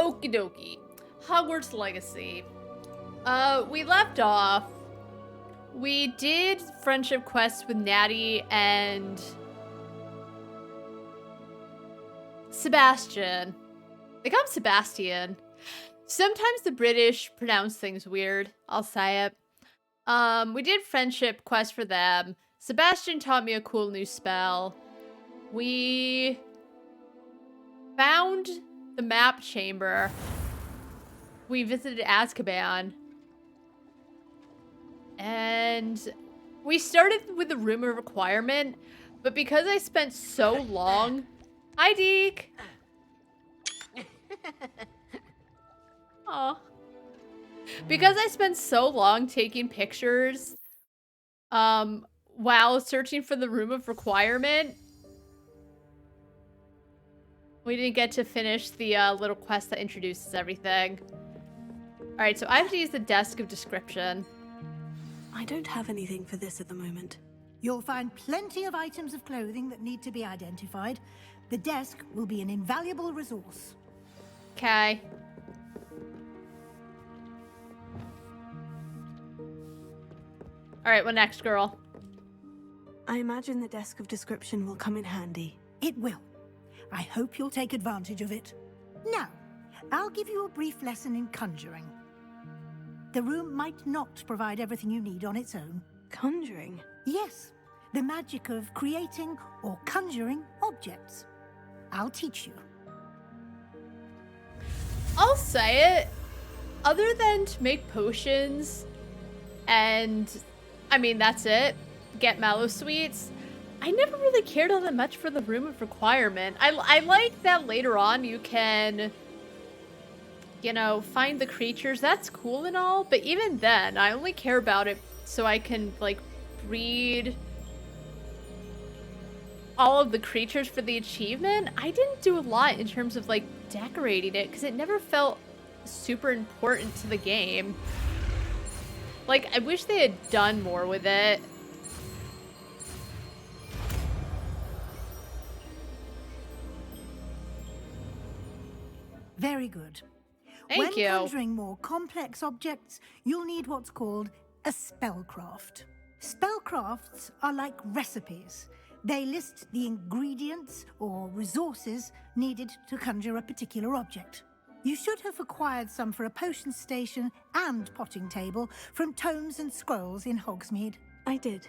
Okie dokie. Hogwarts Legacy. We left off. We did friendship quests with Natty and Sebastian. They call him Sebastian. Sometimes the British pronounce things weird. I'll say it. We did friendship quests for them. Sebastian taught me a cool new spell. We found the map chamber. We visited Azkaban. And we started with the room of requirement, but because I spent so long... Hi, Deke! Aw. Because I spent so long taking pictures, while searching for the room of requirement, we didn't get to finish the little quest that introduces everything. Alright, so I have to use the desk of description. I don't have anything for this at the moment. You'll find plenty of items of clothing that need to be identified. The desk will be an invaluable resource. Okay. Alright, what next, girl? I imagine the desk of description will come in handy. It will. I hope you'll take advantage of it. Now, I'll give you a brief lesson in conjuring. The room might not provide everything you need on its own. Conjuring? Yes, the magic of creating or conjuring objects. I'll teach you. I'll say it. Other than to make potions, and I mean, that's it. Get mallow sweets. I never really cared all that much for the room of requirement. I like that later on you can, you know, find the creatures. That's cool and all, but even then, I only care about it so I can, like, breed all of the creatures for the achievement. I didn't do a lot in terms of, like, decorating it, because it never felt super important to the game. Like, I wish they had done more with it. Very good. Thank you. When conjuring more complex objects, you'll need what's called a spellcraft. Spellcrafts are like recipes. They list the ingredients or resources needed to conjure a particular object. You should have acquired some for a potion station and potting table from tomes and scrolls in Hogsmeade. I did.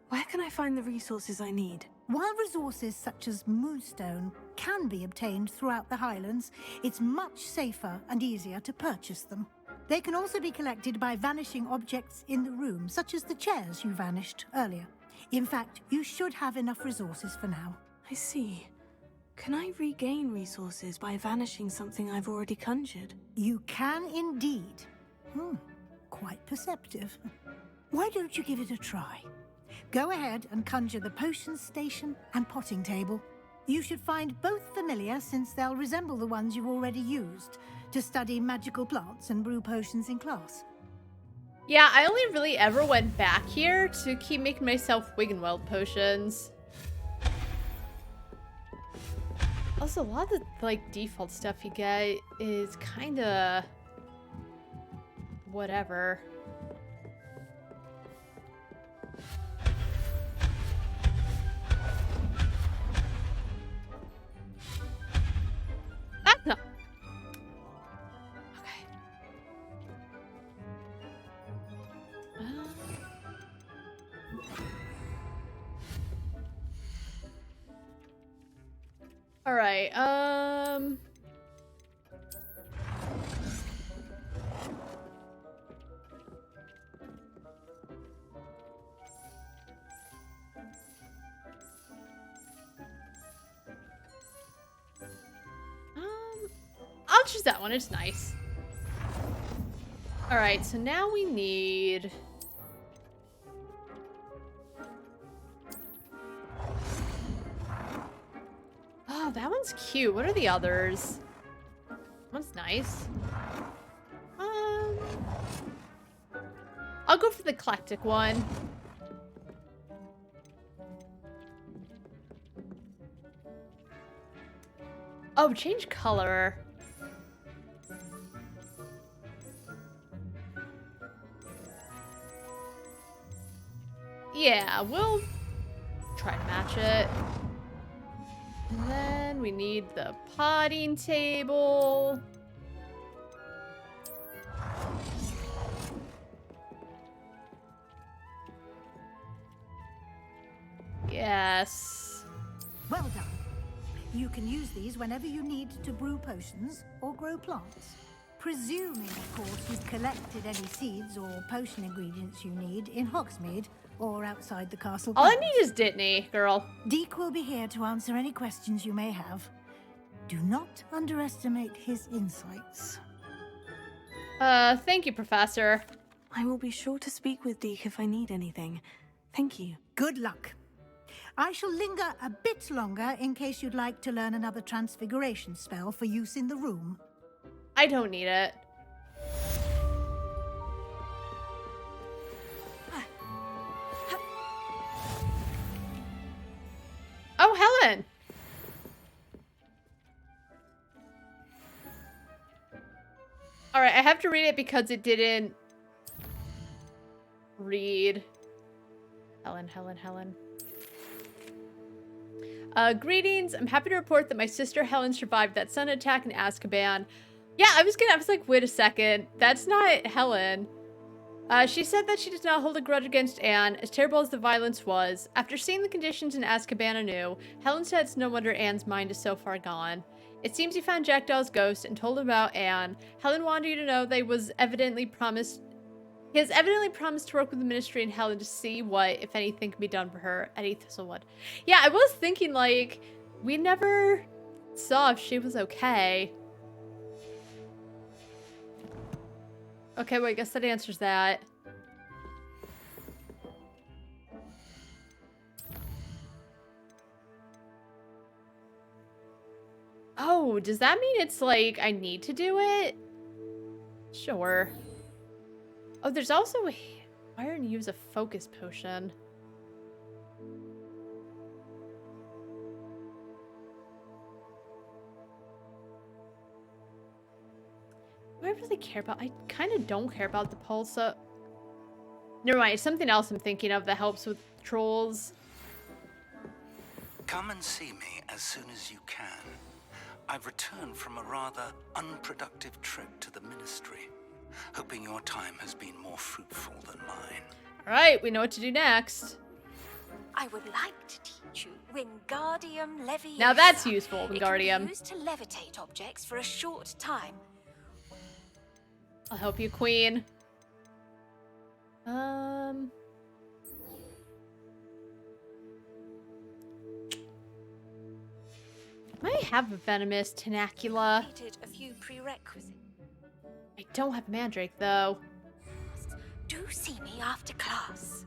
Where can I find the resources I need? While resources such as moonstone can be obtained throughout the Highlands, it's much safer and easier to purchase them. They can also be collected by vanishing objects in the room, such as the chairs you vanished earlier. In fact, you should have enough resources for now. I see. Can I regain resources by vanishing something I've already conjured? You can indeed. Quite perceptive. Why don't you give it a try? Go ahead and conjure the potion station and potting table. You should find both familiar, since they'll resemble the ones you've already used to study magical plants and brew potions in class. Yeah, I only really ever went back here to keep making myself Wiggenweld potions. Also, a lot of the, like, default stuff you get is kinda... whatever. That's not... Okay. All right, I'll choose that one. It's nice. All right, so now we need... Oh, that one's cute. What are the others? One's nice. I'll go for the eclectic one. Oh, change color. Yeah, we'll try to match it. And then we need the potting table. Yes. Well done. You can use these whenever you need to brew potions or grow plants. Presuming, of course, you've collected any seeds or potion ingredients you need in Hogsmeade or outside the castle All I grounds. need is Dittany, girl. Deke will be here to answer any questions you may have. Do not underestimate his insights. Thank you, Professor. I will be sure to speak with Deke if I need anything. Thank you. Good luck. I shall linger a bit longer in case you'd like to learn another transfiguration spell for use in the room. I don't need it. Oh, Helen! Alright, I have to read it because it didn't read. Helen. Greetings. I'm happy to report that my sister Helen survived that sudden attack in Azkaban. Yeah, I was like, wait a second. That's not Helen. She said that she does not hold a grudge against Anne, as terrible as the violence was. After seeing the conditions in Azkaban anew, Helen said it's no wonder Anne's mind is so far gone. It seems he found Jackdaw's ghost and told him about Anne. Helen wanted you to know that he has evidently promised to work with the Ministry and Helen to see what, if anything, can be done for her at East Thistlewood. Yeah, I was thinking, like, we never saw if she was okay. Okay, well, I guess that answers that. Oh, does that mean it's like I need to do it? Sure. Oh, there's also a... Why didn't you use a focus potion? Do I really care about... I kind of don't care about the pulse. Never mind, it's something else I'm thinking of that helps with trolls. Come and see me as soon as you can. I've returned from a rather unproductive trip to the Ministry, hoping your time has been more fruitful than mine. Alright, we know what to do next. I would like to teach you Wingardium Leviosa. Now that's useful, It can Wingardium. be used to levitate objects for a short time. I'll help you, Queen. I have a venomous tenacula. Completed a few prerequisites. I don't have Mandrake, though. Do see me after class.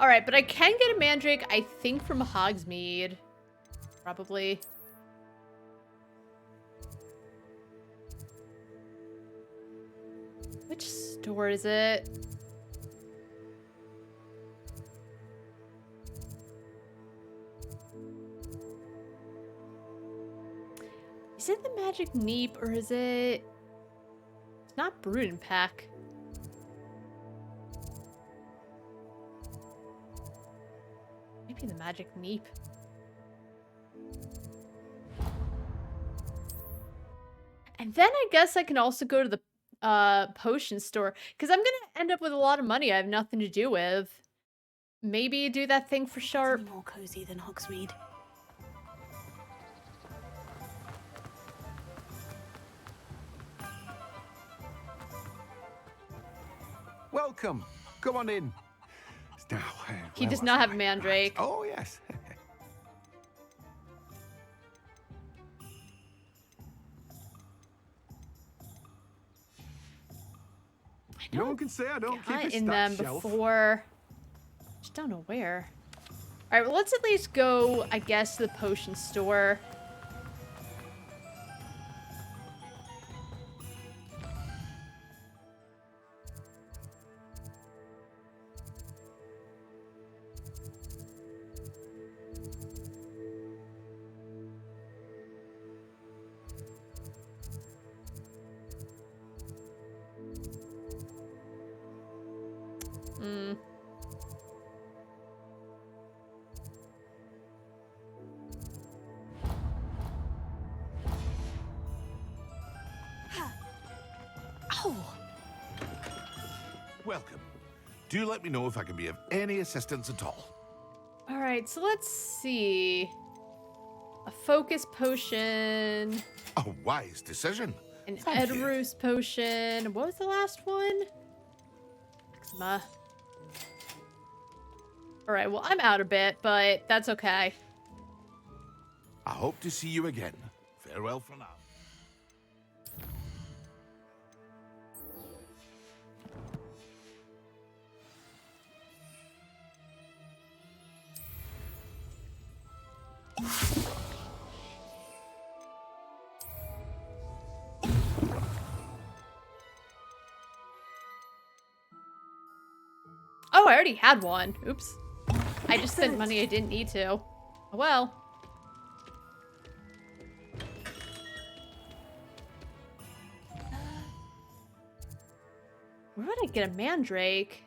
Alright, but I can get a Mandrake, I think, from Hogsmeade. Probably. Which store is it? Is it the Magic Neep, or is it... It's not Brudenpack. Maybe the Magic Neep. And then I guess I can also go to the potion store, because I'm gonna end up with a lot of money I have nothing to do with. Maybe do that thing for Sharp. It's more cozy than Hogsmeade. Welcome. Come on in. Now, He where does was not have I? Mandrake. Right. Oh, yes. No one can say I don't keep Got a in them stacked shelf. before. Just don't know where. All right, well, let's at least go, I guess, to the potion store. Welcome. Do let me know if I can be of any assistance at all. All right, so let's see. A focus potion. A wise decision. An Thank you. Edrus potion. What was the last one? Eczema. All right, well, I'm out a bit, but that's okay. I hope to see you again. Farewell for now. Oh, I already had one. Oops. I just spent money I didn't need to. Oh, well. Where would I get a mandrake?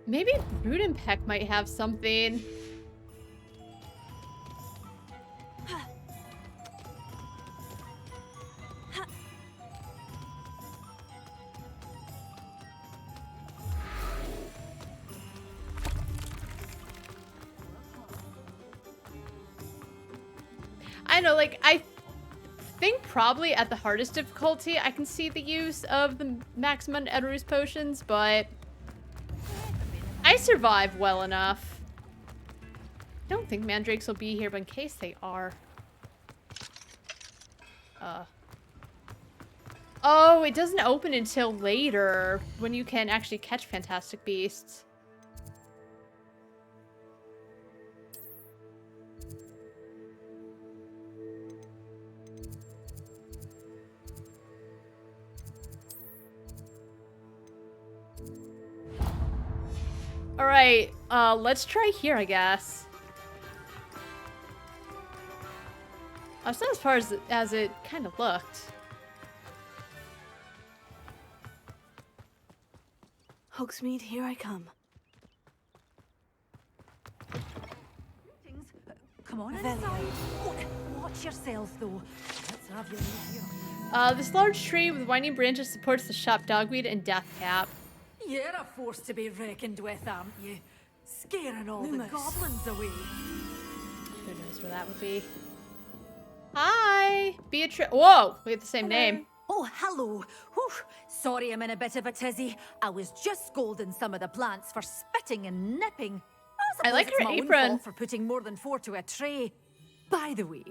Maybe Brudenpeck might have something. I know, like, I think probably at the hardest difficulty I can see the use of the maximum Edrus potions, but I survive well enough. I don't think mandrakes will be here, but in case they are. Oh, it doesn't open until later when you can actually catch fantastic beasts. Alright, let's try here, I guess. It's not as far as it kind of looked. Hogsmeade, here I come. Come on inside. Watch yourself, though. Let's have you here. This large tree with winding branches supports the shop dogweed and deathcap. You're a force to be reckoned with, aren't you? Scaring all Lumos. the goblins away. Who knows where that would be? Hi, Beatrice. Whoa, we have the same name. Oh, hello. Whew. Sorry I'm in a bit of a tizzy. I was just scolding some of the plants for spitting and nipping. I like suppose her it's my own apron. fault for putting more than 4 to a tray. By the way,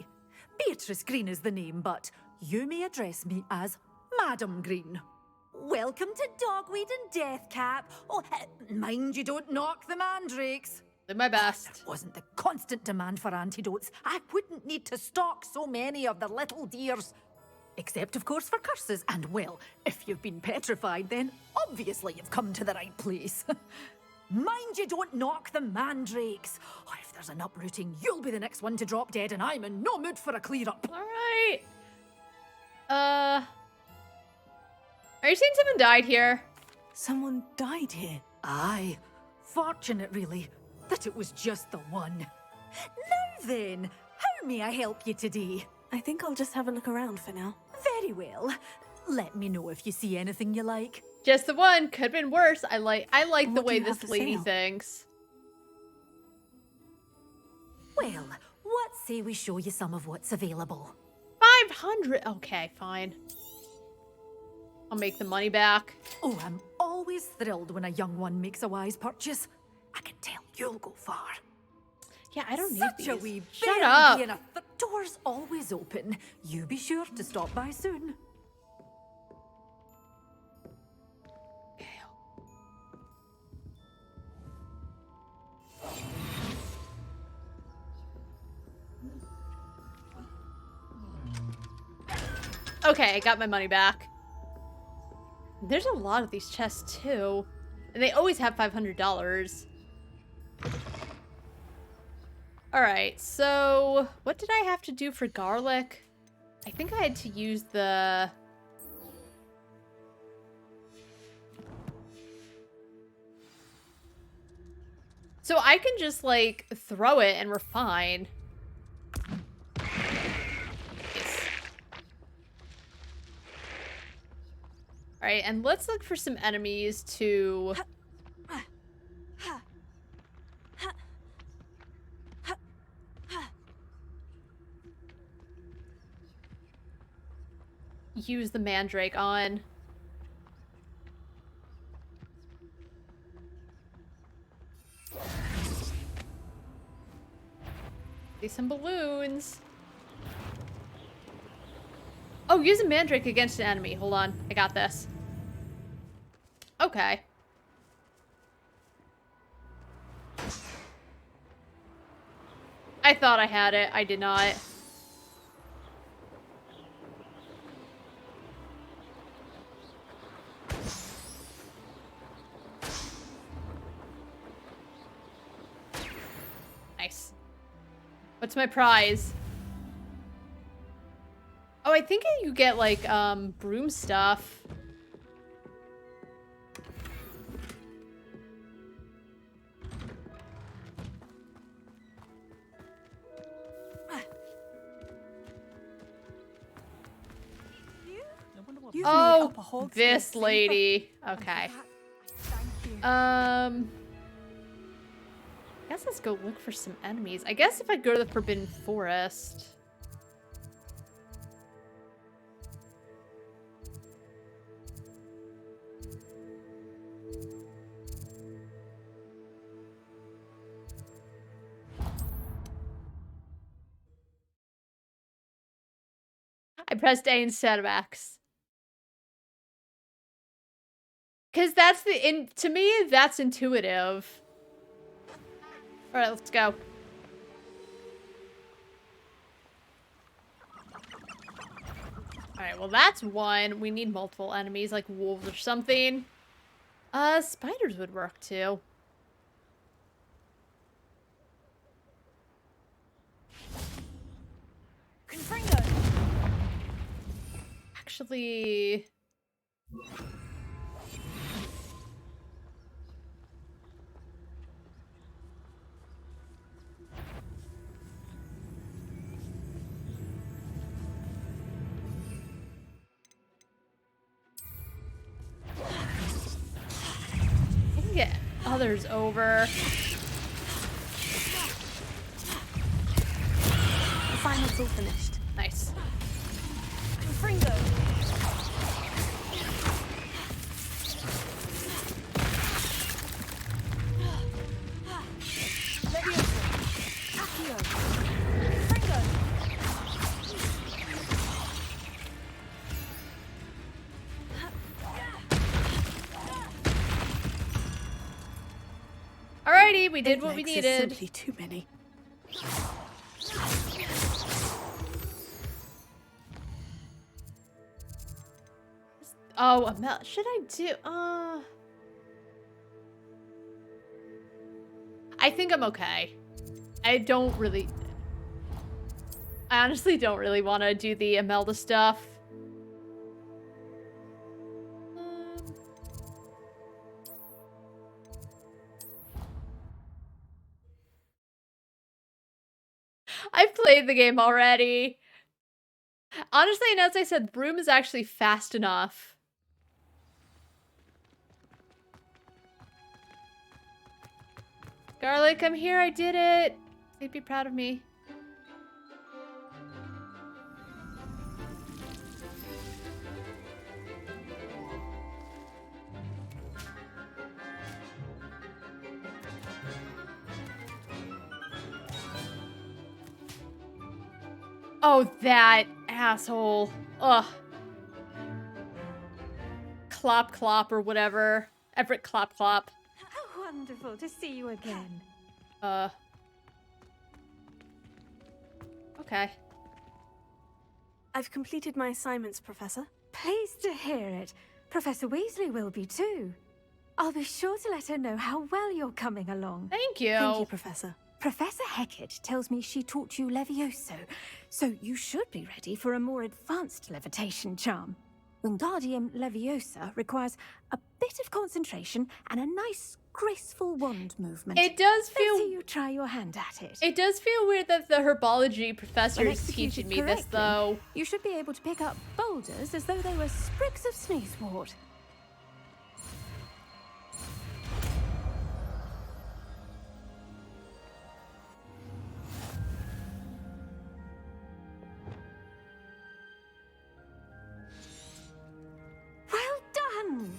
Beatrice Green is the name, but you may address me as Madam Green. Welcome to Dogweed and Deathcap. Oh, mind you don't knock the mandrakes. Did my best. Wasn't the constant demand for antidotes, I wouldn't need to stock so many of the little dears. Except, of course, for curses. And, well, if you've been petrified, then obviously you've come to the right place. Mind you don't knock the mandrakes. Oh, if there's an uprooting, you'll be the next one to drop dead, and I'm in no mood for a clear-up. Alright. Are you saying someone died here? Someone died here. Aye. Fortunate, really, that it was just the one. Now then, how may I help you today? I think I'll just have a look around for now. Very well. Let me know if you see anything you like. Just the one. Could have been worse. I like the What do way you have this for lady sale? thinks. Well, what say we show you some of what's available? 500. Okay, fine. I'll make the money back. Oh, I'm always thrilled when a young one makes a wise purchase. I can tell you'll go far. Yeah, I don't need Such these. a wee Shut bairn up. being the door's always open. You be sure to stop by soon. Okay, I got my money back. There's a lot of these chests too. And they always have $500. Alright, so what did I have to do for garlic? I think I had to use the... So I can just, like, throw it and we're fine. Yes. Alright, and let's look for some enemies to... use the mandrake on. See some balloons. Oh, use a mandrake against an enemy. Hold on. I got this. Okay. I thought I had it. I did not. Nice. What's my prize? Oh, I think you get, like, broom stuff. Oh, this lady. Okay. Guess let's go look for some enemies. I guess if I go to the Forbidden Forest. I pressed A instead of X. Because that's to me, that's intuitive. Alright, let's go. Alright, well that's one. We need multiple enemies, like wolves or something. Spiders would work too. Actually... I can get others over. The final's all finished. Nice. Fringo. Alrighty, we did what we needed. Simply too many. Oh, should I do? I think I'm okay. I honestly don't really want to do the Imelda stuff. I've played the game already. Honestly, and as I said, broom is actually fast enough. Garlic, I'm here. I did it. They'd be proud of me. Oh, that asshole. Ugh. Clop Clop or whatever. Everett Clop Clop. How wonderful to see you again. Okay. I've completed my assignments, Professor. Pleased to hear it. Professor Weasley will be too. I'll be sure to let her know how well you're coming along. Thank you. Thank you, Professor. Professor Hecat tells me she taught you Levioso, so you should be ready for a more advanced levitation charm. Wingardium Leviosa requires a bit of concentration and a nice, graceful wand movement. It does Let's see feel you try your hand at it. it does feel weird that the herbology professor When is executed teaching me this correctly, though. you should be able to pick up boulders as though they were sprigs of sneezewort. Well done!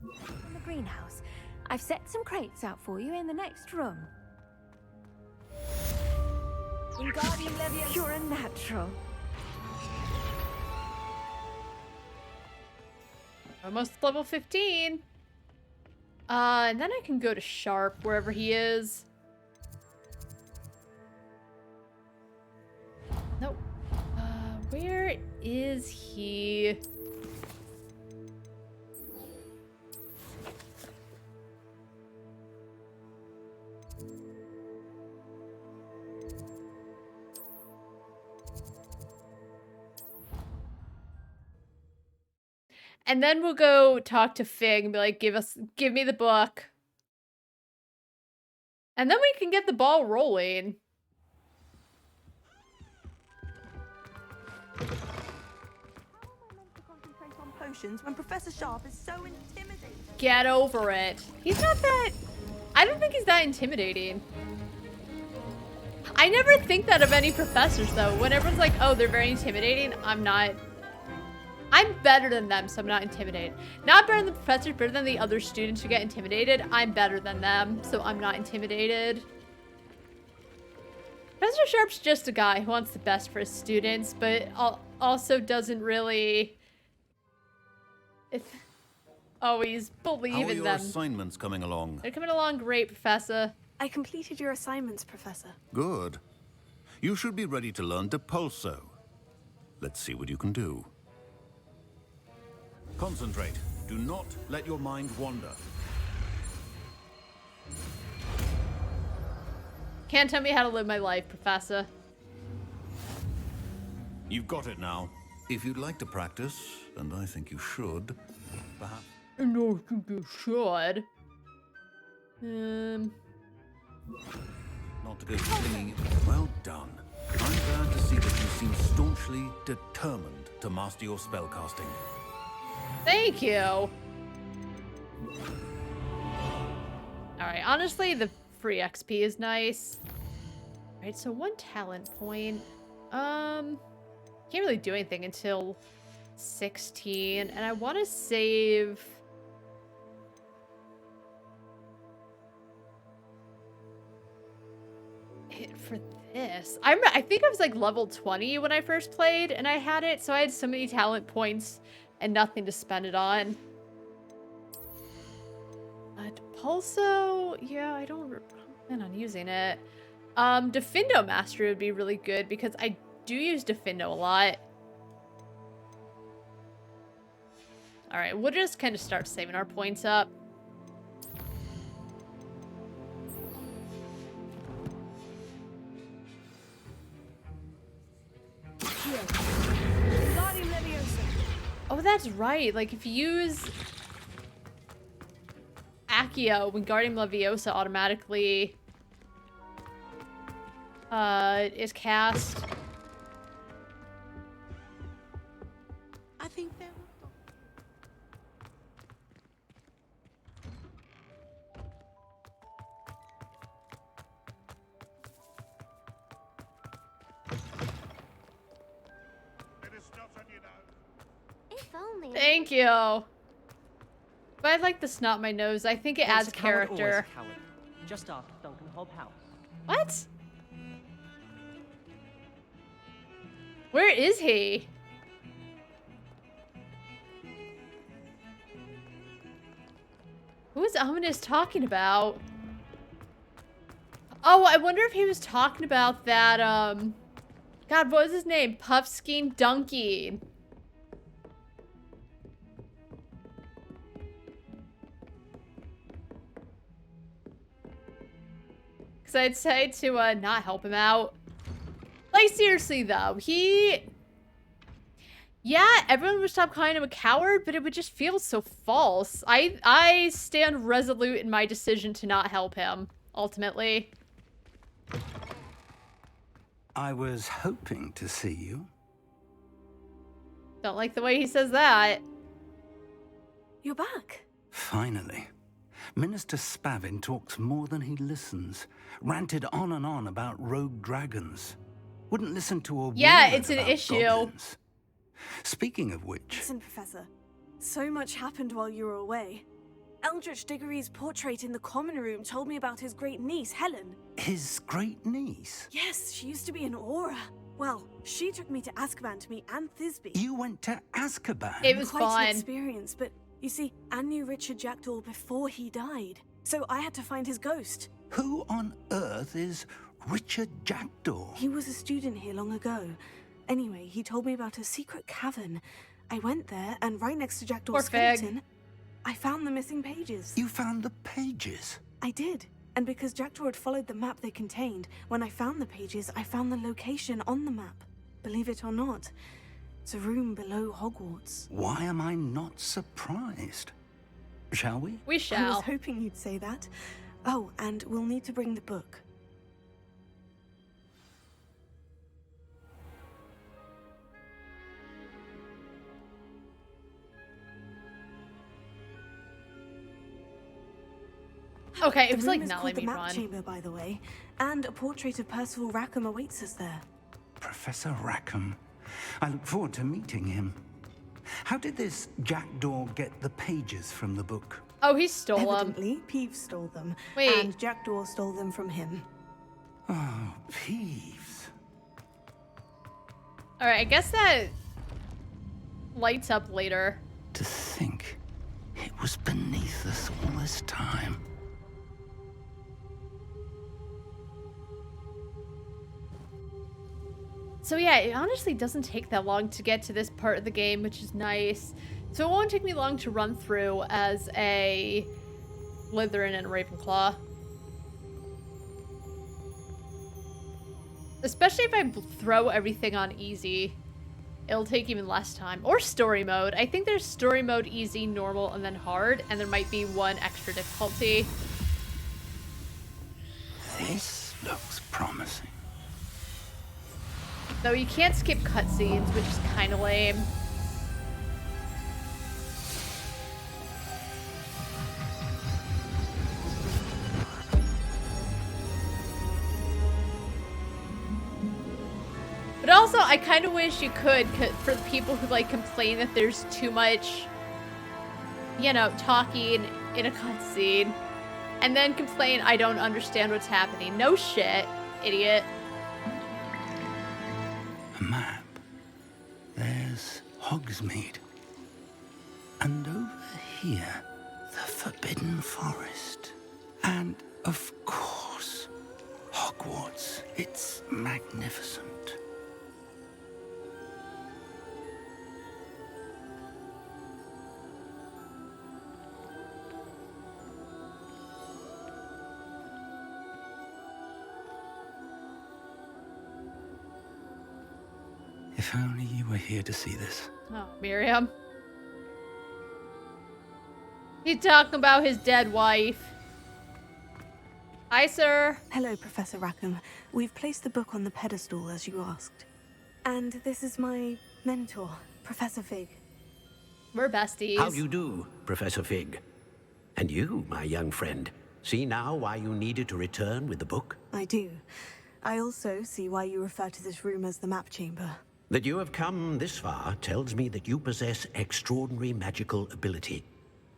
From the greenhouse. I've set some crates out for you in the next room. Wingardium Leviosa. You're a natural. Almost level 15. And then I can go to Sharp wherever he is. Nope. Where is he? And then we'll go talk to Fig and be like, give me the book. And then we can get the ball rolling. How am I meant to concentrate on potions when Professor Sharp is so intimidating? Get over it. He's not that... I don't think he's that intimidating. I never think that of any professors, though. When everyone's like, oh, they're very intimidating, I'm not. I'm better than them, so I'm not intimidated. Not better than the professors, better than the other students who get intimidated. I'm better than them, so I'm not intimidated. Professor Sharp's just a guy who wants the best for his students, but also doesn't really always believe How are in your them. assignments coming along? They're coming along great, Professor. I completed your assignments, Professor. Good. You should be ready to learn Depulso. Let's see what you can do. Concentrate. Do not let your mind wander. Can't tell me how to live my life, Professor. You've got it now. If you'd like to practice, and I think you should, perhaps... No, you should. Not to go slinging it. Well done. I'm glad to see that you seem staunchly determined to master your spellcasting. Thank you. Alright, honestly, the free XP is nice. Alright, so 1 talent point. Can't really do anything until 16, and I want to save... it for this. I think I was like level 20 when I first played, and I had it, so I had so many talent points and nothing to spend it on. Depulso, yeah, I don't plan on using it. Defindo Mastery would be really good because I do use Defindo a lot. Alright, we'll just kind of start saving our points up. Wingardium Leviosa. Oh, that's right. Like, if you use Accio, Wingardium Leviosa automatically is cast. I think they're... If only. Thank you. But I like the snot my nose. I think it adds character. Just ask Duncan Hobhouse. What? Where is he? Who is Ominous talking about? Oh, I wonder if he was talking about that, God, what was his name? Puffskein Donkey. Because I'd say to, not help him out. Like, seriously, though, he Yeah, everyone would stop calling him a coward, but it would just feel so false. I stand resolute in my decision to not help him, ultimately. I was hoping to see you. Don't like the way he says that. You're back. Finally. Minister Spavin talks more than he listens. Ranted on and on about rogue dragons. Wouldn't listen to a Yeah, word it's an about issue. goblins. Speaking of which... Listen, Professor. So much happened while you were away. Eldritch Diggory's portrait in the common room told me about his great niece, Helen. His great niece? Yes, she used to be an Aura. Well, she took me to Azkaban to meet Anne Thisbe. You went to Azkaban? It was Quite fun. an experience, but you see, Anne knew Richard Jackdaw before he died. So I had to find his ghost. Who on earth is Richard Jackdaw? He was a student here long ago. Anyway, he told me about a secret cavern. I went there, and right next to Jackdaw's Poor Fig. skeleton, I found the missing pages. You found the pages? I did. And because Jackdaw had followed the map they contained, when I found the pages, I found the location on the map. Believe it or not, it's a room below Hogwarts. Why am I not surprised? Shall we? We I was shall. hoping you'd say that. Oh, and we'll need to bring the book. Okay, The it was room like is not called letting the me map run. chamber, by the way, and a portrait of Percival Rackham awaits us there. Professor Rackham. I look forward to meeting him. How did this Jackdaw get the pages from the book? Oh, he stole them. Evidently, Peeves stole them, Wait. and Jackdaw stole them from him. Oh, Peeves. Alright, I guess that lights up later. To think it was beneath us all this time. So yeah, it honestly doesn't take that long to get to this part of the game, which is nice. So it won't take me long to run through as a Slytherin and Ravenclaw. Especially if I throw everything on easy. It'll take even less time. Or story mode. I think there's story mode, easy, normal, and then hard. And there might be one extra difficulty. This looks promising. Though you can't skip cutscenes, which is kind of lame. But also, I kind of wish you could, for the people who like complain that there's too much, you know, talking in a cutscene, and then complain I don't understand what's happening. No shit, idiot. A map. There's Hogsmeade. And over here, the Forbidden Forest. And, of course, Hogwarts. It's magnificent. If only you were here to see this. Oh, Miriam. He's talking about his dead wife. Hi, sir. Hello, Professor Rackham. We've placed the book on the pedestal as you asked. And this is my mentor, Professor Fig. We're besties. How do you do, Professor Fig? And you, my young friend, see now why you needed to return with the book? I do. I also see why you refer to this room as the map chamber. That you have come this far tells me that you possess extraordinary magical ability,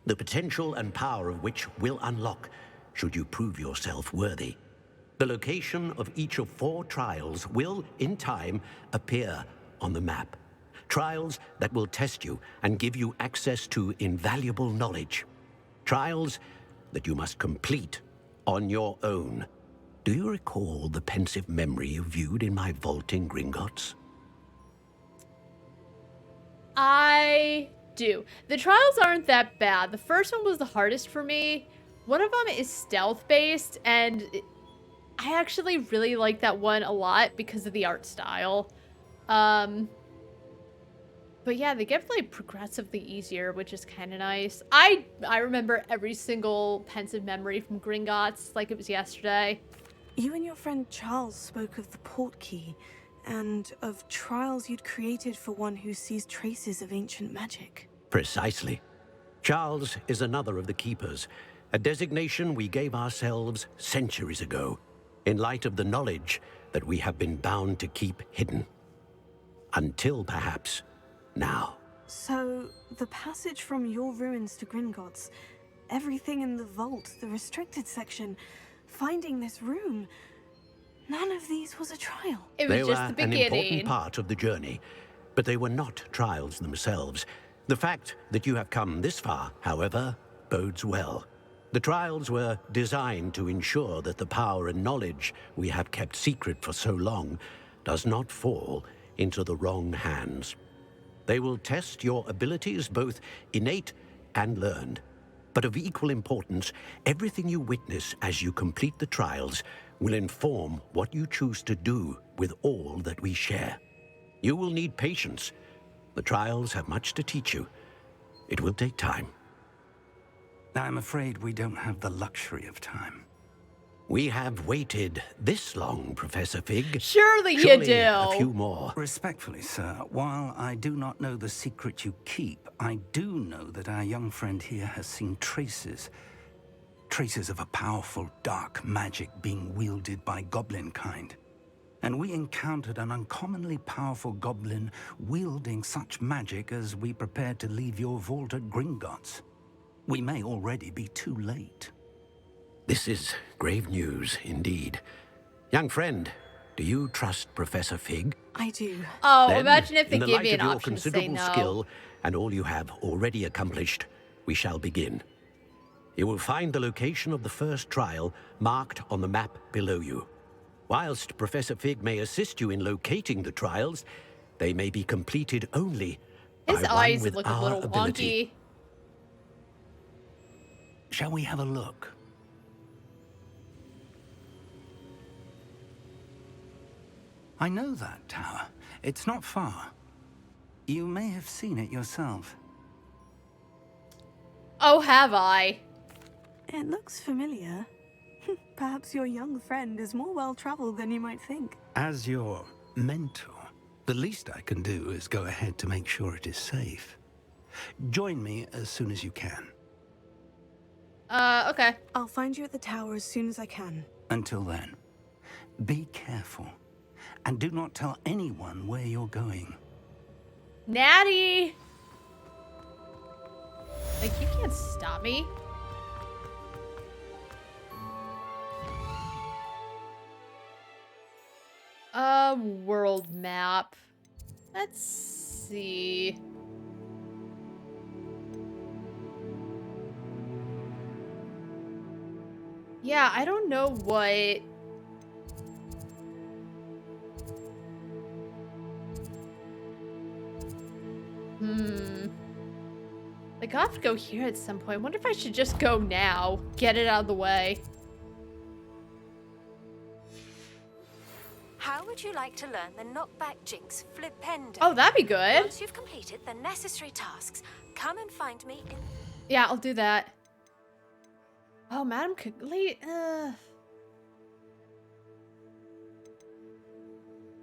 the potential and power of which will unlock should you prove yourself worthy. The location of each of 4 trials will, in time, appear on the map. Trials that will test you and give you access to invaluable knowledge. Trials that you must complete on your own. Do you recall the pensive memory you viewed in my vault in Gringotts? I do. The trials aren't that bad. The first one was the hardest for me. One of them is stealth-based, and I actually really like that one a lot because of the art style. But yeah, they get like progressively easier, which is kind of nice. I remember every single pensive memory from Gringotts like it was yesterday. You and your friend Charles spoke of the port key, and of trials you'd created for one who sees traces of ancient magic. Precisely. Charles is another of the Keepers, a designation we gave ourselves centuries ago, in light of the knowledge that we have been bound to keep hidden. Until, perhaps, now. So, the passage from your ruins to Gringotts, everything in the vault, the restricted section, finding this room, none of these was a trial. It was They just were the an beginning. important part of the journey, but they were not trials themselves. The fact that you have come this far, however, bodes well. The trials were designed to ensure that the power and knowledge we have kept secret for so long does not fall into the wrong hands. They will test your abilities, both innate and learned. But of equal importance, everything you witness as you complete the trials will inform what you choose to do with all that we share. You will need patience. The trials have much to teach you. It will take time. I'm afraid we don't have the luxury of time. We have waited this long, Professor Fig. Surely you Surely do. a few more. Respectfully, sir, while I do not know the secret you keep, I do know that our young friend here has seen traces of a powerful dark magic being wielded by goblin kind. And we encountered an uncommonly powerful goblin wielding such magic as we prepared to leave your vault at Gringotts. We may already be too late. This is grave news indeed. Young friend, do you trust Professor Fig? I do. Oh, Then, imagine if they in the give light me of an your option to say considerable no. skill and all you have already accomplished, we shall begin. You will find the location of the first trial marked on the map below you. Whilst Professor Fig may assist you in locating the trials, they may be completed only His by eyes one with look a our little ability. wonky. Shall we have a look? I know that tower. It's not far. You may have seen it yourself. Oh, have I? It looks familiar. Perhaps your young friend is more well-traveled than you might think. As your mentor, the least I can do is go ahead to make sure it is safe. Join me as soon as you can. Okay. I'll find you at the tower as soon as I can. Until then, be careful. And do not tell anyone where you're going. Natty! Like, you can't stop me. World map. Let's see. Yeah, I don't know what... Like, I'll have to go here at some point. I wonder if I should just go now. Get it out of the way. How would you like to learn the knockback jinx flipendo? Oh, that'd be good. Once you've completed the necessary tasks, come and find me in... Yeah, I'll do that. Oh, Madam Late.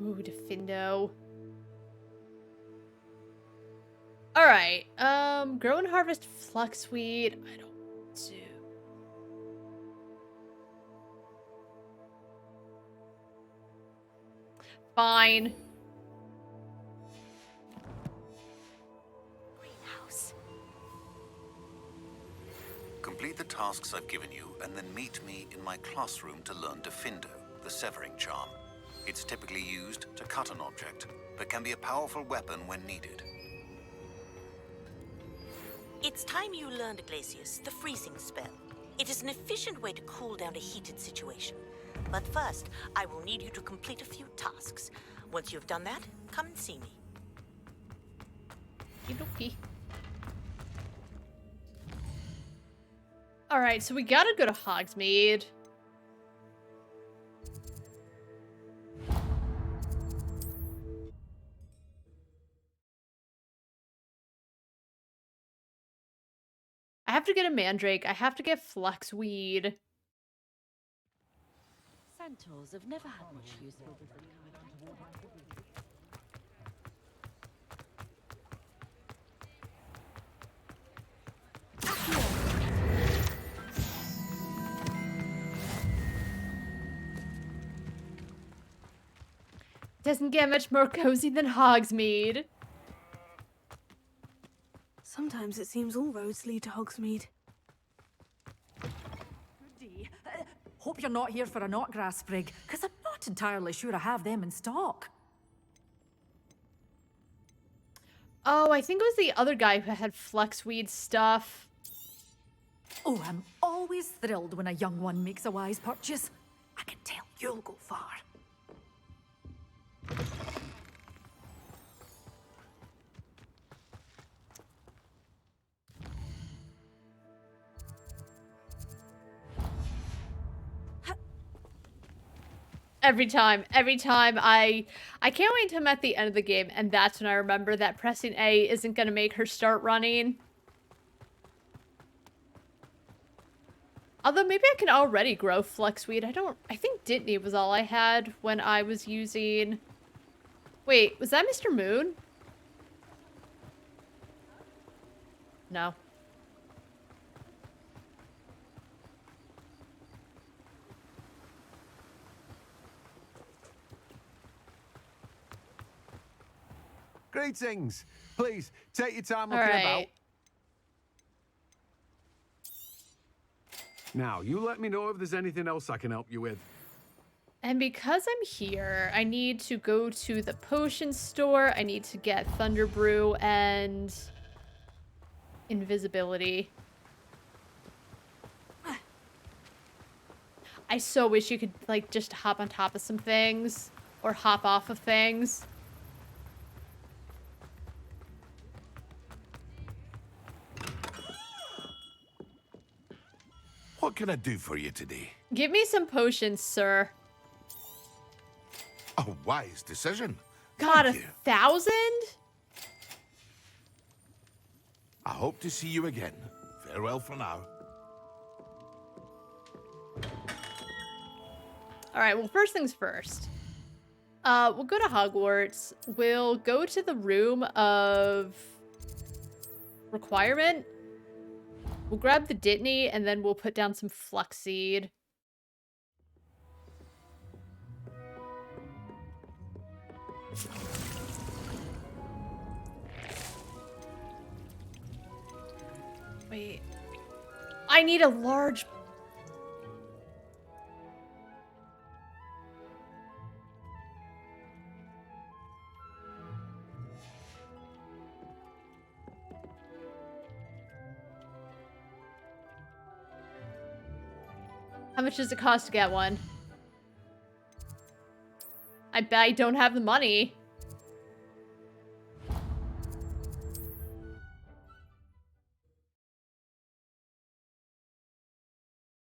Ooh, Defindo. Alright. Grow and harvest fluxweed. I don't do. Fine. greenhouse. Complete the tasks I've given you, and then meet me in my classroom to learn Defindo, the severing charm. It's typically used to cut an object, but can be a powerful weapon when needed. It's time you learned, Glacius, the freezing spell. It is an efficient way to cool down a heated situation. But first, I will need you to complete a few tasks. Once you've done that, come and see me. Okie dokie. Alright, so we gotta go to Hogsmeade. I have to get a mandrake. I have to get fluxweed. Centaurs have never had much use for this. Doesn't get much more cozy than Hogsmeade. Sometimes it seems all roads lead to Hogsmeade. Goody. Hope you're not here for a knotgrass sprig, because I'm not entirely sure I have them in stock. Oh, I think it was the other guy who had fluxweed stuff. Oh, I'm always thrilled when a young one makes a wise purchase. I can tell you'll go far. Every time I can't wait until I'm at the end of the game, and that's when I remember that pressing A isn't gonna make her start running. Although maybe I can already grow fluxweed. I think Dittany was all I had when I was using... Wait, was that Mr. Moon? No. Greetings. Please, take your time All looking right. about. Now, you let me know if there's anything else I can help you with. And because I'm here, I need to go to the potion store. I need to get Thunder Brew and invisibility. I so wish you could, like, just hop on top of some things or hop off of things. What can I do for you today? Give me some potions, sir. A wise decision. God, Thank you. 1,000? I hope to see you again. Farewell for now. All right, well, first things first. We'll go to Hogwarts. We'll go to the room of requirement. We'll grab the Dittany, and then we'll put down some fluxseed. Wait. I need a large... How much does it cost to get one? I bet I don't have the money.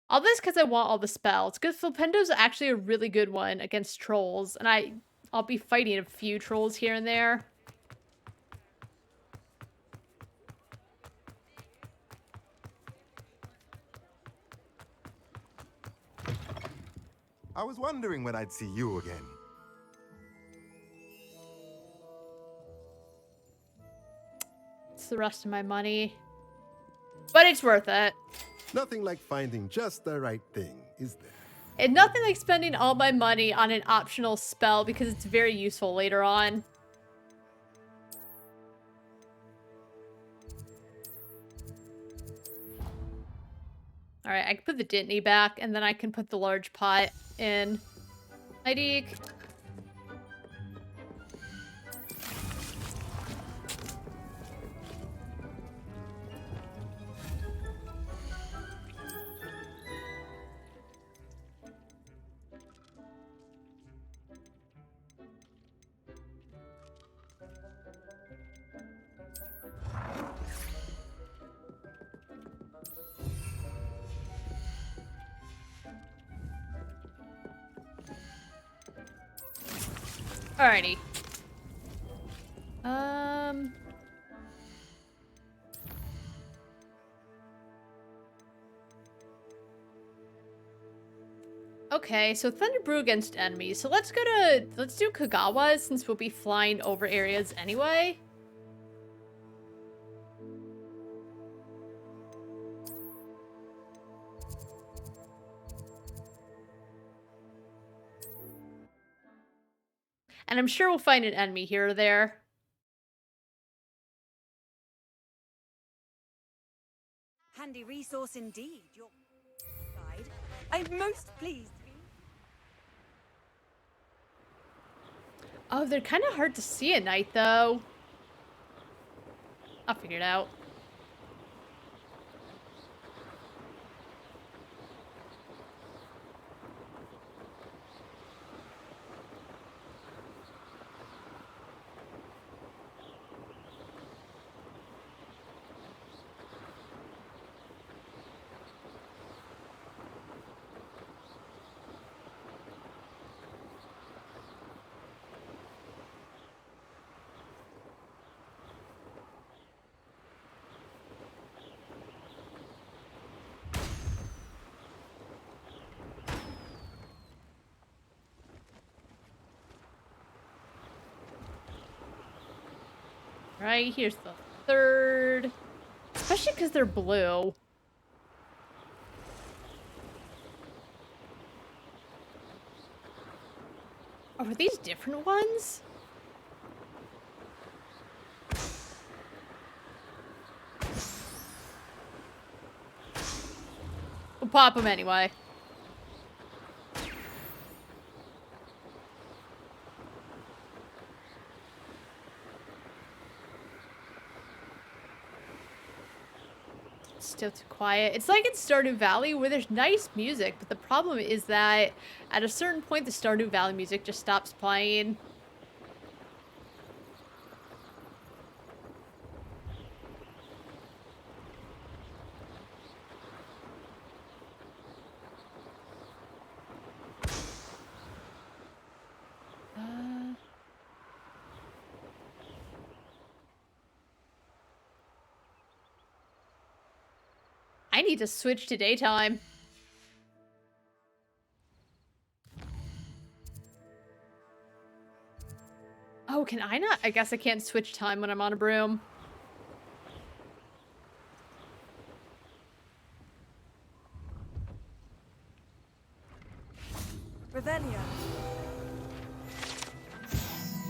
All this because I want all the spells. Because Flippendo's actually a really good one against trolls. And I'll be fighting a few trolls here and there. I was wondering when I'd see you again. It's the rest of my money. But it's worth it. Nothing like finding just the right thing, is there? And nothing like spending all my money on an optional spell because it's very useful later on. Alright, I can put the Dittany back, and then I can put the large pot in. Hi, Deke. Alrighty. Okay, so Thunder Brew against enemies. So let's do Kagawa since we'll be flying over areas anyway. And I'm sure we'll find an enemy here or there. Handy resource indeed, your guide. I'm most pleased. Oh, they're kind of hard to see at night, though. I'll figure it out. Right, here's the third. Especially because they're blue. Oh, are these different ones? We'll pop them anyway. Still too quiet. It's like in Stardew Valley where there's nice music, but the problem is that at a certain point the Stardew Valley music just stops playing. I need to switch to daytime. Oh, can I not? I guess I can't switch time when I'm on a broom. Revelia.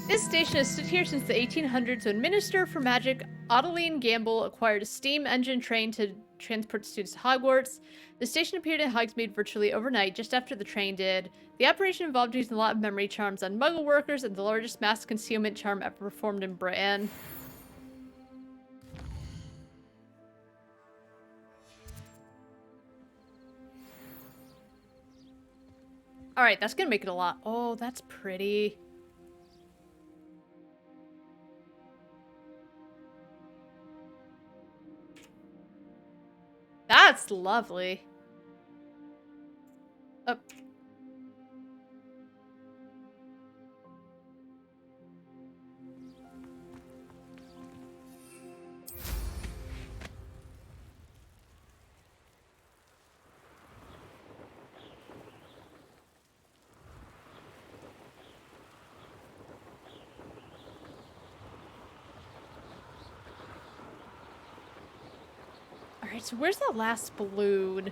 This station has stood here since the 1800s when Minister for Magic Ottiline Gamble acquired a steam engine train to transport students to Hogwarts. The station appeared in Hogsmeade virtually overnight, just after the train did. The operation involved using a lot of memory charms on Muggle workers and the largest mass concealment charm ever performed in Britain. Alright, that's gonna make it a lot. Oh, that's pretty. That's lovely. Oh. Alright, so where's that last balloon?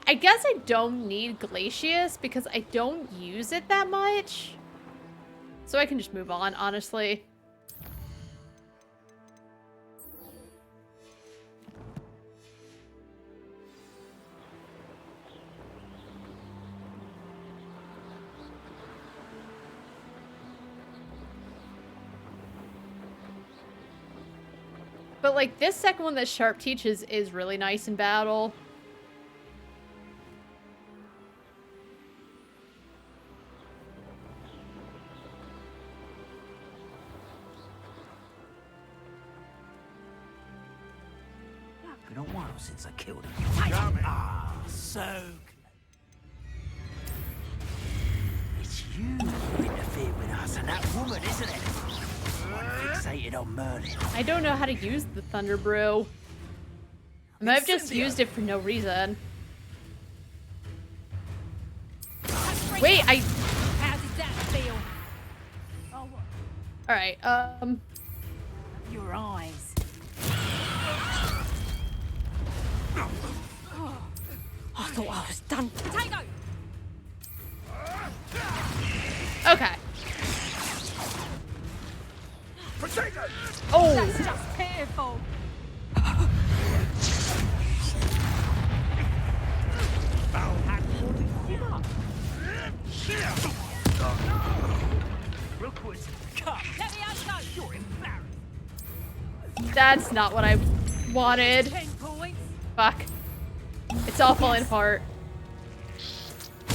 I guess I don't need Glacius because I don't use it that much. So I can just move on, honestly. But like this second one that Sharp teaches is really nice in battle. since I killed him. Ah, so It's you who interfered with us and that woman, isn't it? One fixated on Merlin. I don't know how to use the Thunder Brew. I might have just used it for no reason. Wait, How did that feel? Oh, what? Alright, Your eyes. I thought I was done. Potato! Okay. potato. Oh! That's just painful. Foul hat holding him up. Real quick. Cut. Let me out go. You're embarrassed. That's not what I wanted. 10 points. Fuck. It's all falling apart. You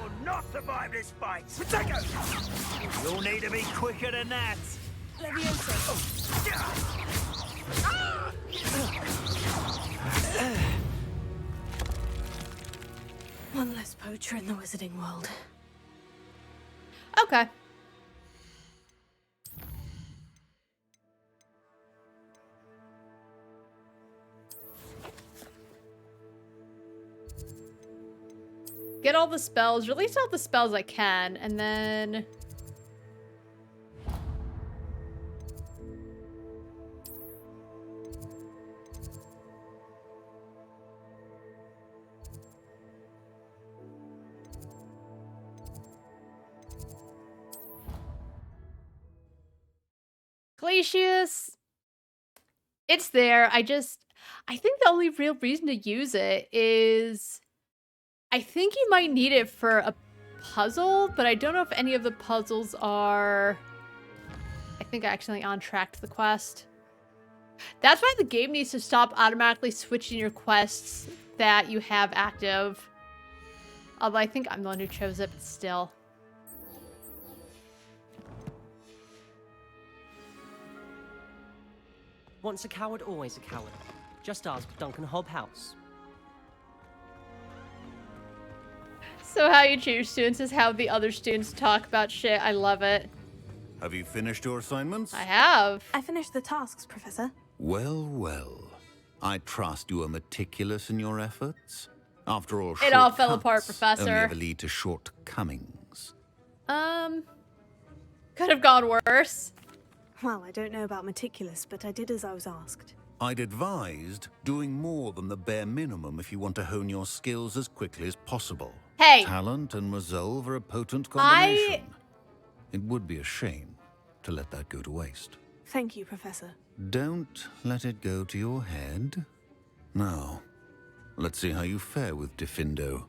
will not survive this fight. Potato. You'll need to be quicker than that. Leviosa. One less poacher in the wizarding world. Okay. Get all the spells, release all the spells I can, and then... Glacius, it's there. I think the only real reason to use it is I think you might need it for a puzzle, but I don't know if any of the puzzles are... I think I accidentally on-tracked the quest. That's why the game needs to stop automatically switching your quests that you have active. Although I think I'm the one who chose it, but still. Once a coward, always a coward. Just ask Duncan Hobhouse. So how you treat your students is how the other students talk about shit. I love it. Have you finished your assignments? I have. I finished the tasks, Professor. Well, well. I trust you are meticulous in your efforts. After all, It all fell apart, shortcuts Professor. only ever lead to shortcomings. Could have gone worse. Well, I don't know about meticulous, but I did as I was asked. I'd advised doing more than the bare minimum if you want to hone your skills as quickly as possible. Hey! Talent and resolve are a potent combination. It would be a shame to let that go to waste. Thank you, Professor. Don't let it go to your head. Now, let's see how you fare with Diffindo.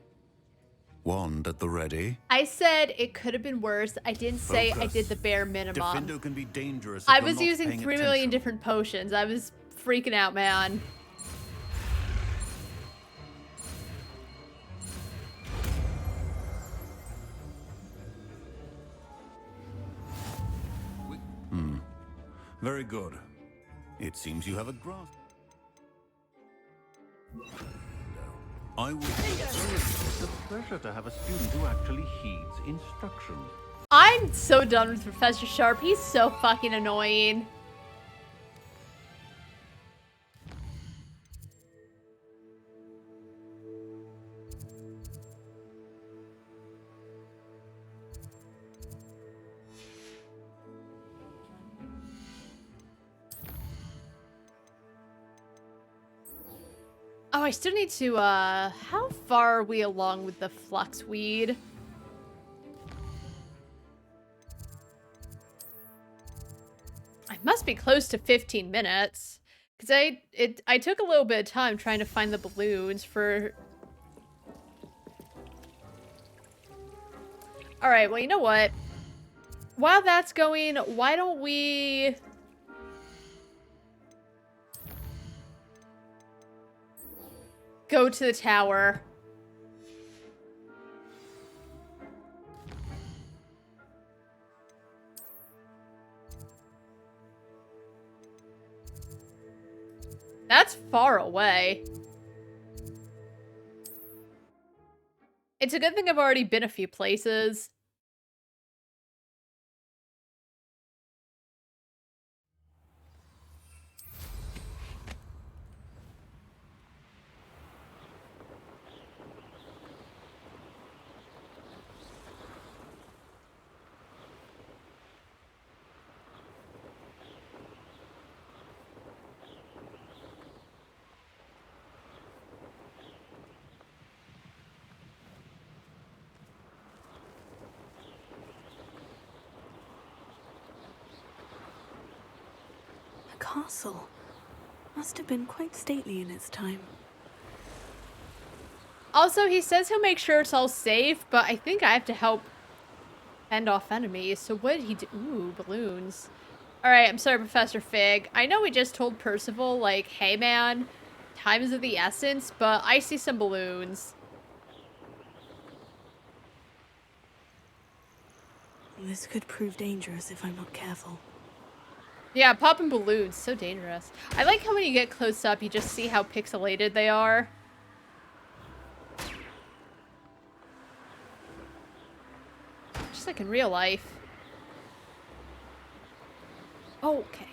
Wand at the ready. I said it could have been worse. I didn't say I did the bare minimum. Diffindo can be dangerous if I you're was not using paying 3 million attention. different potions. I was freaking out, man. Very good. It seems you have a grasp. I would It's a pleasure to have a student who actually heeds instructions. I'm so done with Professor Sharp. He's so fucking annoying. Oh, I still need to, how far are we along with the flux weed? I must be close to 15 minutes. Because I took a little bit of time trying to find the balloons for... Alright, well, you know what? While that's going, why don't we... go to the tower. far away. It's a good thing I've already been a few places. The castle must have been quite stately in its time. Also, he says he'll make sure it's all safe, but I think I have to help fend off enemies. So what did he do? Ooh, balloons. Alright, I'm sorry, Professor Fig. I know we just told Percival, like, hey man, time is of the essence, but I see some balloons. This could prove dangerous if I'm not careful. Yeah, popping balloons, so dangerous. I like how when you get close up, you just see how pixelated they are. Just like in real life. Oh, okay.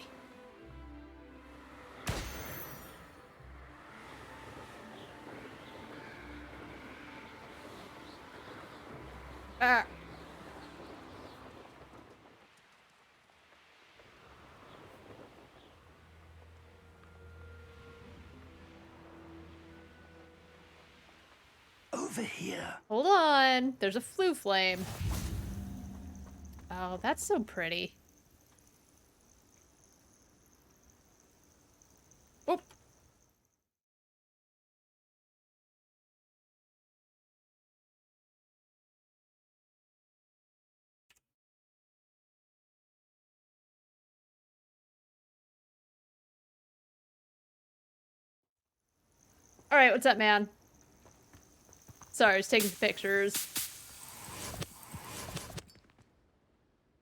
Over here. Hold on. There's a flue flame. Oh, that's so pretty. Oop. Alright, what's up, man? Sorry, I was taking pictures.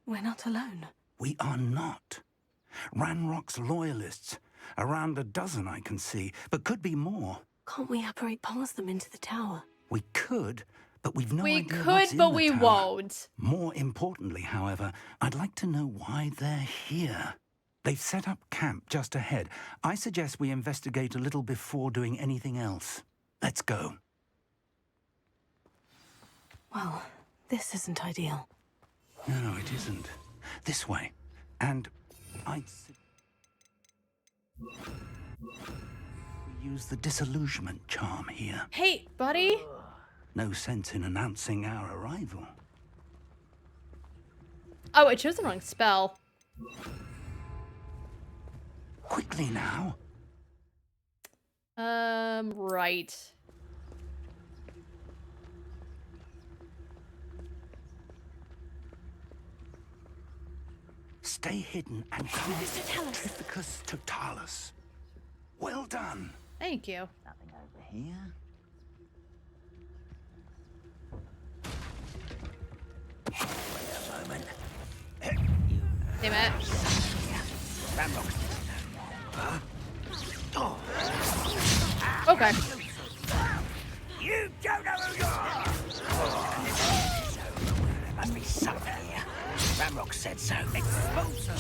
We're not alone. We are not. Ranrock's loyalists. Around a dozen I can see, but could be more. Can't we apparate past them into the tower? We could, but we've no We idea could, what's in but the we tower. won't. More importantly, however, I'd like to know why they're here. They've set up camp just ahead. I suggest we investigate a little before doing anything else. Let's go. Well, this isn't ideal. No, it isn't. This way. And I'd use the disillusionment charm here. Hey, buddy. No sense in announcing our arrival. Oh, I chose the wrong spell. Quickly now. Right. Stay hidden and Trificus totalis. Well done. Thank you. Nothing over here. Wait a moment. Damn it. Ramrock. Oh. Okay. You don't know who you are! There must be something here. Ramrock said so. Expose her.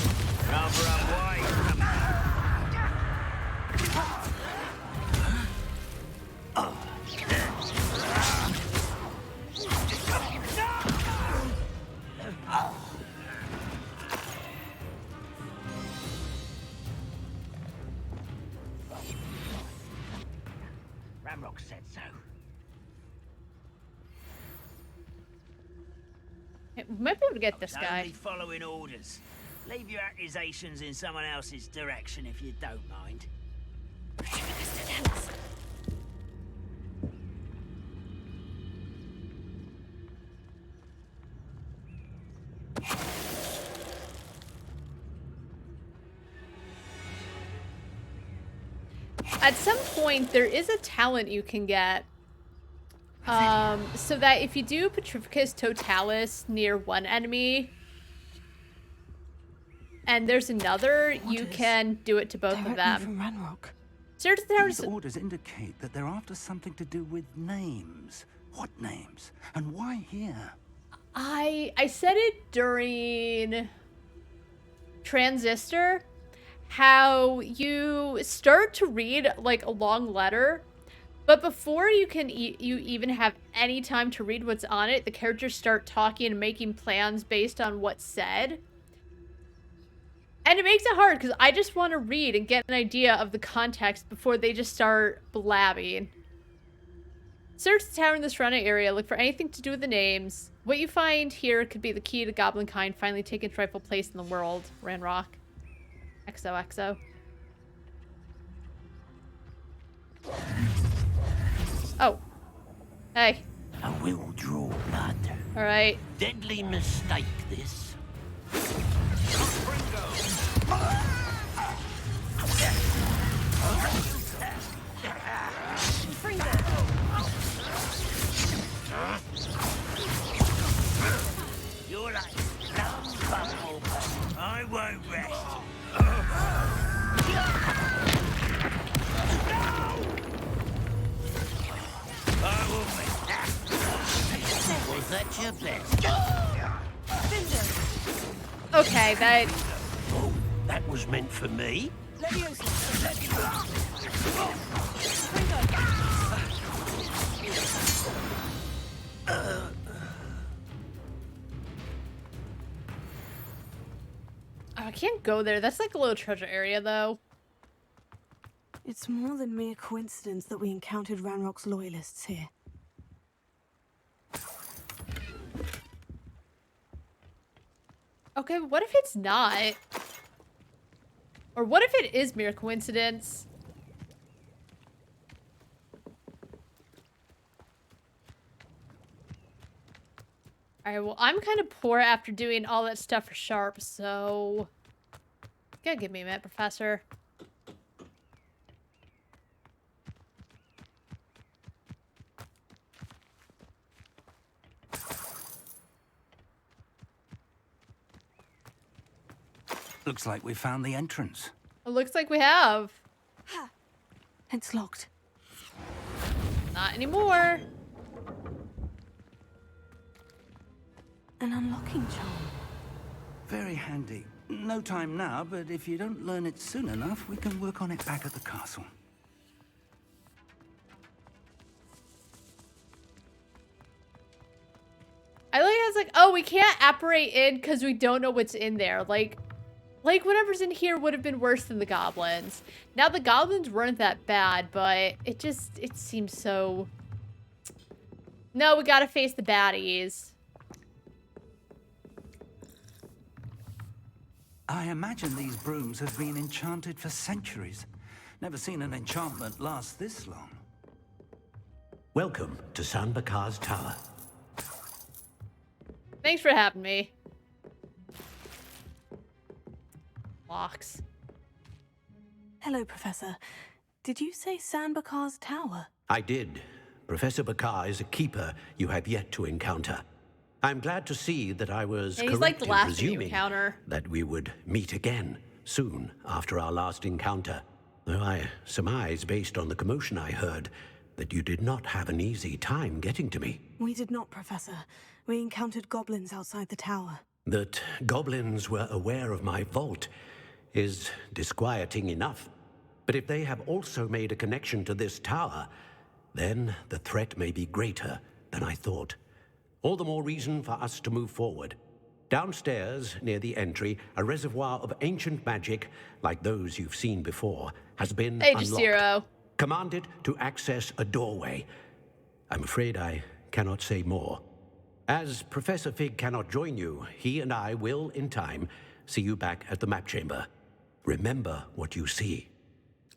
Cover up wide. Ramrock said so. We might be able to get this guy. Only following orders. Leave your accusations in someone else's direction if you don't mind. At some point, there is a talent you can get. So that if you do Petrificus Totalis near one enemy, and there's another, you can do it to both of them. From Ranrock. Search the towers. These orders indicate that they're after something to do with names. What names? And why here? I said it during Transistor, how you start to read like a long letter, but before you can you even have any time to read what's on it, the characters start talking and making plans based on what's said. And it makes it hard because I just want to read and get an idea of the context before they just start blabbing. Search the tower in the surrounding area. Look for anything to do with the names. What you find here could be the key to goblin kind finally taking its rightful place in the world. Ranrock. XOXO. Oh. Hey. I will draw blood. Alright. Deadly mistake, this. You're like dumb bumble. I won't rest. I will make. Was that your best? Okay, that... Oh, that was meant for me? I can't go there. That's like a little treasure area, though. It's more than mere coincidence that we encountered Ranrock's loyalists here. Okay, what if it's not? Or what if it is mere coincidence? Alright, well, I'm kind of poor after doing all that stuff for Sharp, so... Gotta give me a minute, Professor. Looks like we found the entrance. It looks like we have. It's locked. Not anymore. An unlocking charm. Very handy. No time now, but if you don't learn it soon enough, we can work on it back at the castle. I like how it's like, oh, we can't apparate in because we don't know what's in there. Like whatever's in here would have been worse than the goblins. Now the goblins weren't that bad, but it seems so... No, we gotta face the baddies. I imagine these brooms have been enchanted for centuries. Never seen an enchantment last this long. Welcome to San Bakar's Tower. Thanks for having me. Locks. Hello, Professor. Did you say San Bakar's Tower? I did. Professor Bakar is a keeper you have yet to encounter. I'm glad to see that I was And he's correct like the in last thing you presuming encounter. that we would meet again soon after our last encounter. Though I surmise, based on the commotion I heard, that you did not have an easy time getting to me. We did not, Professor. We encountered goblins outside the tower. That goblins were aware of my vault is disquieting enough. But if they have also made a connection to this tower, then the threat may be greater than I thought. All the more reason for us to move forward. Downstairs, near the entry, a reservoir of ancient magic, like those you've seen before, has been Age unlocked. 0. Command it to access a doorway. I'm afraid I cannot say more. As Professor Fig cannot join you, he and I will, in time, see you back at the map chamber. Remember what you see.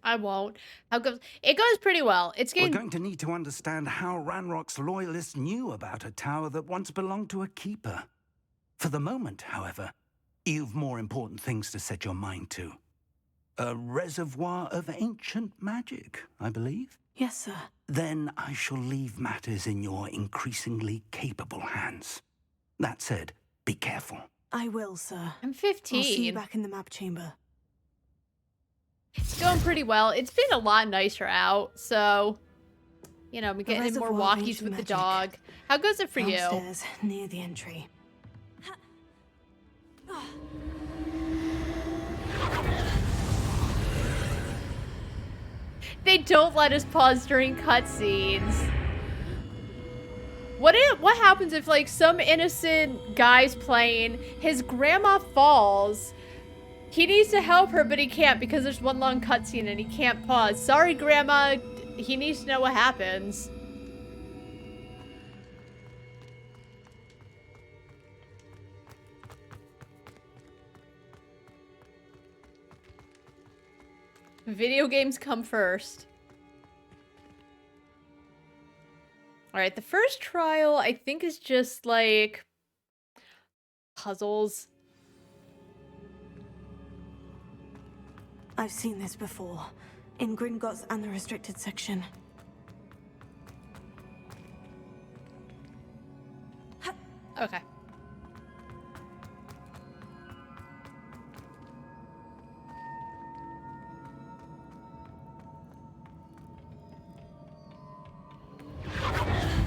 I won't. How goes? It goes pretty well. It's We're getting... going to need to understand how Ranrock's loyalists knew about a tower that once belonged to a keeper. For the moment, however, you've more important things to set your mind to. A reservoir of ancient magic, I believe? Yes, sir. Then I shall leave matters in your increasingly capable hands. That said, be careful. I will, sir. I'm 15. I'll see you back in the map chamber. It's going pretty well. It's been a lot nicer out, so you know, I'm getting more walkies with the dog. How goes it for you? Downstairs, near the entry. They don't let us pause during cutscenes. What happens if, like, some innocent guy's playing, his grandma falls, he needs to help her, but he can't because there's one long cutscene and he can't pause. Sorry, grandma, he needs to know what happens. Video games come first. Alright, the first trial, I think, is just, like, puzzles. I've seen this before. In Gringotts and the restricted section. Okay.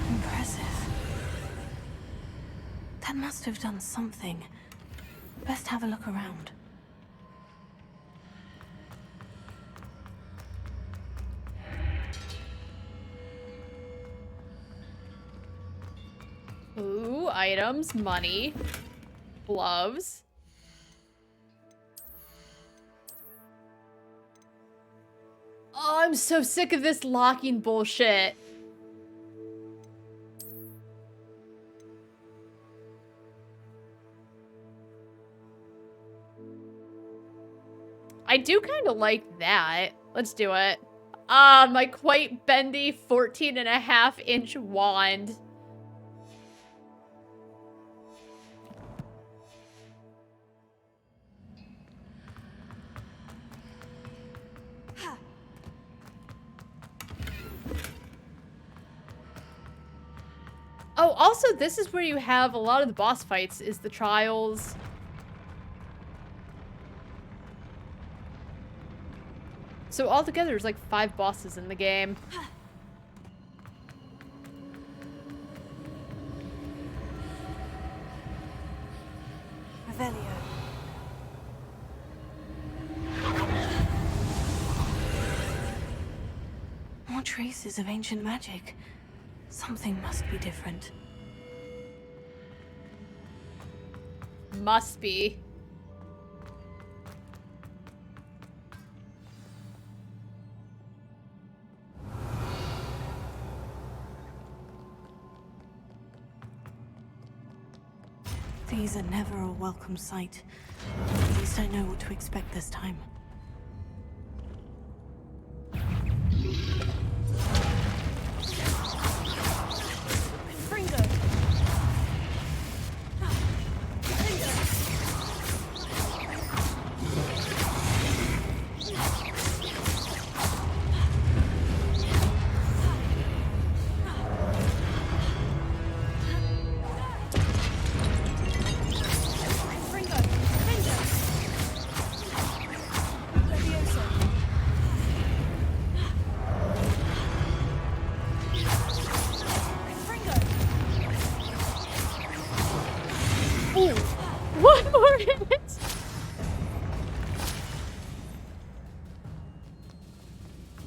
Impressive. That must have done something. Best have a look around. Ooh, items, money, gloves. Oh, I'm so sick of this locking bullshit. I do kind of like that. Let's do it. Ah, my quite bendy 14.5-inch wand. Oh, also, this is where you have a lot of the boss fights, is the trials. So altogether, there's like 5 bosses in the game. Revelio. More traces of ancient magic. Something must be different. Must be. These are never a welcome sight. At least I know what to expect this time.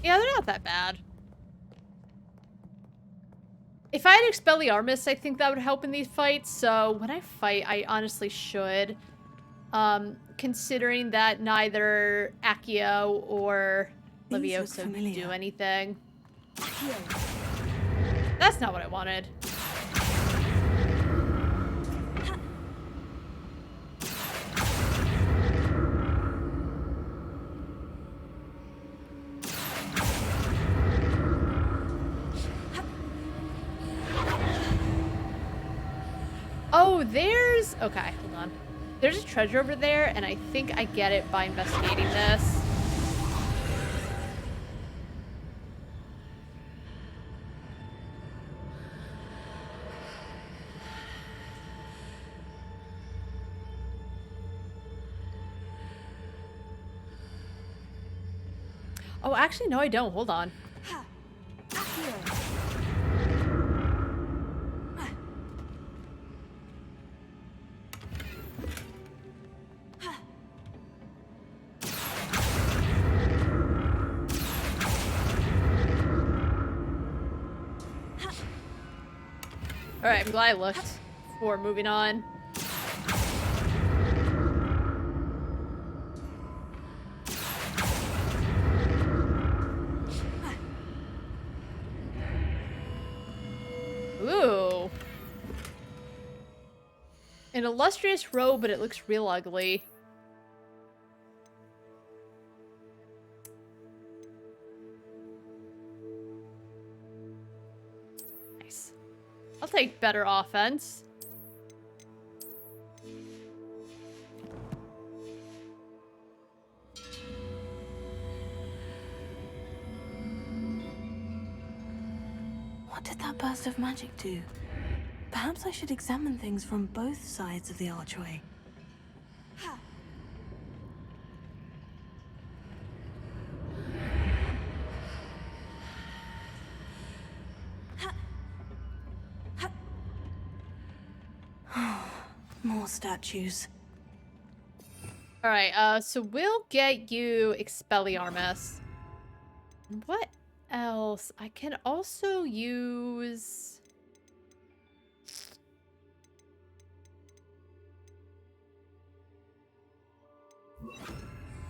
Yeah, they're not that bad. If I had Expelliarmus, I think that would help in these fights. So when I fight, I honestly should. Considering that neither Accio or Levioso do anything. That's not what I wanted. Oh, there's... Okay, hold on. There's a treasure over there, and I think I get it by investigating this. Oh, actually, no, I don't. Hold on. Alright, I'm glad I looked before moving on. Ooh. An illustrious robe, but it looks real ugly. Nice. I'll take better offense. What did that burst of magic do? Perhaps I should examine things from both sides of the archway. More statues. Alright, so we'll get you Expelliarmus. And what else? I can also use...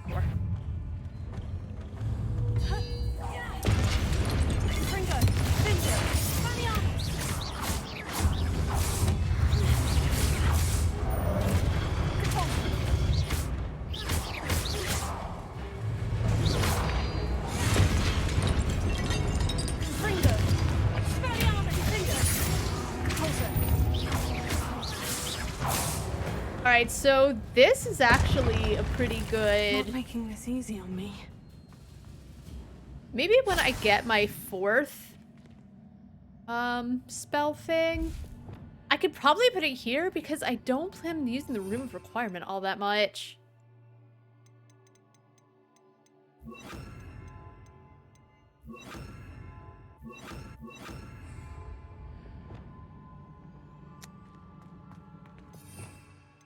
More. Alright, so this is actually a pretty good... Not making this easy on me. Maybe when I get my 4th spell thing, I could probably put it here because I don't plan on using the Room of Requirement all that much.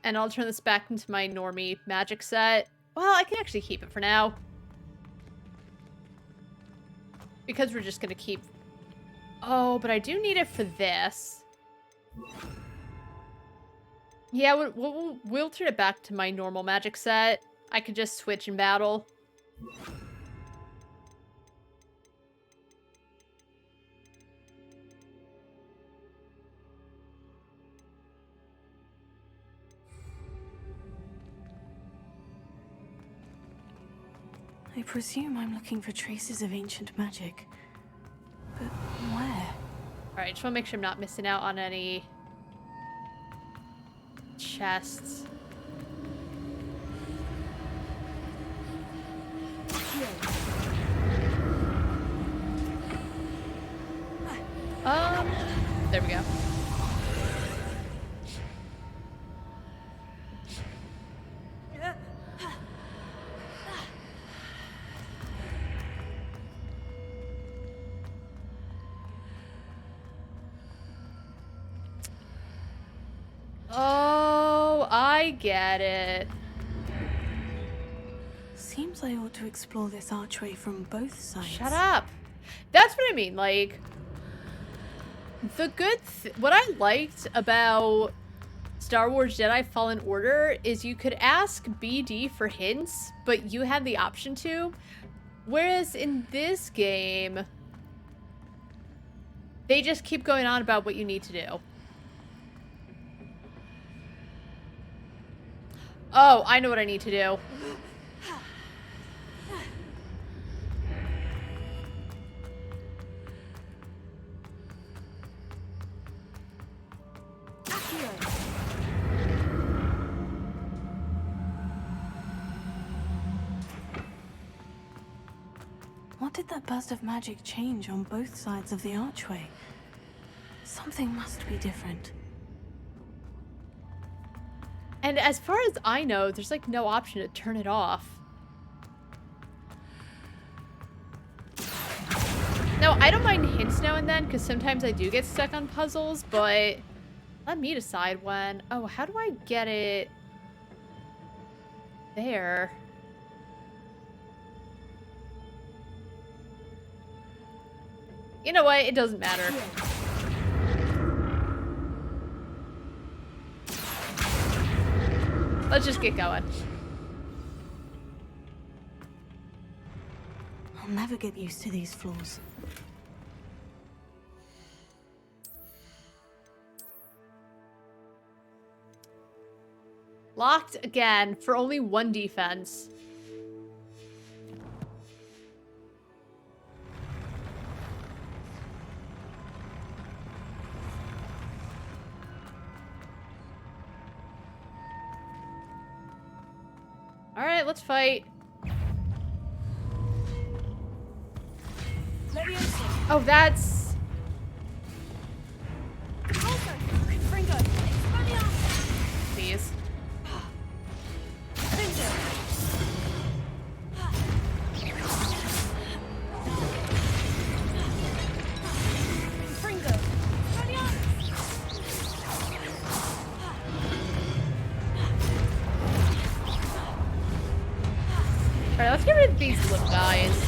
And I'll turn this back into my normie magic set. Well, I can actually keep it for now. Because we're just gonna keep... Oh, but I do need it for this. Yeah, we'll turn it back to my normal magic set. I could just switch in battle. I presume I'm looking for traces of ancient magic. But where? Alright, just want to make sure I'm not missing out on any chests. There we go. Oh, I get it. Seems I ought to explore this archway from both sides. Shut up. That's what I mean, like... The good what I liked about Star Wars Jedi Fallen Order is you could ask BD for hints, but you had the option to. Whereas in this game, they just keep going on about what you need to do. Oh, I know what I need to do. What did that burst of magic change on both sides of the archway? Something must be different. And as far as I know, there's like no option to turn it off. No, I don't mind hints now and then, because sometimes I do get stuck on puzzles, but let me decide when. Oh, how do I get it there? You know what? It doesn't matter. Let's just get going. I'll never get used to these floors. Locked again for only 1 defense. All right, let's fight. Oh, that's... Please. Alright, let's get rid of these little guys.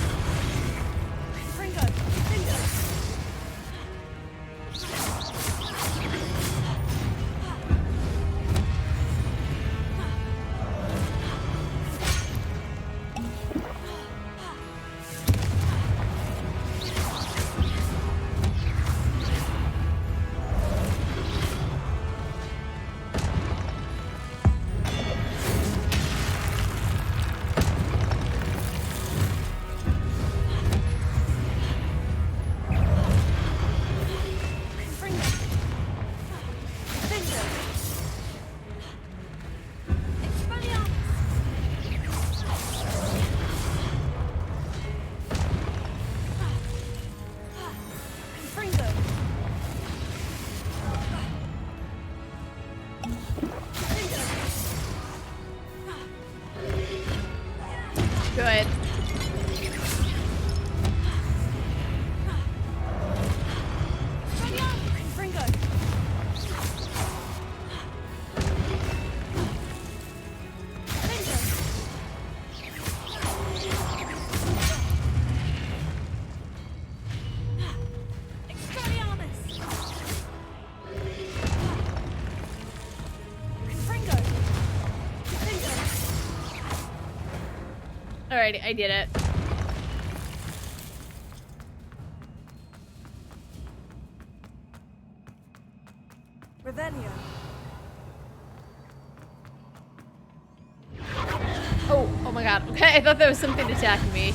Good. Alrighty, I did it. Revelio. Oh my god. Okay, I thought there was something attacking me.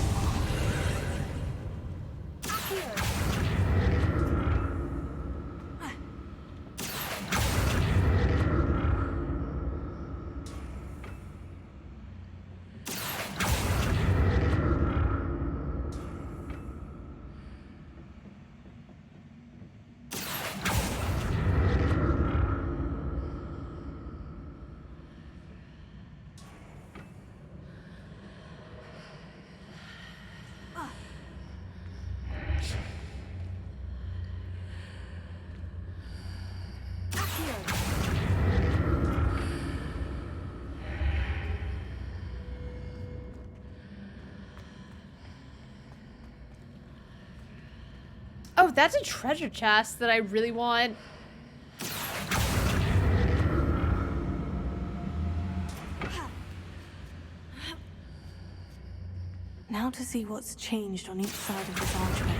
Oh, that's a treasure chest that I really want. Now to see what's changed on each side of this archway.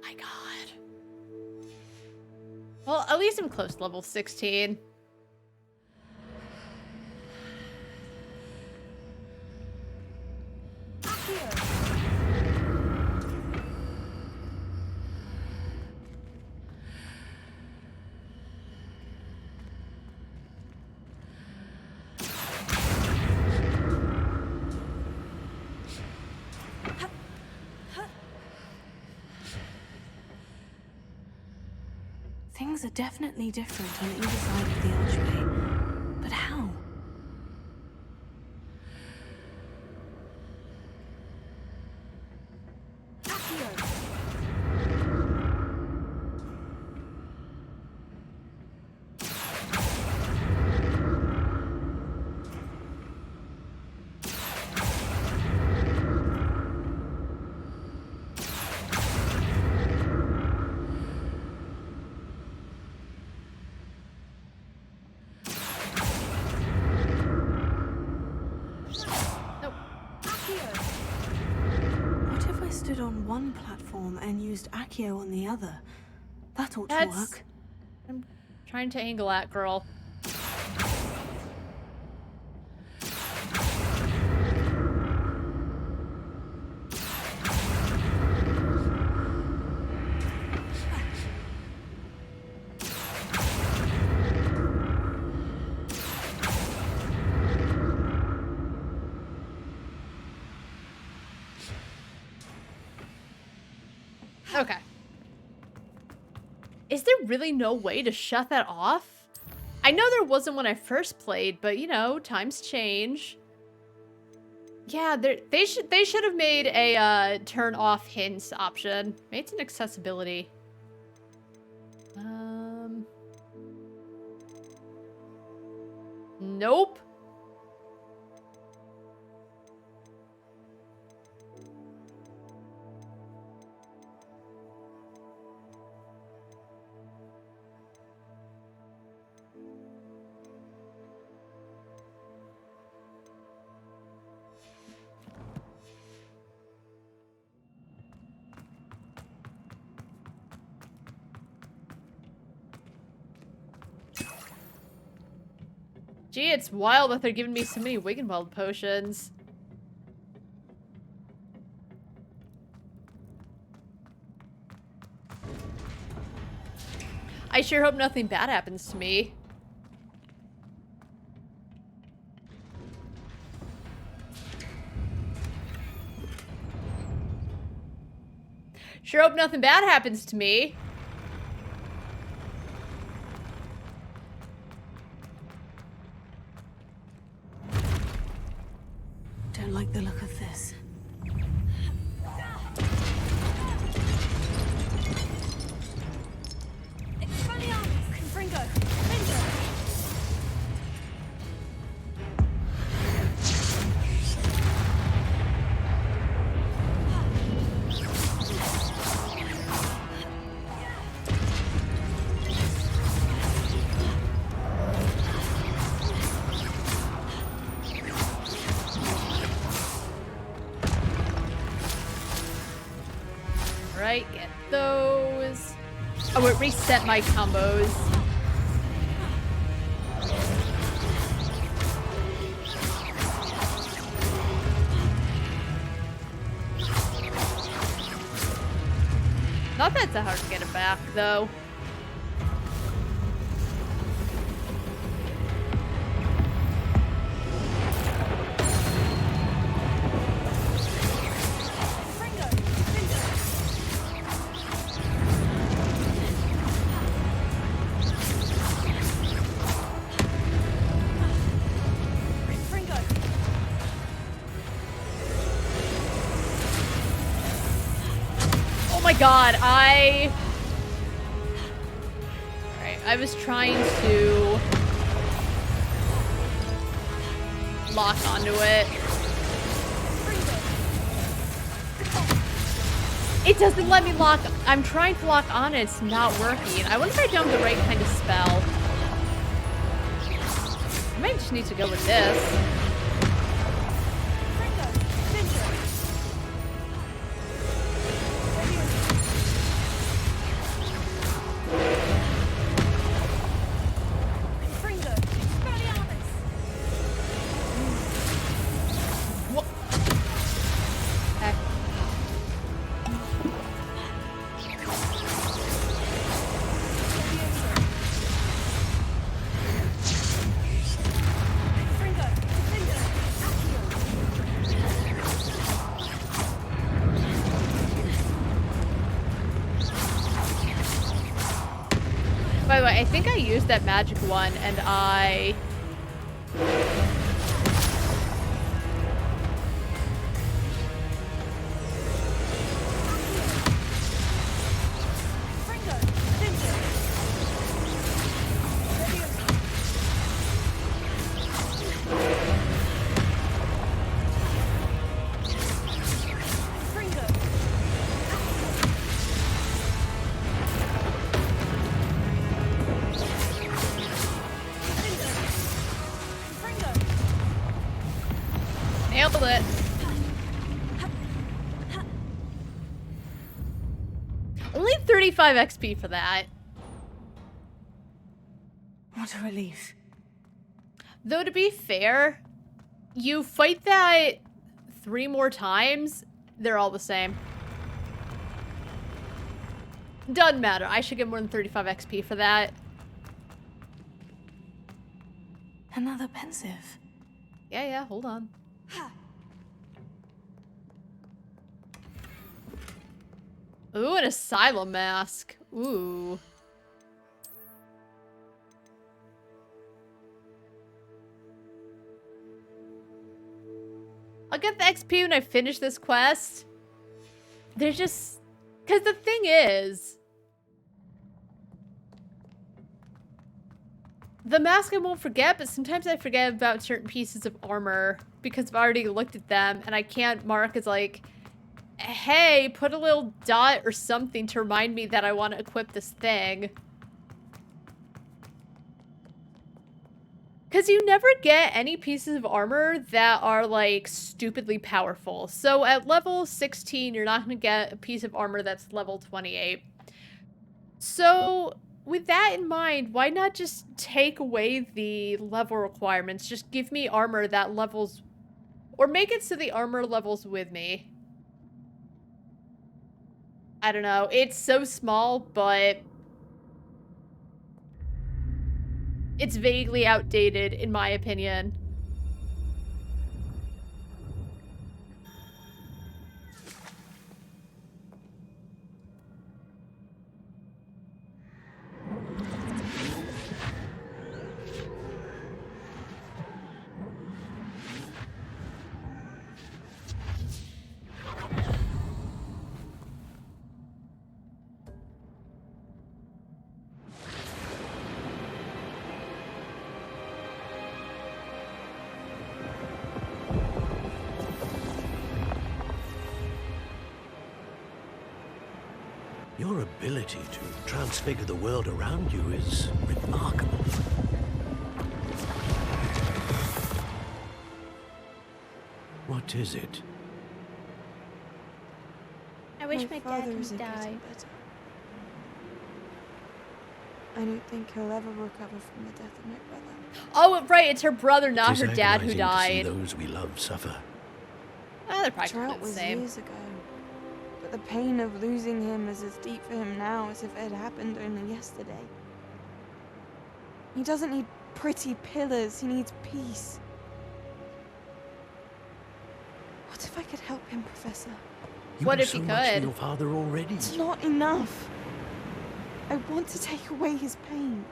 My god. Well, at least I'm close to level 16. Things are definitely different on either side of the archway. But how? Stood on one platform and used Accio on the other. That ought to work. I'm trying to angle at, girl. Okay. Is there really no way to shut that off? I know there wasn't when I first played, but you know, times change. Yeah, they should have made a turn off hints option. Maybe it's an accessibility. Nope. Gee, it's wild that they're giving me so many Wiggenweld potions. I sure hope nothing bad happens to me. Sure hope nothing bad happens to me. Don't like the look of this. Right, get those. Oh, it reset my combos. Not that it's hard to get it back, though. God, I was trying to lock onto it. It doesn't let me lock. I'm trying to lock on it. It's not working. I wonder if I don't have the right kind of spell. I might just need to go with this. By the way, I think I used that magic one, and I... Nailed it. Only 35 XP for that. What a relief. Though, to be fair, you fight that 3 more times, they're all the same. Doesn't matter. I should get more than 35 XP for that. Another pensive. Yeah, hold on. Ooh, an asylum mask. Ooh. I'll get the XP when I finish this quest. They're just... Because the thing is... The mask I won't forget, but sometimes I forget about certain pieces of armor because I've already looked at them and I can't mark as like, hey, put a little dot or something to remind me that I want to equip this thing. Because you never get any pieces of armor that are like stupidly powerful. So at level 16, you're not going to get a piece of armor that's level 28. So... with that in mind, why not just take away the level requirements? Just give me armor that levels... Or make it so the armor levels with me. I don't know. It's so small, but... it's vaguely outdated, in my opinion. Your ability to transfigure the world around you is remarkable. What is it? I wish my dad father would isn't die. getting better. I don't think he'll ever recover from the death of my brother. Oh, right, it's her brother, It not is her dad who agonizing to see died. those we love suffer. They're practically Drought the was same. years ago, but the pain of losing him is as deep for him now as if it had happened only yesterday. He doesn't need pretty pillars, he needs peace. What if I could help him, Professor? You What do if so you much for could? your father already. It's not enough. I want to take away his pain.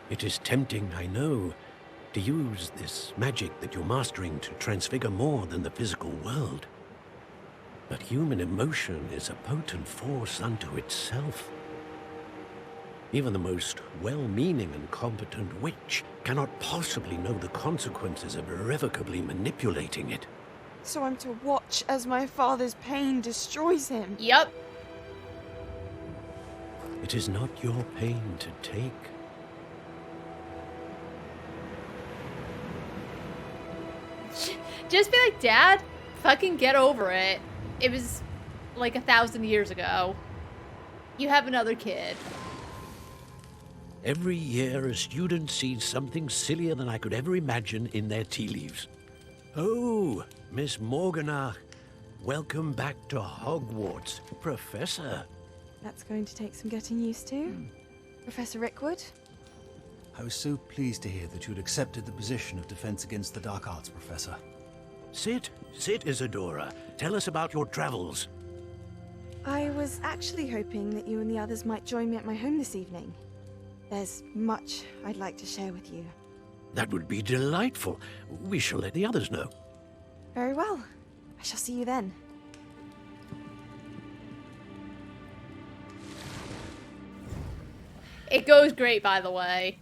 It is tempting, I know, to use this magic that you're mastering to transfigure more than the physical world. But human emotion is a potent force unto itself. Even the most well-meaning and competent witch cannot possibly know the consequences of irrevocably manipulating it. So I'm to watch as my father's pain destroys him. Yep. It is not your pain to take. Just be like, Dad, fucking get over it. It was like 1,000 years ago. You have another kid. Every year, a student sees something sillier than I could ever imagine in their tea leaves. Oh, Miss Morganach, welcome back to Hogwarts, Professor. That's going to take some getting used to. Professor Rickwood? I was so pleased to hear that you'd accepted the position of Defense Against the Dark Arts, Professor. Sit, Isadora. Tell us about your travels. I was actually hoping that you and the others might join me at my home this evening. There's much I'd like to share with you. That would be delightful. We shall let the others know. Very well. I shall see you then. It goes great, by the way.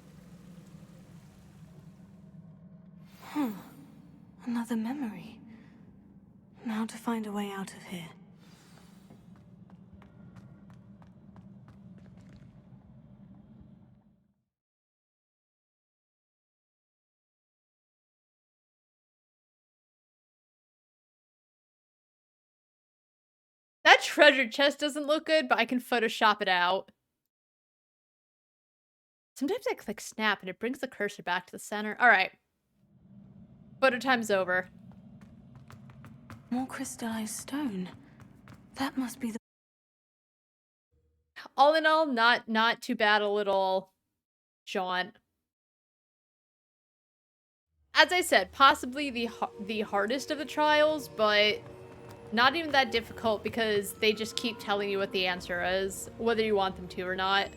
Another memory. Now to find a way out of here. That treasure chest doesn't look good, but I can Photoshop it out. Sometimes I click snap and it brings the cursor back to the center. Alright. Photo time's over. More crystallized stone. That must be the... All in all, not too bad a little jaunt. As I said, possibly the hardest of the trials, but not even that difficult because they just keep telling you what the answer is, whether you want them to or not.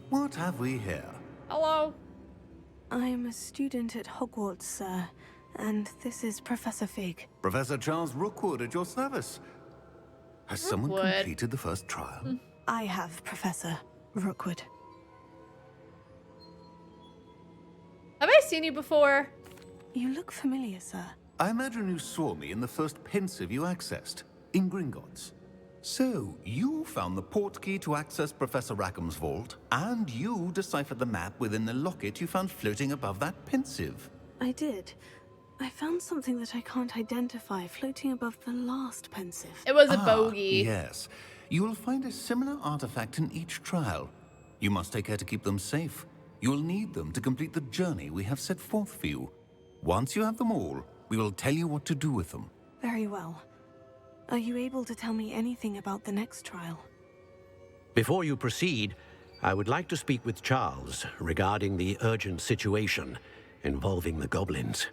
What have we here? Hello. I am a student at Hogwarts, sir, and this is Professor Fig. Professor Charles Rookwood at your service. Has someone Rookwood. completed the first trial? I have, Professor Rookwood. Have I seen you before? You look familiar, sir. I imagine you saw me in the first pensive you accessed, in Gringotts. So, you found the portkey to access Professor Rackham's vault, and you deciphered the map within the locket you found floating above that pensive. I did. I found something that I can't identify floating above the last pensive. It was a bogey. Yes. You will find a similar artifact in each trial. You must take care to keep them safe. You will need them to complete the journey we have set forth for you. Once you have them all, we will tell you what to do with them. Very well. Are you able to tell me anything about the next trial? Before you proceed, I would like to speak with Charles regarding the urgent situation involving the goblins.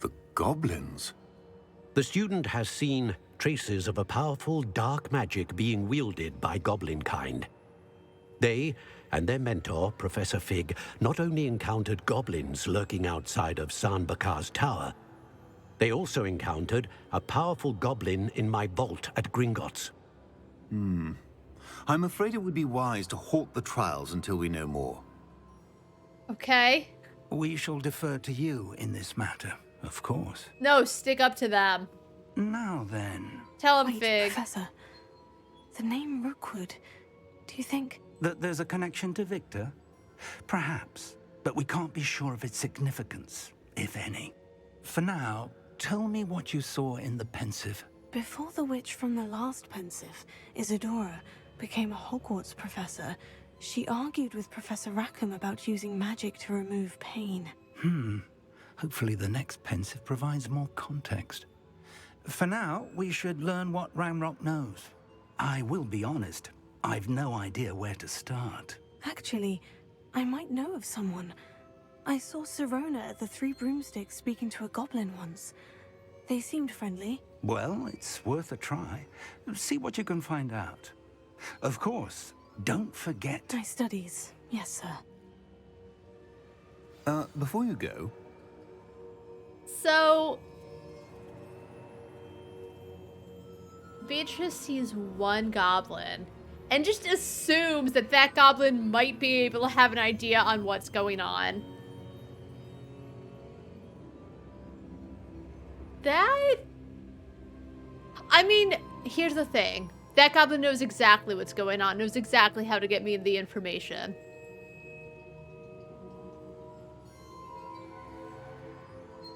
The goblins? The student has seen traces of a powerful dark magic being wielded by goblin kind. They and their mentor, Professor Fig, not only encountered goblins lurking outside of San Bakar's tower, they also encountered a powerful goblin in my vault at Gringotts. I'm afraid it would be wise to halt the trials until we know more. Okay. We shall defer to you in this matter, of course. No, stick up to them. Now then. Tell him, Wait, Fig. Professor. The name Rookwood. Do you think... That there's a connection to Victor? Perhaps, but we can't be sure of its significance, if any. For now, tell me what you saw in the pensive. Before the witch from the last pensive, Isadora, became a Hogwarts professor, she argued with Professor Rackham about using magic to remove pain. Hopefully the next pensive provides more context. For now, we should learn what Ramrock knows. I will be honest, I've no idea where to start. Actually, I might know of someone. I saw Sirona at the Three Broomsticks speaking to a goblin once. They seemed friendly. Well, it's worth a try. See what you can find out. Of course, don't forget... My studies, yes, sir. Before you go... So... Beatrice sees one goblin and just assumes that that goblin might be able to have an idea on what's going on. That... I mean, here's the thing. That goblin knows exactly what's going on, knows exactly how to get me the information.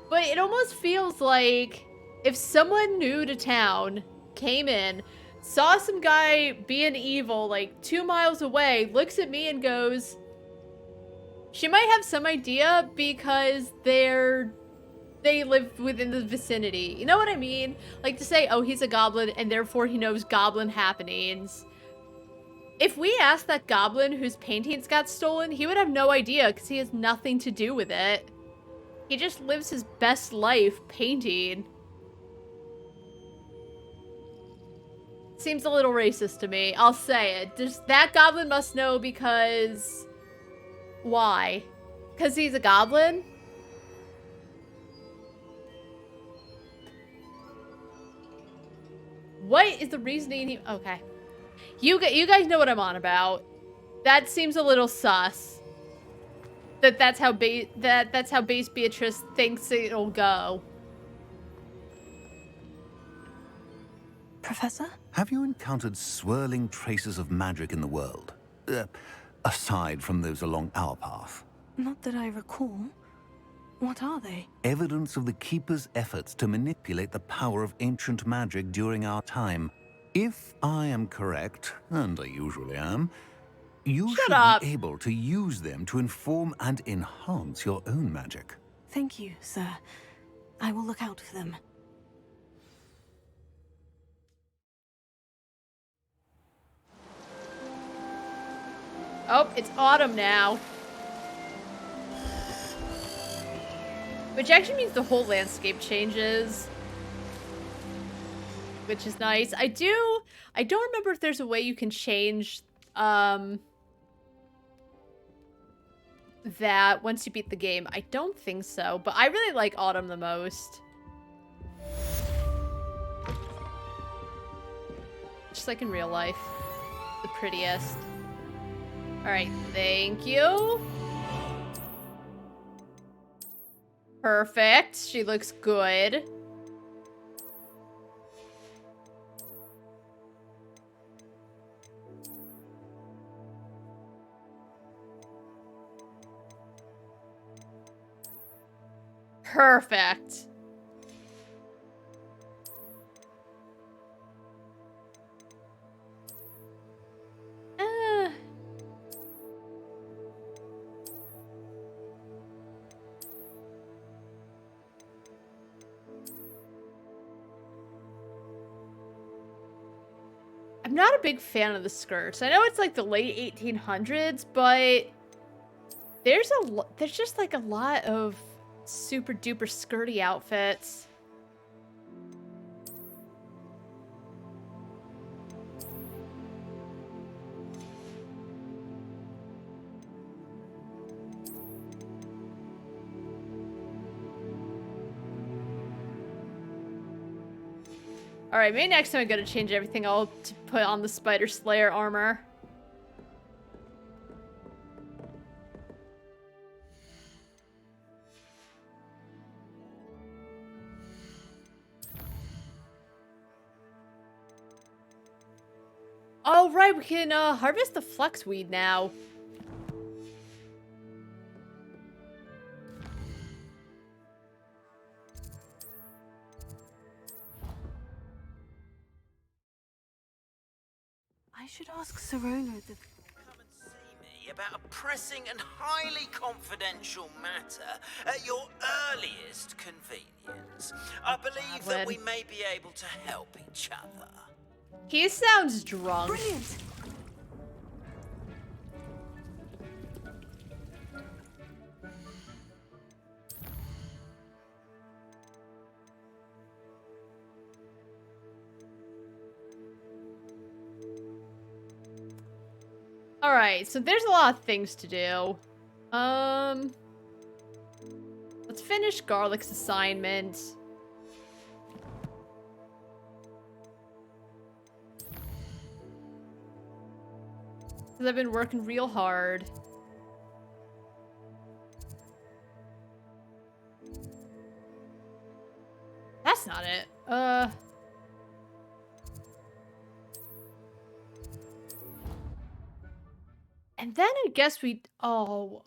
But it almost feels like if someone new to town came in, saw some guy being evil like 2 miles away, looks at me and goes, she might have some idea because they live within the vicinity. You know what I mean? Like to say, oh, he's a goblin and therefore he knows goblin happenings. If we asked that goblin whose paintings got stolen, he would have no idea because he has nothing to do with it. He just lives his best life painting. Seems a little racist to me. I'll say it. That goblin must know because... Why? Because he's a goblin? What is the reasoning? Okay. You guys know what I'm on about. That seems a little sus. That's how base Beatrice thinks it'll go. Professor? Have you encountered swirling traces of magic in the world? Aside from those along our path. Not that I recall. What are they? Evidence of the Keeper's efforts to manipulate the power of ancient magic during our time. If I am correct, and I usually am, you should be able to use them to inform and enhance your own magic. Thank you, sir. I will look out for them. Oh, it's autumn now. Which actually means the whole landscape changes. Which is nice. I don't remember if there's a way you can change, that once you beat the game. I don't think so, but I really like autumn the most. Just like in real life. The prettiest. Alright, thank you. Perfect. She looks good. Perfect. I'm not a big fan of the skirts. I know it's like the late 1800s, but there's just like a lot of super duper skirty outfits. Alright, maybe next time I gotta change everything all to put on the Spider Slayer armor. Oh, right, we can harvest the fluxweed now. I should ask Serona the... Come and see me about a pressing and highly confidential matter at your earliest convenience. I believe that we may be able to help each other. He sounds drunk. Brilliant! Alright, so there's a lot of things to do. Let's finish Garlic's assignment. Because I've been working real hard. That's not it. And then I guess oh.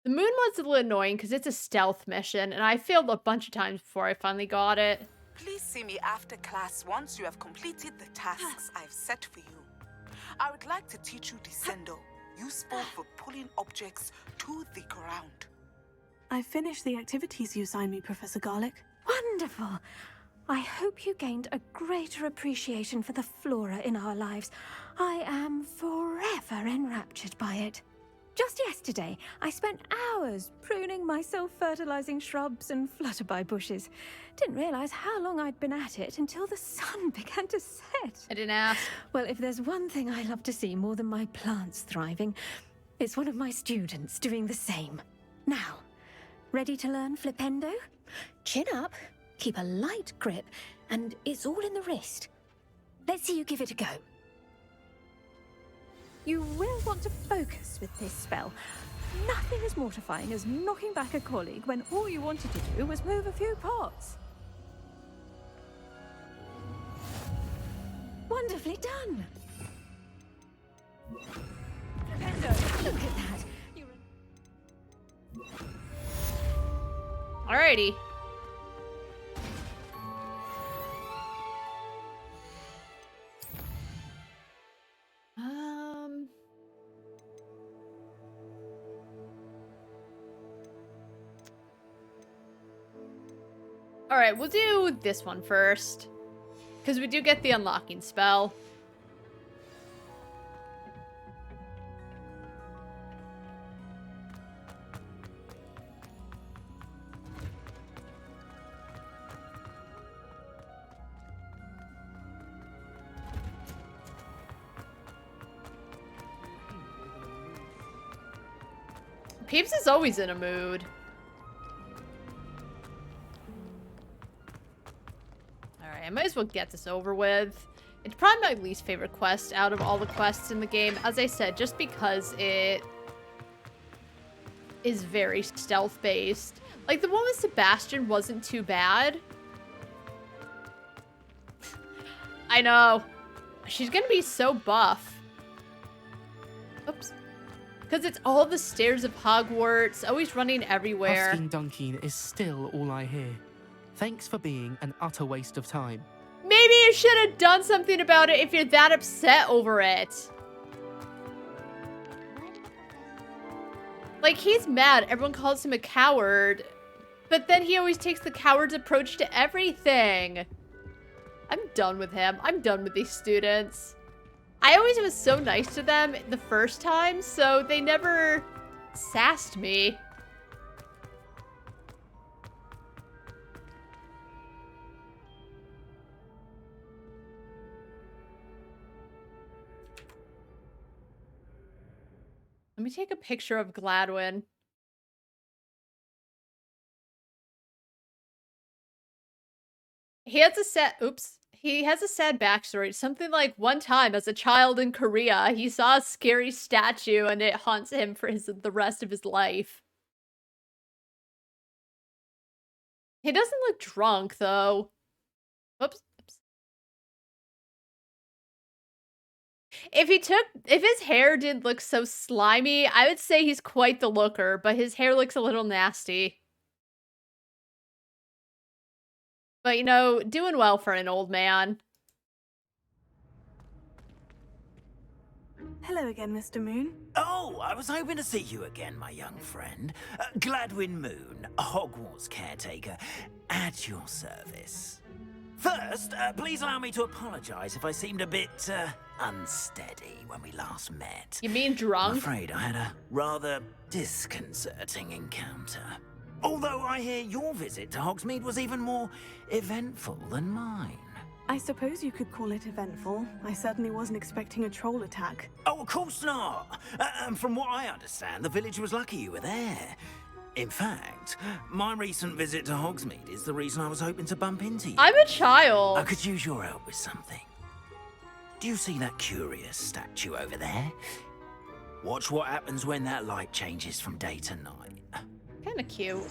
The moon one's a little annoying because it's a stealth mission, and I failed a bunch of times before I finally got it. Please see me after class once you have completed the tasks I've set for you. I would like to teach you Descendo, useful for pulling objects to the ground. I finished the activities you assigned me, Professor Garlic. Wonderful. I hope you gained a greater appreciation for the flora in our lives. I am forever enraptured by it. Just yesterday, I spent hours pruning my self-fertilizing shrubs and flutterby bushes. Didn't realize how long I'd been at it until the sun began to set. I didn't ask. Well, if there's one thing I love to see more than my plants thriving, it's one of my students doing the same. Now, ready to learn Flipendo? Chin up, keep a light grip, and it's all in the wrist. Let's see you give it a go. You will want to focus with this spell. Nothing as mortifying as knocking back a colleague when all you wanted to do was move a few pots. Wonderfully done. Flipendo, look at that. Alrighty. Alright, we'll do this one first. Because we do get the unlocking spell. Peeps is always in a mood. Alright, I might as well get this over with. It's probably my least favorite quest out of all the quests in the game. As I said, just because it is very stealth-based. Like, the one with Sebastian wasn't too bad. I know. She's gonna be so buff. Oops. Because it's all the stairs of Hogwarts, always running everywhere. Husking dunking is still all I hear. Thanks for being an utter waste of time. Maybe you should have done something about it if you're that upset over it. Like, he's mad. Everyone calls him a coward. But then he always takes the coward's approach to everything. I'm done with him. I'm done with these students. I always was so nice to them the first time, so they never sassed me. Let me take a picture of Gladwin. He has a sad backstory. Something like one time as a child in Korea, he saw a scary statue and it haunts him for the rest of his life. He doesn't look drunk though. Whoops. If his hair didn't look so slimy, I would say he's quite the looker, but his hair looks a little nasty. But, you know, doing well for an old man. Hello again, Mr. Moon. Oh, I was hoping to see you again, my young friend. Gladwin Moon, Hogwarts caretaker, at your service. First, please allow me to apologize if I seemed a bit, unsteady when we last met. You mean drunk? I'm afraid I had a rather disconcerting encounter. Although I hear your visit to Hogsmeade was even more eventful than mine. I suppose you could call it eventful. I certainly wasn't expecting a troll attack. Oh, of course not. And from what I understand, the village was lucky you were there. In fact, my recent visit to Hogsmeade is the reason I was hoping to bump into you. I'm a child. I could use your help with something. Do you see that curious statue over there? Watch what happens when that light changes from day to night. Kinda cute.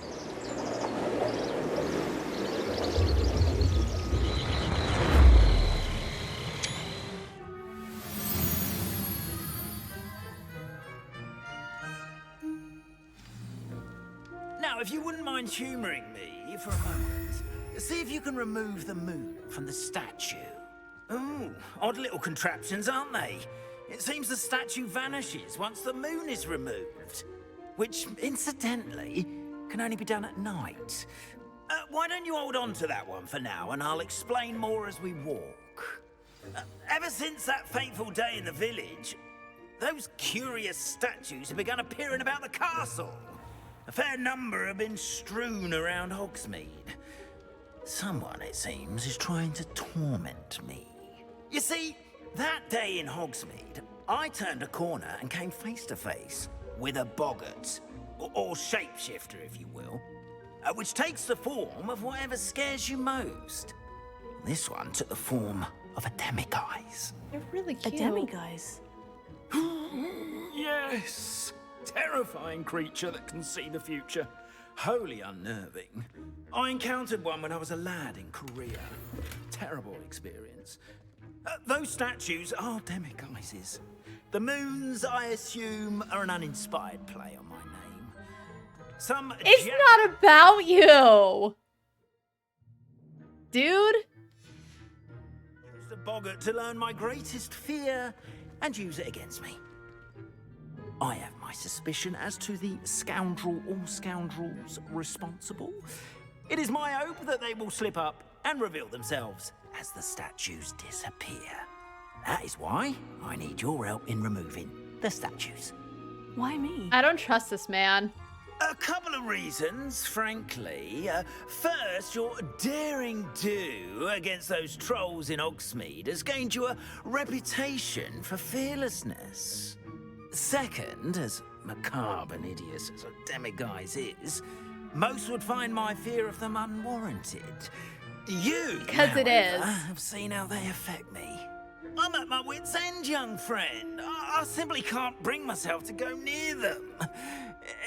Now, if you wouldn't mind humoring me for a moment, see if you can remove the moon from the statue. Ooh, odd little contraptions, aren't they? It seems the statue vanishes once the moon is removed. Which, incidentally, can only be done at night. Why don't you hold on to that one for now, and I'll explain more as we walk. Ever since that fateful day in the village, those curious statues have begun appearing about the castle. A fair number have been strewn around Hogsmeade. Someone, it seems, is trying to torment me. You see, that day in Hogsmeade, I turned a corner and came face to face with a boggart, or shapeshifter, if you will, which takes the form of whatever scares you most. This one took the form of a demiguise. They're really cute. A demiguise? Yes! Terrifying creature that can see the future. Wholly unnerving. I encountered one when I was a lad in Korea. Terrible experience. Those statues are demiguises. The moons, I assume, are an uninspired play on my name. It's not about you! Dude? Used a boggart to learn my greatest fear and use it against me. I have my suspicion as to the scoundrel or scoundrels responsible. It is my hope that they will slip up and reveal themselves as the statues disappear. That is why I need your help in removing the statues. Why me? I don't trust this man. A couple of reasons, frankly. First, your daring do against those trolls in Hogsmeade has gained you a reputation for fearlessness. Second, as macabre and hideous as a demiguise is, most would find my fear of them unwarranted. You, because it is, have seen how they affect me. I'm at my wit's end, young friend. I simply can't bring myself to go near them.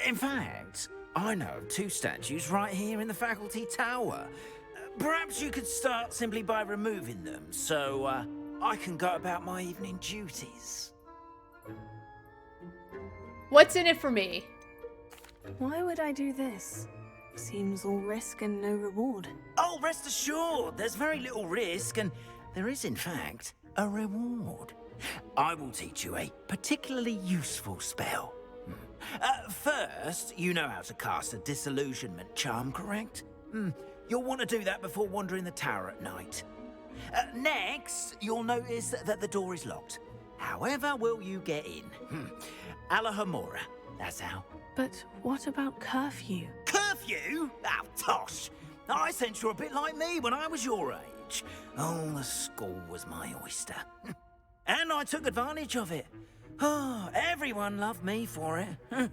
In fact, I know of 2 statues right here in the faculty tower. Perhaps you could start simply by removing them, so I can go about my evening duties. What's in it for me? Why would I do this? Seems all risk and no reward. Oh, rest assured, there's very little risk, and there is, in fact, a reward. I will teach you a particularly useful spell. First, you know how to cast a disillusionment charm, correct? You'll want to do that before wandering the tower at night. Next, you'll notice that the door is locked. However will you get in? Alahamora, that's how. But what about curfew? Curfew? Oh, tosh. I sense you're a bit like me when I was your age. Oh, the school was my oyster. And I took advantage of it. Oh, everyone loved me for it.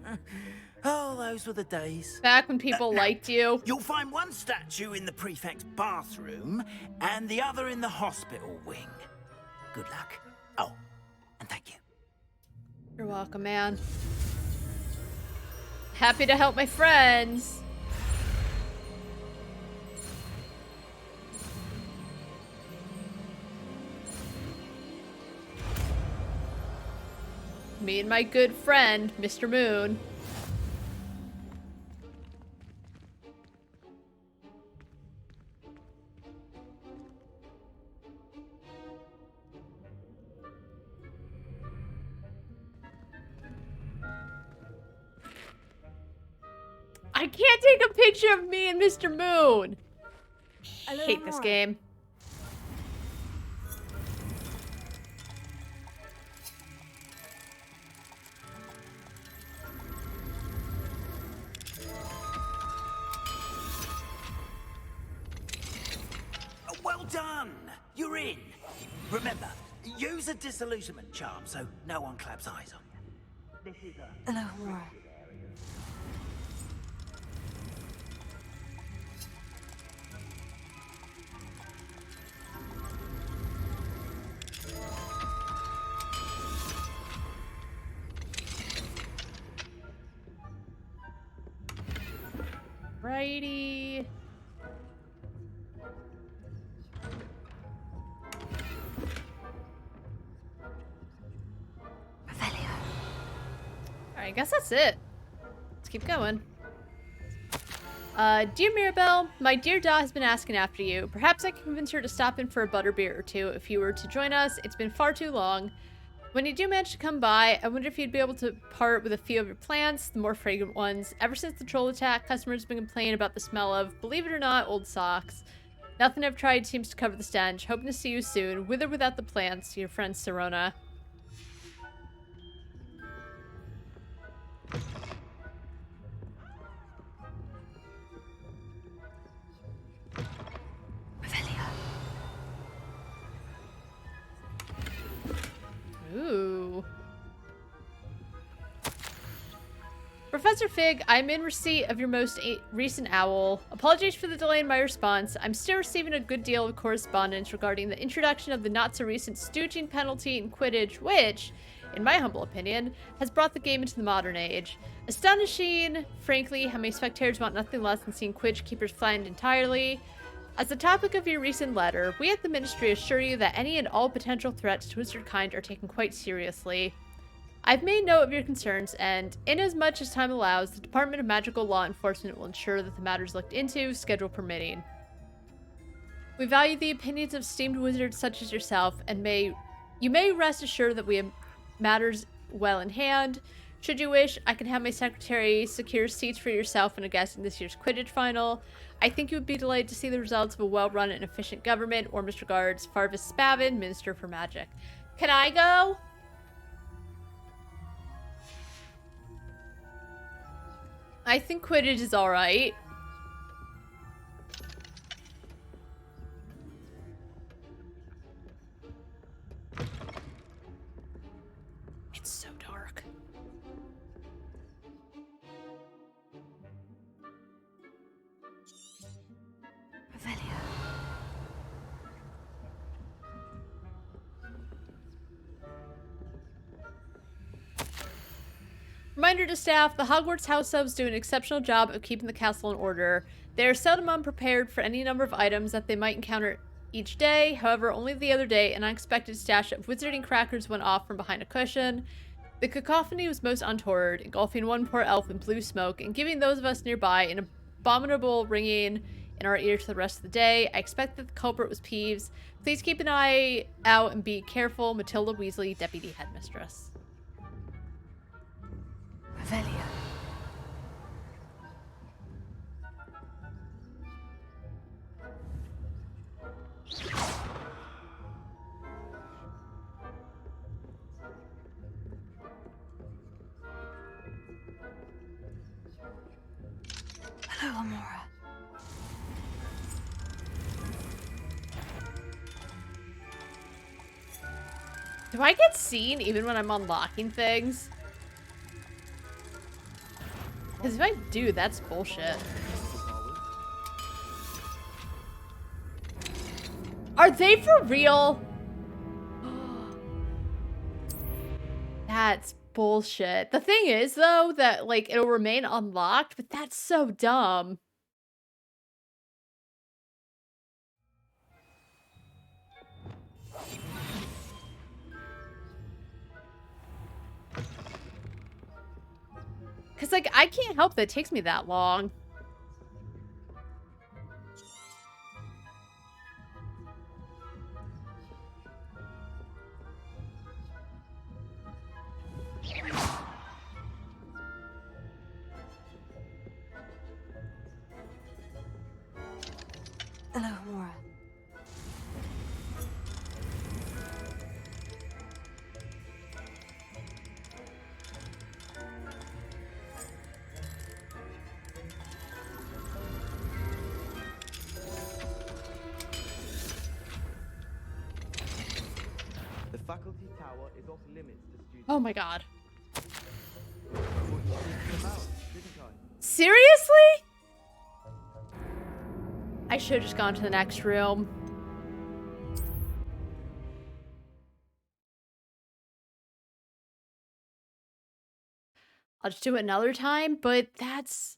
Oh, those were the days. Back when people liked you. You'll find one statue in the prefect's bathroom and the other in the hospital wing. Good luck. Oh, and thank you. You're welcome, man. Happy to help my friends. Me and my good friend, Mr. Moon. I can't take a picture of me and Mr. Moon. I hate this game. Well done! You're in. Remember, use a disillusionment charm so no one claps eyes on you. This is a... Hello, Aurora. Righty. Alright, I guess that's it. Let's keep going. Dear Mirabelle, my dear Da has been asking after you. Perhaps I can convince her to stop in for a butterbeer or two if you were to join us. It's been far too long. When you do manage to come by, I wonder if you'd be able to part with a few of your plants, the more fragrant ones. Ever since the troll attack, customers have been complaining about the smell of, believe it or not, old socks. Nothing I've tried seems to cover the stench. Hoping to see you soon, with or without the plants. Your friend Serona. Professor Fig, I'm in receipt of your most recent owl. Apologies for the delay in my response. I'm still receiving a good deal of correspondence regarding the introduction of the not-so-recent stooging penalty in Quidditch, which, in my humble opinion, has brought the game into the modern age. Astonishing, frankly, how many spectators want nothing less than seeing Quidditch keepers flattened entirely. As the topic of your recent letter, we at the Ministry assure you that any and all potential threats to wizardkind are taken quite seriously. I've made note of your concerns, and inasmuch as time allows, the Department of Magical Law Enforcement will ensure that the matter is looked into, schedule permitting. We value the opinions of esteemed wizards such as yourself, and you may rest assured that we have matters well in hand. Should you wish, I can have my secretary secure seats for yourself and a guest in this year's Quidditch final. I think you would be delighted to see the results of a well-run and efficient government. Warmest regards, Farvis Spavin, Minister for Magic. Can I go? I think Quidditch is alright. It's so dark. Revelio. Reminder to staff, the Hogwarts house elves do an exceptional job of keeping the castle in order. They are seldom unprepared for any number of items that they might encounter each day. However, only the other day, an unexpected stash of wizarding crackers went off from behind a cushion. The cacophony was most untoward, engulfing one poor elf in blue smoke and giving those of us nearby an abominable ringing in our ears for the rest of the day. I expect that the culprit was Peeves. Please keep an eye out and be careful. Matilda Weasley, Deputy Headmistress. Revelio. Hello, Amora. Do I get seen even when I'm unlocking things? Because if I do, that's bullshit. Are they for real? That's bullshit. The thing is, though, that, like, it'll remain unlocked, but that's so dumb. Because, like, I can't help that it takes me that long. Hello, Amora. The faculty tower is off limits to students. Oh my god. Seriously? I should have just gone to the next room. I'll just do it another time, but that's...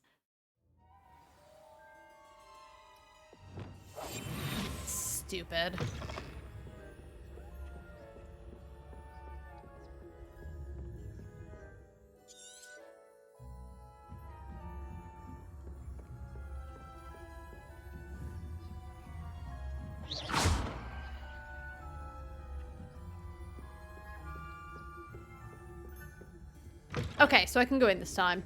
stupid. Okay, so I can go in this time.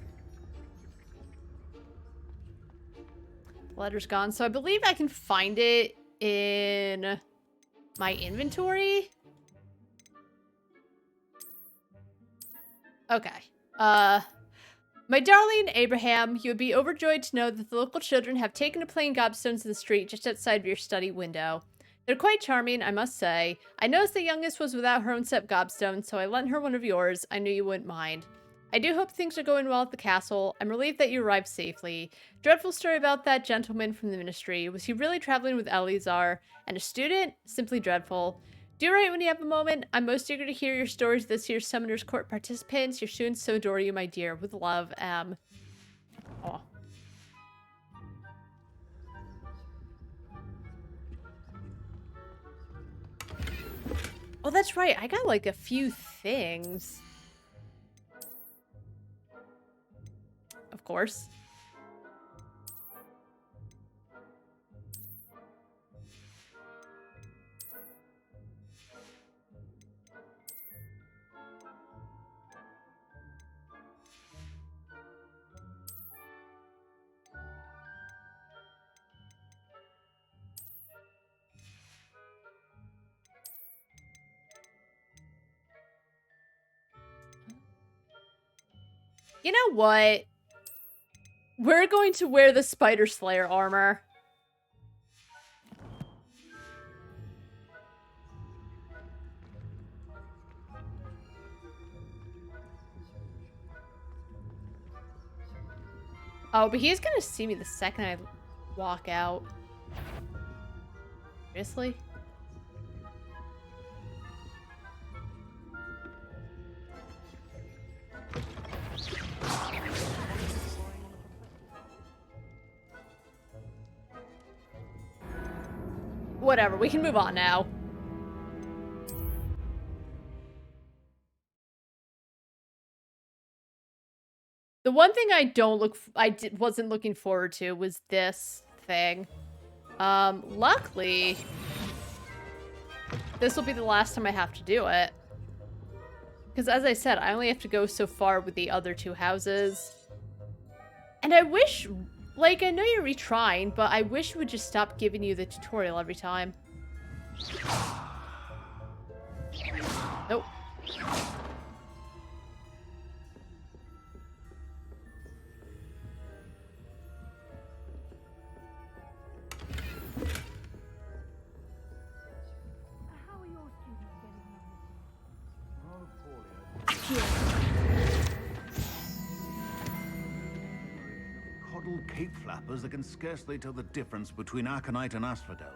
Letter's gone. So I believe I can find it in my inventory. Okay. My darling Abraham, you would be overjoyed to know that the local children have taken to playing gobstones in the street just outside of your study window. They're quite charming, I must say. I noticed the youngest was without her own set of gobstones, so I lent her one of yours. I knew you wouldn't mind. I do hope things are going well at the castle. I'm relieved that you arrived safely. Dreadful story about that gentleman from the ministry. Was he really traveling with Eleazar and a student? Simply dreadful. Do write when you have a moment. I'm most eager to hear your stories of this year's Summoner's Court participants. Your students so adore you, my dear. With love, M. Aw. Oh, that's right. I got like a few things. Of course. You know what? We're going to wear the Spider Slayer armor. Oh, but he's gonna see me the second I walk out. Seriously? Whatever, we can move on now. The one thing I wasn't looking forward to was this thing. Luckily, this will be the last time I have to do it. Because as I said, I only have to go so far with the other two houses. And I wish, like, I know you're retrying, but I wish it would just stop giving you the tutorial every time. Nope. Coddled cape flappers that can scarcely tell the difference between Aconite and Asphodel.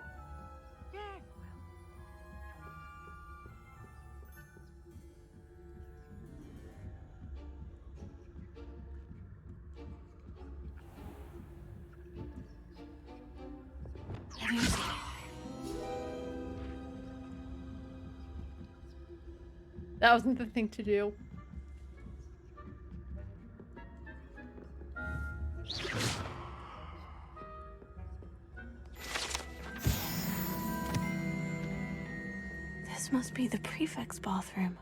That wasn't the thing to do. This must be the prefect's bathroom.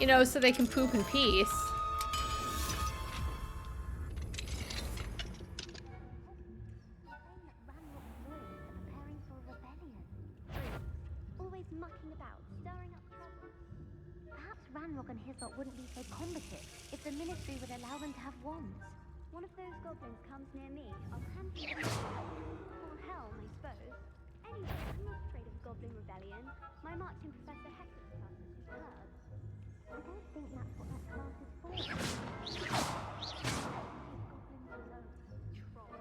You know, so they can poop in peace. Always mucking about, stirring up trouble. Perhaps Ranrock and his lot wouldn't be so combative if the ministry would allow them to have wands. One of those goblins comes near me, I'll hand him or helm, I suppose. Anyway, I'm not afraid of goblin rebellion. My marching professor Hector's class is superb. I don't think that's what that class is for. Goblins alone, troll.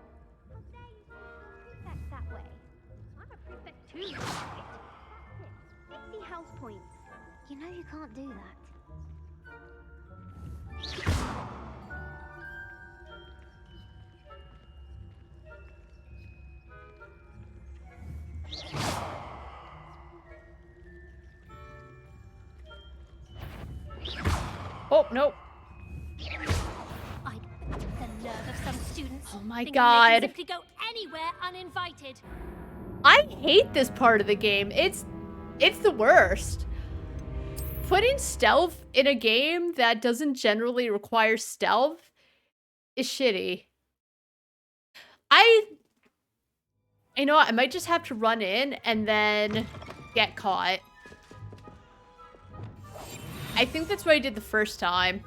How dare you say prefect that way? I'm a prefect too, right? That's it. 50 house points. You know you can't do that. Oh, nope. The nerve of some students. Oh my thinking God. They can simply go anywhere uninvited. I hate this part of the game. It's the worst. Putting stealth in a game that doesn't generally require stealth is shitty. You know what? I might just have to run in and then get caught. I think that's what I did the first time.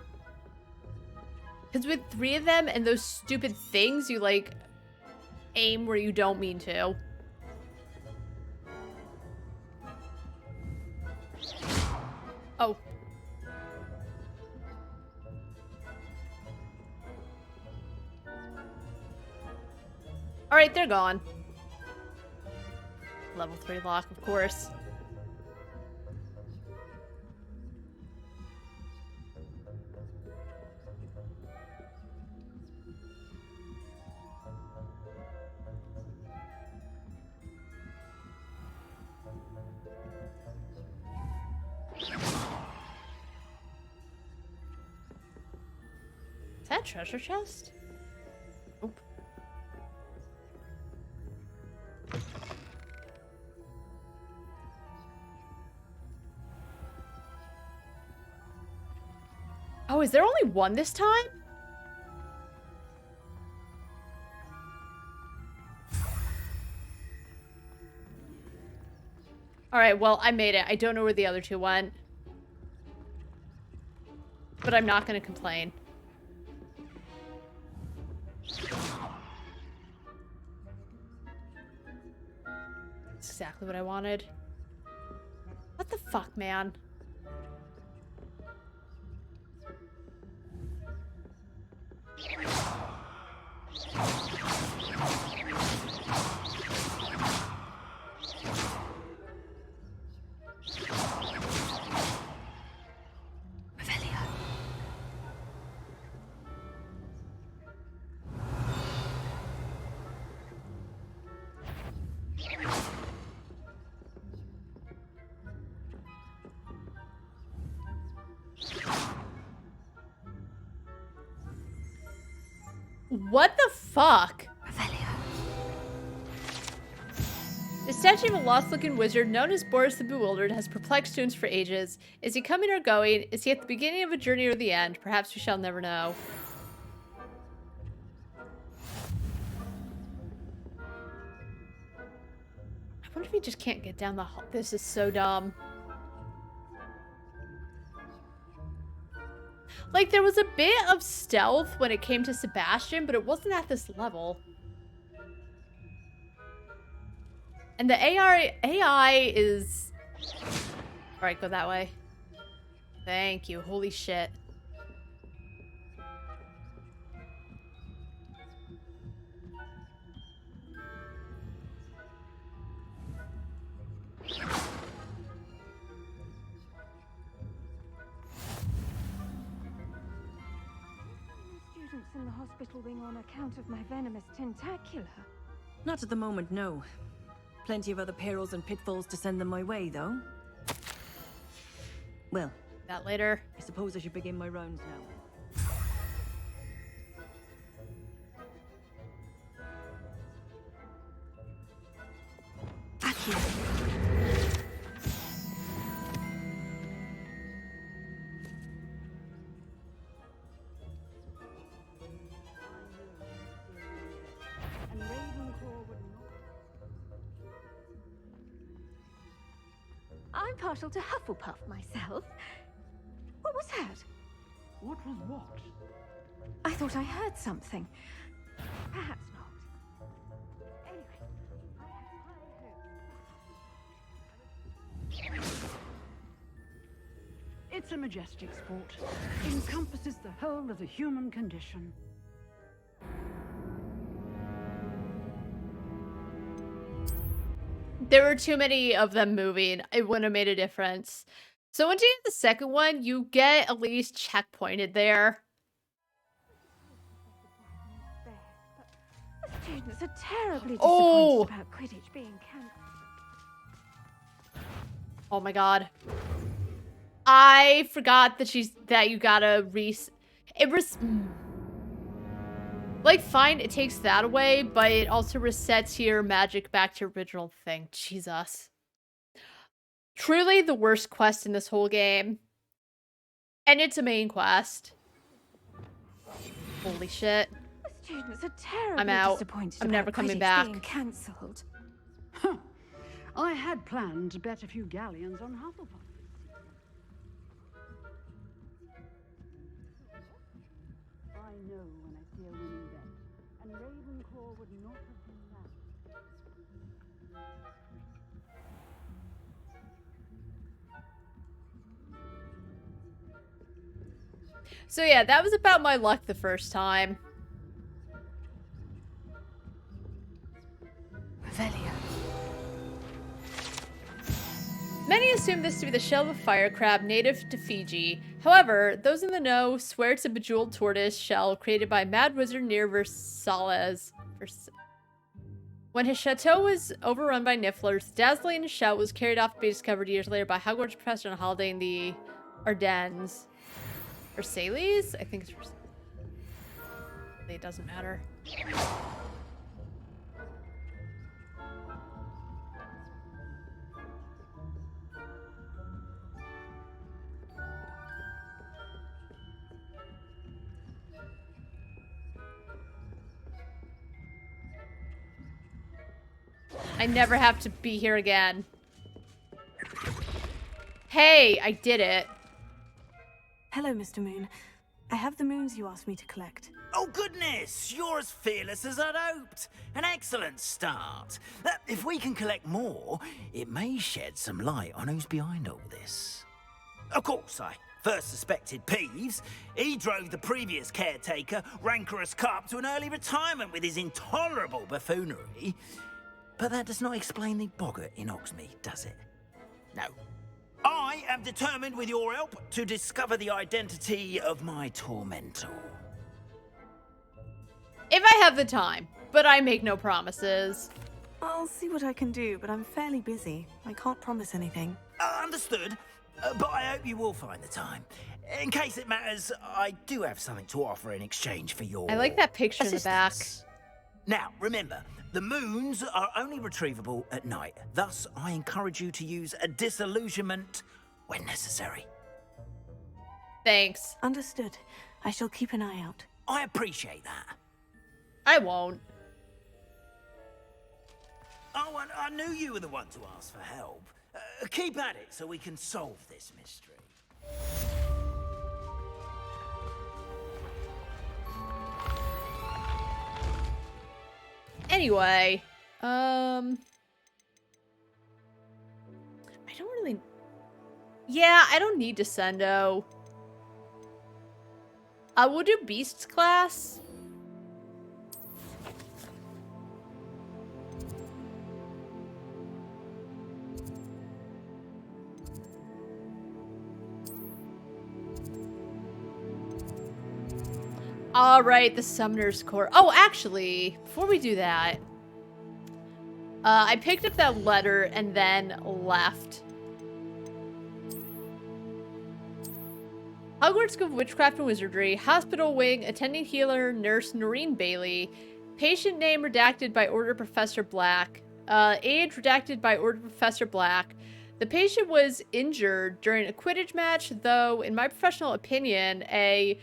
Because with 3 of them and those stupid things, you, like, aim where you don't mean to. Oh. Alright, they're gone. Level 3 lock, of course. Is that a treasure chest? Nope. Oh, is there only one this time? Alright, well, I made it. I don't know where the other 2 went. But I'm not gonna complain. That's exactly what I wanted. What the fuck, man? What the fuck? The statue of a lost-looking wizard known as Boris the Bewildered has perplexed students for ages. Is he coming or going? Is he at the beginning of a journey or the end? Perhaps we shall never know. I wonder if he just can't get down the hall. This is so dumb. Like, there was a bit of stealth when it came to Sebastian, but it wasn't at this level. And the AI is... Alright, go that way. Thank you. Holy shit. Students in the hospital wing on account of my venomous tentacular. Not at the moment, no. Plenty of other perils and pitfalls to send them my way, though. Well, that later. I suppose I should begin my rounds now. I'm partial to Hufflepuff myself. What was that? What was what? I thought I heard something. Perhaps not. Anyway, It's a majestic sport. Encompasses the whole of the human condition. There were too many of them moving. It wouldn't have made a difference. So once you get the second one, you get at least checkpointed there. the students are terribly disappointed about Quidditch being cancelled. Oh my god. I forgot that you gotta like, fine, it takes that away, but it also resets your magic back to original thing. Jesus. Truly the worst quest in this whole game. And it's a main quest. Holy shit. The students are terribly I'm out. disappointed I'm about never coming Quidditch back. being cancelled. Huh. I had planned to bet a few galleons on Hufflepuff. I know when I see a winning bet. And Ravenclaw would not have been that. So yeah, that was about my luck the first time. Revelio. Many assume this to be the shell of a fire crab native to Fiji. However, those in the know swear it's a bejeweled tortoise shell created by a mad wizard near Versailles. When his chateau was overrun by nifflers, the dazzling shell was carried off to be discovered years later by Hogwarts professor on a holiday in the Ardennes. Versailles? I think it's Versailles. It doesn't matter. I never have to be here again. Hey, I did it. Hello, Mr. Moon. I have the moons you asked me to collect. Oh goodness, you're as fearless as I'd hoped. An excellent start. If we can collect more, it may shed some light on who's behind all this. Of course, I first suspected Peeves. He drove the previous caretaker, Rancorous Carp, to an early retirement with his intolerable buffoonery. But that does not explain the boggart in Hogsmeade, does it? No. I am determined, with your help, to discover the identity of my tormentor. If I have the time, but I make no promises. I'll see what I can do, but I'm fairly busy. I can't promise anything. Understood, but I hope you will find the time. In case it matters, I do have something to offer in exchange for your I like that picture assistance. in the back. Now, remember, the moons are only retrievable at night. Thus, I encourage you to use a disillusionment when necessary. Thanks. Understood. I shall keep an eye out. I appreciate that. I won't. Oh, and I knew you were the one to ask for help. Keep at it so we can solve this mystery. Anyway, I don't really... Yeah, I don't need Descendo. We'll do Beast's class. Alright, the Summoner's Court. Oh, actually, before we do that, I picked up that letter and then left. Hogwarts School of Witchcraft and Wizardry, Hospital Wing, Attending Healer, Nurse Noreen Bailey, Patient name redacted by Order Professor Black, age redacted by Order Professor Black. The patient was injured during a Quidditch match, though, in my professional opinion, a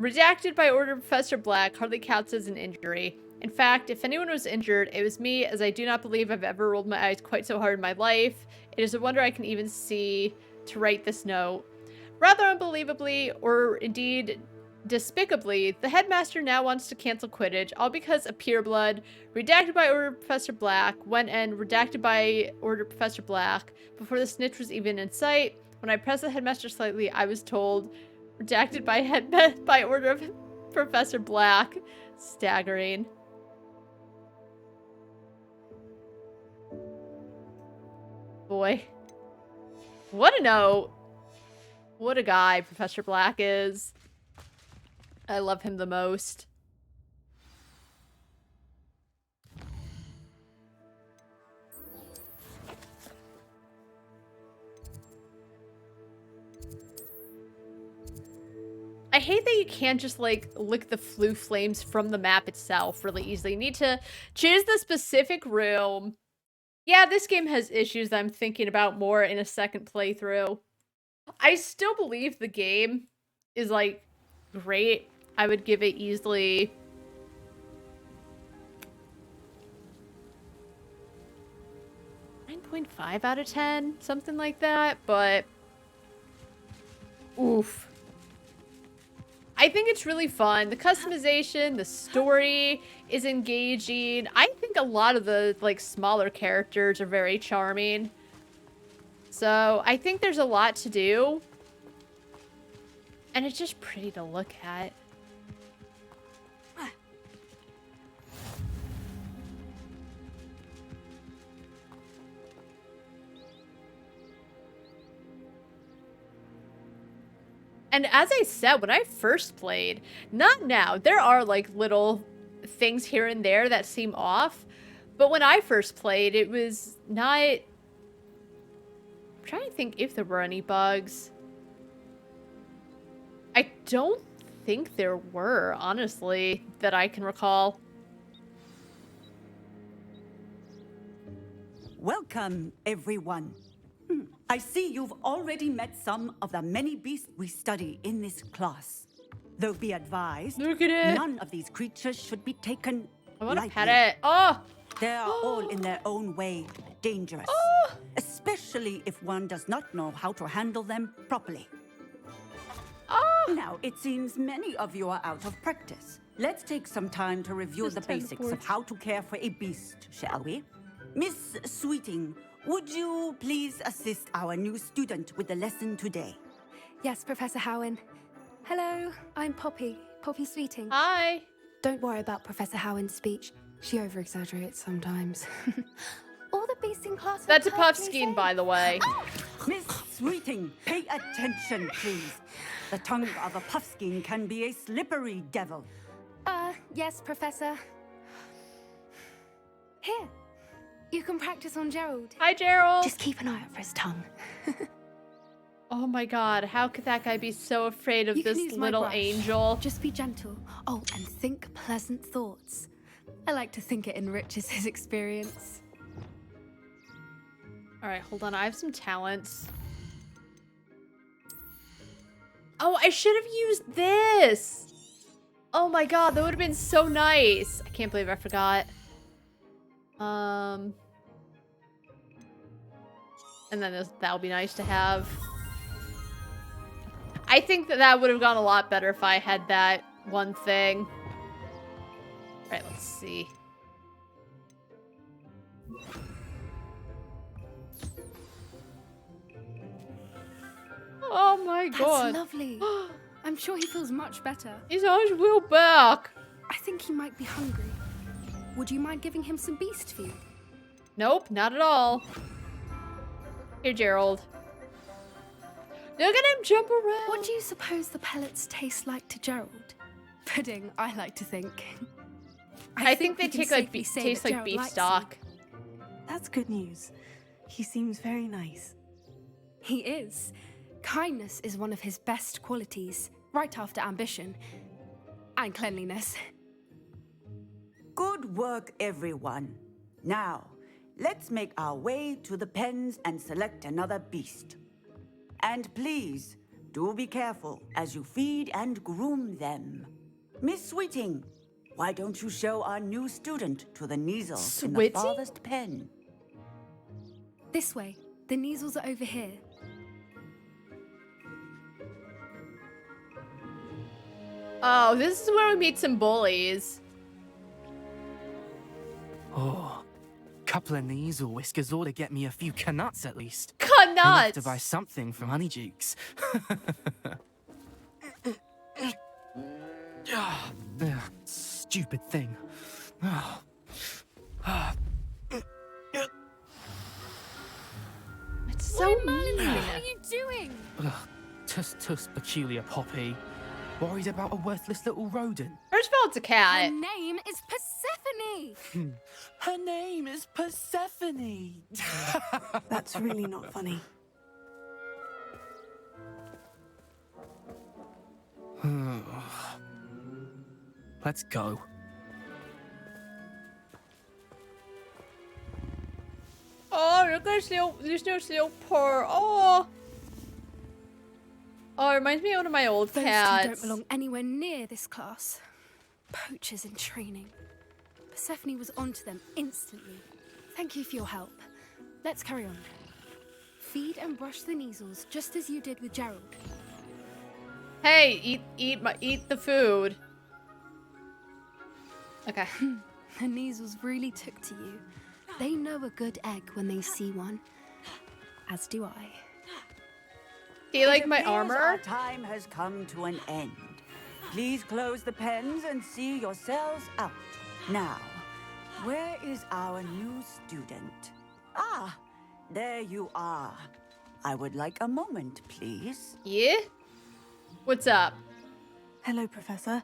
redacted by Order of Professor Black hardly counts as an injury. In fact, if anyone was injured, it was me, as I do not believe I've ever rolled my eyes quite so hard in my life. It is a wonder I can even see to write this note. Rather unbelievably, or indeed despicably, the headmaster now wants to cancel Quidditch, all because a pureblood, redacted by Order of Professor Black, went and redacted by Order of Professor Black before the snitch was even in sight. When I pressed the headmaster slightly, I was told, redacted by Order of Professor Black. Staggering. Boy. What a note. What a guy Professor Black is. I love him the most. I hate that you can't just, like, lick the flue flames from the map itself really easily. You need to choose the specific room. Yeah, this game has issues that I'm thinking about more in a second playthrough. I still believe the game is, like, great. I would give it easily 9.5 out of 10, something like that, but oof. I think it's really fun. The customization, the story is engaging. I think a lot of the like smaller characters are very charming. So I think there's a lot to do. And it's just pretty to look at. And as I said, when I first played, not now, there are like little things here and there that seem off. But when I first played, it was not... I'm trying to think if there were any bugs. I don't think there were, honestly, that I can recall. Welcome, everyone. I see you've already met some of the many beasts we study in this class. Though be advised, look at it. None of these creatures should be taken I want to lightly. pet it. Oh! They are all in their own way dangerous, especially if one does not know how to handle them properly. Now, it seems many of you are out of practice. Let's take some time to review the basics of how to care for a beast, shall we? Miss Sweeting, would you please assist our new student with the lesson today? Yes, Professor Howen. Hello, I'm Poppy Sweeting. Hi. Don't worry about Professor Howen's speech. She over-exaggerates sometimes. All the beasts in class... That's a Puffskein, by the way. Miss Sweeting, pay attention, please. The tongue of a Puffskein can be a slippery devil. Yes, Professor. Here. You can practice on Gerald. Hi, Gerald. Just keep an eye out for his tongue. Oh my god, how could that guy be so afraid of You can this use my little brush. angel? Just be gentle. Oh, and think pleasant thoughts. I like to think it enriches his experience. Alright, hold on. I have some talents. Oh, I should have used this! Oh my god, that would have been so nice. I can't believe I forgot. And then that'll be nice to have. I think that would have gone a lot better if I had that one thing. Alright, let's see. Oh my god. That's lovely. I'm sure he feels much better. He's on his wheel back. I think he might be hungry. Would you mind giving him some beast food? Nope, not at all. Here, Gerald. Look at him jump around. What do you suppose the pellets taste like to Gerald? Pudding, I like to think. I think they we can taste like safely say taste that like Gerald beef likes stock. That's good news. He seems very nice. He is. Kindness is one of his best qualities, right after ambition and cleanliness. Good work, everyone. Now, let's make our way to the pens and select another beast. And please, do be careful as you feed and groom them. Miss Sweeting, why don't you show our new student to the Neasel in the farthest pen? This way. The Neasels are over here. Oh, this is where we meet some bullies. Oh, couple of knees or whiskers ought to get me a few canuts at least. Canuts! Enough to buy something from Honeydukes. Stupid thing. It's so mean. What are you doing? Tuss peculiar Poppy. Worried about a worthless little rodent. First of all, it's a cat. Her name is Persephone. Her name is Persephone. That's really not funny. Let's go. Oh, look at there's no silk purr. Oh. Oh, it reminds me of one of my old Those cats. two don't belong anywhere near this class. Poachers in training. Persephone was onto them instantly. Thank you for your help. Let's carry on. Feed and brush the Neasels just as you did with Gerald. Hey, eat the food. Okay. The Neasels really took to you. They know a good egg when they see one. As do I. Do you like my It appears armor? Our time has come to an end. Please close the pens and see yourselves out. Now, where is our new student? Ah, there you are. I would like a moment, please. Yeah? What's up? Hello, Professor.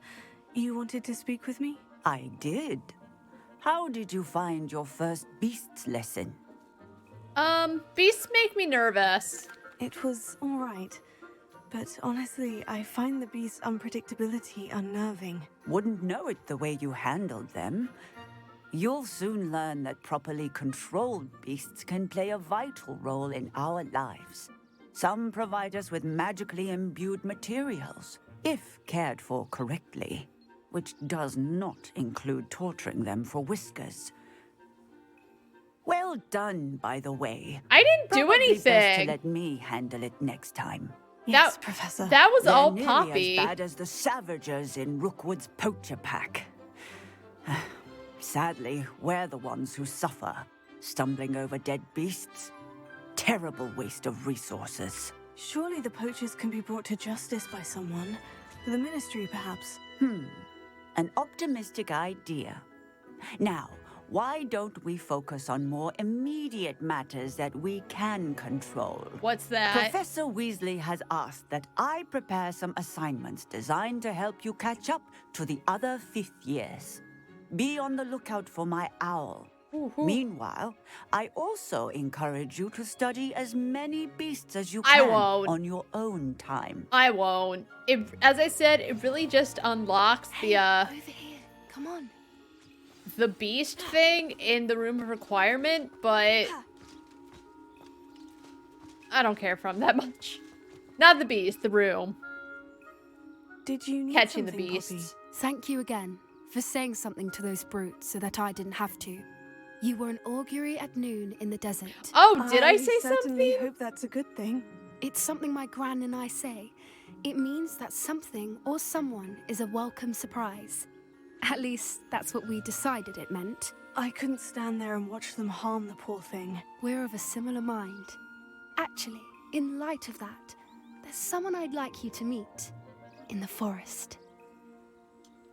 You wanted to speak with me? I did. How did you find your first beasts lesson? Beasts make me nervous. It was all right. But honestly, I find the beast's unpredictability unnerving. Wouldn't know it the way you handled them. You'll soon learn that properly controlled beasts can play a vital role in our lives. Some provide us with magically imbued materials, if cared for correctly, which does not include torturing them for whiskers. Well done, by the way. I didn't do Probably best anything. to let me handle it next time. Yes, Professor. That was They're all nearly Poppy. as bad as the Savagers in Rookwood's poacher pack. Sadly, we're the ones who suffer, stumbling over dead beasts. Terrible waste of resources. Surely the poachers can be brought to justice by someone. The Ministry, perhaps. An optimistic idea. Now, why don't we focus on more immediate matters that we can control? What's that? Professor Weasley has asked that I prepare some assignments designed to help you catch up to the other 5th years. Be on the lookout for my owl. Meanwhile, I also encourage you to study as many beasts as you I can won't. on your own time. I won't. It, as I said, it really just unlocks the Over here. Come on. the beast thing in the room of requirement, but I don't care for him that much. Not the beast, the room. Did you need Catching the something, beasts. Poppy? Thank you again for saying something to those brutes so that I didn't have to. You were an augury at noon in the desert. Oh, did I say certainly something? hope that's a good thing. It's something my gran and I say. It means that something or someone is a welcome surprise. At least, that's what we decided it meant. I couldn't stand there and watch them harm the poor thing. We're of a similar mind. Actually, in light of that, there's someone I'd like you to meet. In the forest.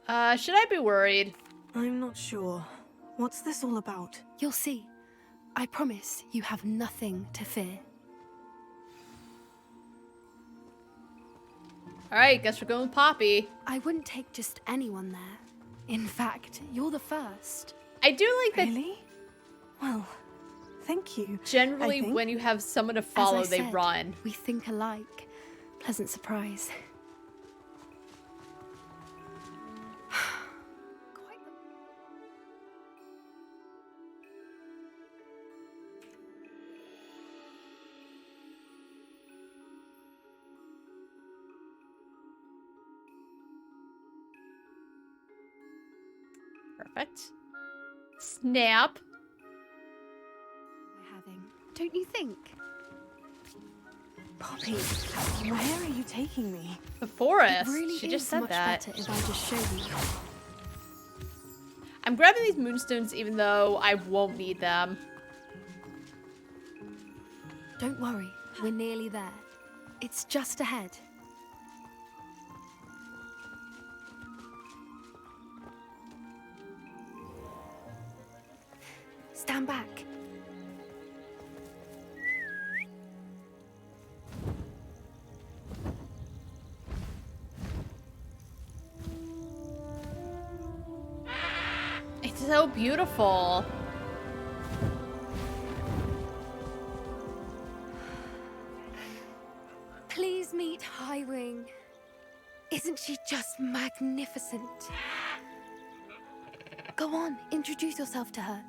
Should I be worried? I'm not sure. What's this all about? You'll see. I promise you have nothing to fear. Alright, guess we're going with Poppy. I wouldn't take just anyone there. In fact, you're the first. I do like that. Really? Well, thank you. Generally, I think. when you have someone to As I follow, they said, run. We think alike. Pleasant surprise. Perfect. Snap. We're having, don't you think? Poppy, where are you taking me? The forest. It really She is just said much that. better if I just show you. I'm grabbing these moonstones even though I won't need them. Don't worry, we're nearly there. It's just ahead. Stand back. It's so beautiful. Please meet Highwing. Isn't she just magnificent? Go on, introduce yourself to her.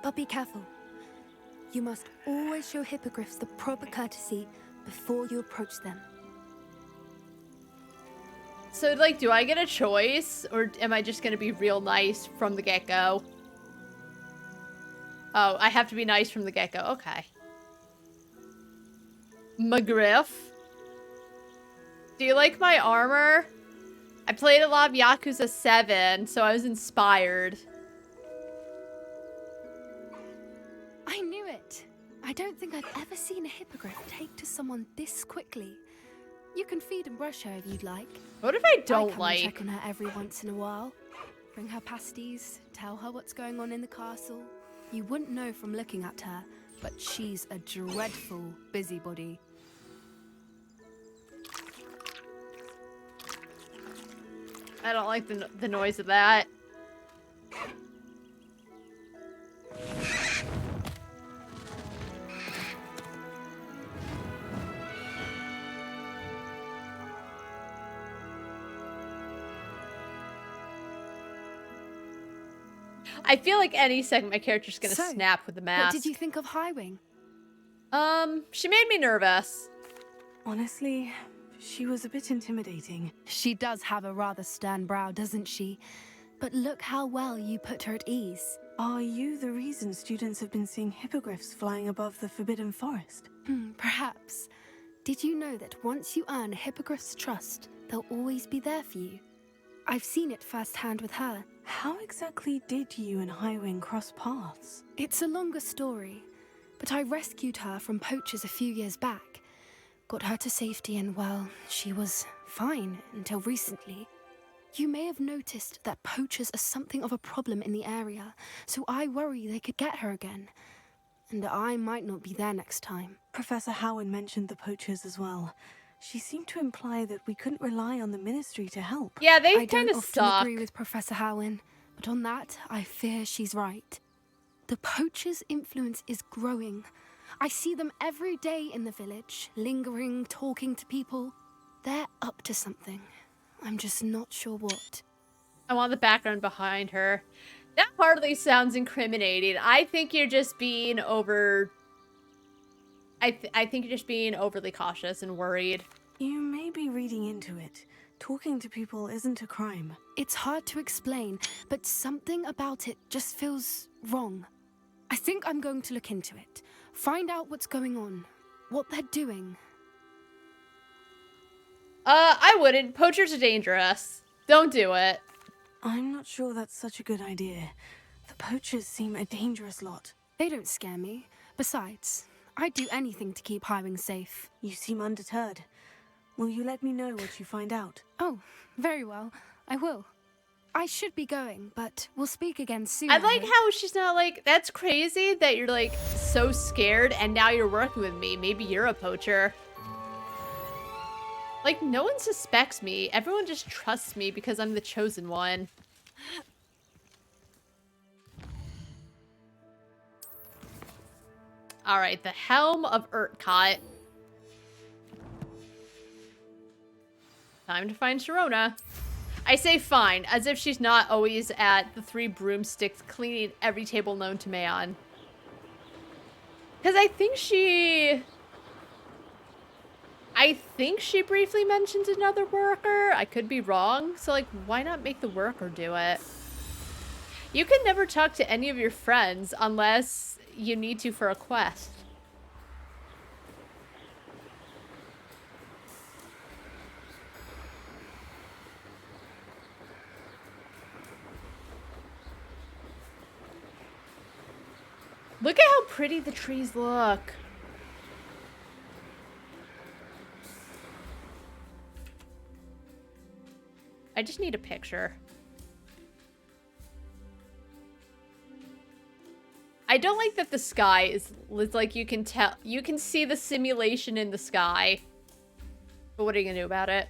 But be careful. You must always show hippogriffs the proper courtesy before you approach them. So, like, do I get a choice? Or am I just gonna be real nice from the get-go? Oh, I have to be nice from the get-go. Okay. McGriff. Do you like my armor? I played a lot of Yakuza 7, so I was inspired. I knew it. I don't think I've ever seen a hippogriff take to someone this quickly. You can feed and brush her if you'd like. What if I don't come like? And check on her every once in a while. Bring her pasties, tell her what's going on in the castle. You wouldn't know from looking at her, but she's a dreadful busybody. I don't like the noise of that. I feel like any second my character's gonna snap with the mask. What did you think of Highwing? She made me nervous. Honestly, she was a bit intimidating. She does have a rather stern brow, doesn't she? But look how well you put her at ease. Are you the reason students have been seeing hippogriffs flying above the Forbidden Forest? Perhaps. Did you know that once you earn a hippogriff's trust, they'll always be there for you? I've seen it firsthand with her. How exactly did you and Highwing cross paths? It's a longer story, but I rescued her from poachers a few years back. Got her to safety and, well, she was fine until recently. You may have noticed that poachers are something of a problem in the area, so I worry they could get her again. And I might not be there next time. Professor Howard mentioned the poachers as well. She seemed to imply that we couldn't rely on the Ministry to help. Yeah, they I kind don't of often suck. agree with Professor Howin, but on that, I fear she's right. The poachers' influence is growing. I see them every day in the village, lingering, talking to people. They're up to something. I'm just not sure what. I want the background behind her. That hardly sounds incriminating. I think you're just being I think you're just being overly cautious and worried. You may be reading into it. Talking to people isn't a crime. It's hard to explain, but something about it just feels wrong. I think I'm going to look into it. Find out what's going on. What they're doing. I wouldn't. Poachers are dangerous. Don't do it. I'm not sure that's such a good idea. The poachers seem a dangerous lot. They don't scare me. Besides, I'd do anything to keep Highwing safe. You seem undeterred. Will you let me know what you find out? Oh, very well. I will. I should be going, but we'll speak again soon. I like how she's not like, that's crazy that you're like so scared and now you're working with me. Maybe you're a poacher. Like, no one suspects me. Everyone just trusts me because I'm the chosen one. Alright, the Helm of Urtkot. Time to find Sharona. I say fine, as if she's not always at the 3 broomsticks cleaning every table known to man. Because I think she briefly mentioned another worker. I could be wrong. So, like, why not make the worker do it? You can never talk to any of your friends unless you need to for a quest. Look at how pretty the trees look. I just need a picture. I don't like that the sky is like you can tell, you can see the simulation in the sky. But what are you gonna do about it?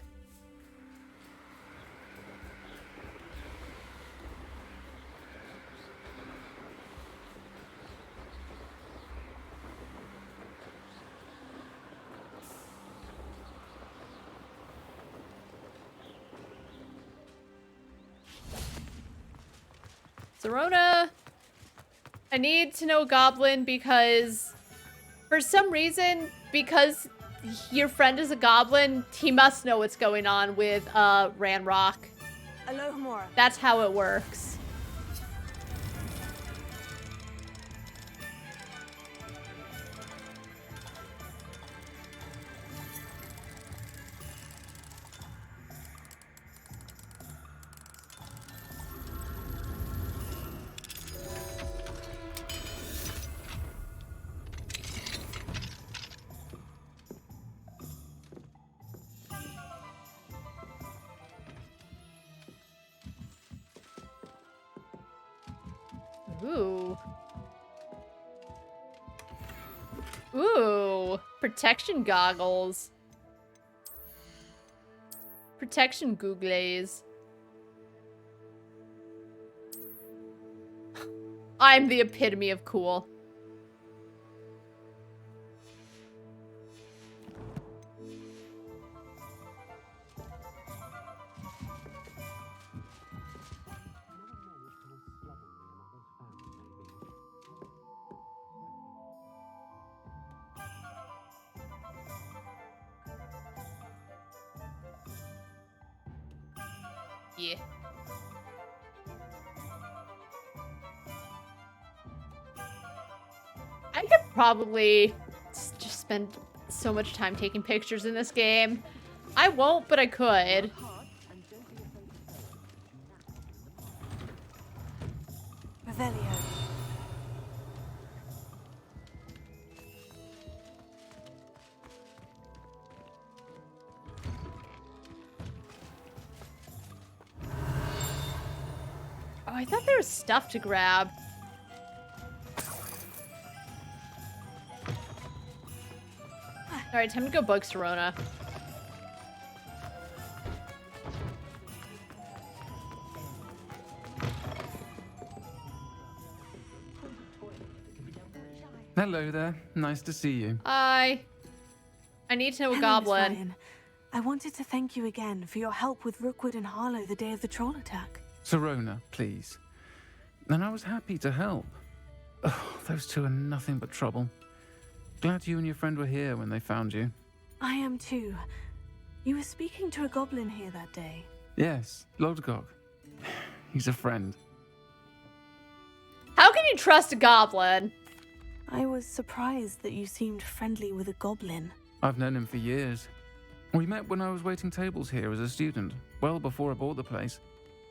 Sharona, I need to know Goblin because for some reason, because your friend is a goblin, he must know what's going on with Ranrock. Alohomora. That's how it works. Ooh. Ooh. Protection goggles. Protection googles. I'm the epitome of cool. Yeah. I could probably just spend so much time taking pictures in this game. I won't, but I could. Revelio. Oh, I thought there was stuff to grab. Alright, time to go bug Serona. Hello there. Nice to see you. Hi. I need to know a Hello, Miss goblin. Ryan. I wanted to thank you again for your help with Rookwood and Harlow the day of the troll attack. Serona, please. And I was happy to help. Oh, those two are nothing but trouble. Glad you and your friend were here when they found you. I am too. You were speaking to a goblin here that day. Yes, Lodgok. He's a friend. How can you trust a goblin? I was surprised that you seemed friendly with a goblin. I've known him for years. We met when I was waiting tables here as a student, well before I bought the place.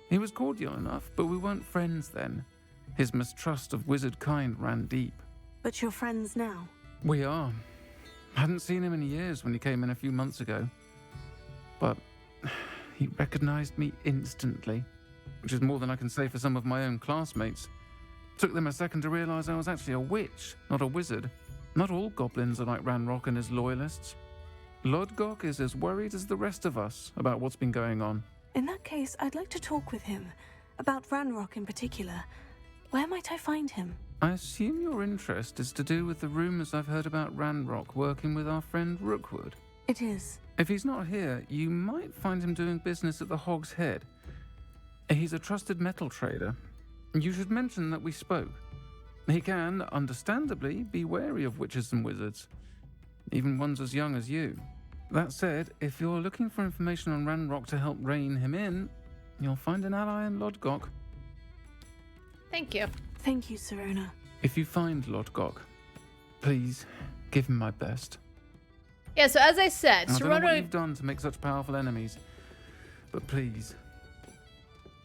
He was cordial enough, but we weren't friends then. His mistrust of wizard kind ran deep. But you're friends now? We are. Hadn't seen him in years when he came in a few months ago. But he recognized me instantly, which is more than I can say for some of my own classmates. Took them a second to realize I was actually a witch, not a wizard. Not all goblins are like Ranrock and his loyalists. Lodgok is as worried as the rest of us about what's been going on. In that case, I'd like to talk with him. About Ranrock in particular. Where might I find him? I assume your interest is to do with the rumors I've heard about Ranrock working with our friend Rookwood. It is. If he's not here, you might find him doing business at the Hog's Head. He's a trusted metal trader. You should mention that we spoke. He can, understandably, be wary of witches and wizards, even ones as young as you. That said, if you're looking for information on Ranrock to help rein him in, you'll find an ally in Lodgok. Thank you. Thank you, Serona. If you find Lodgok, please give him my best. Yeah, so as I said, I don't know what Serona... you've done to make such powerful enemies, but please,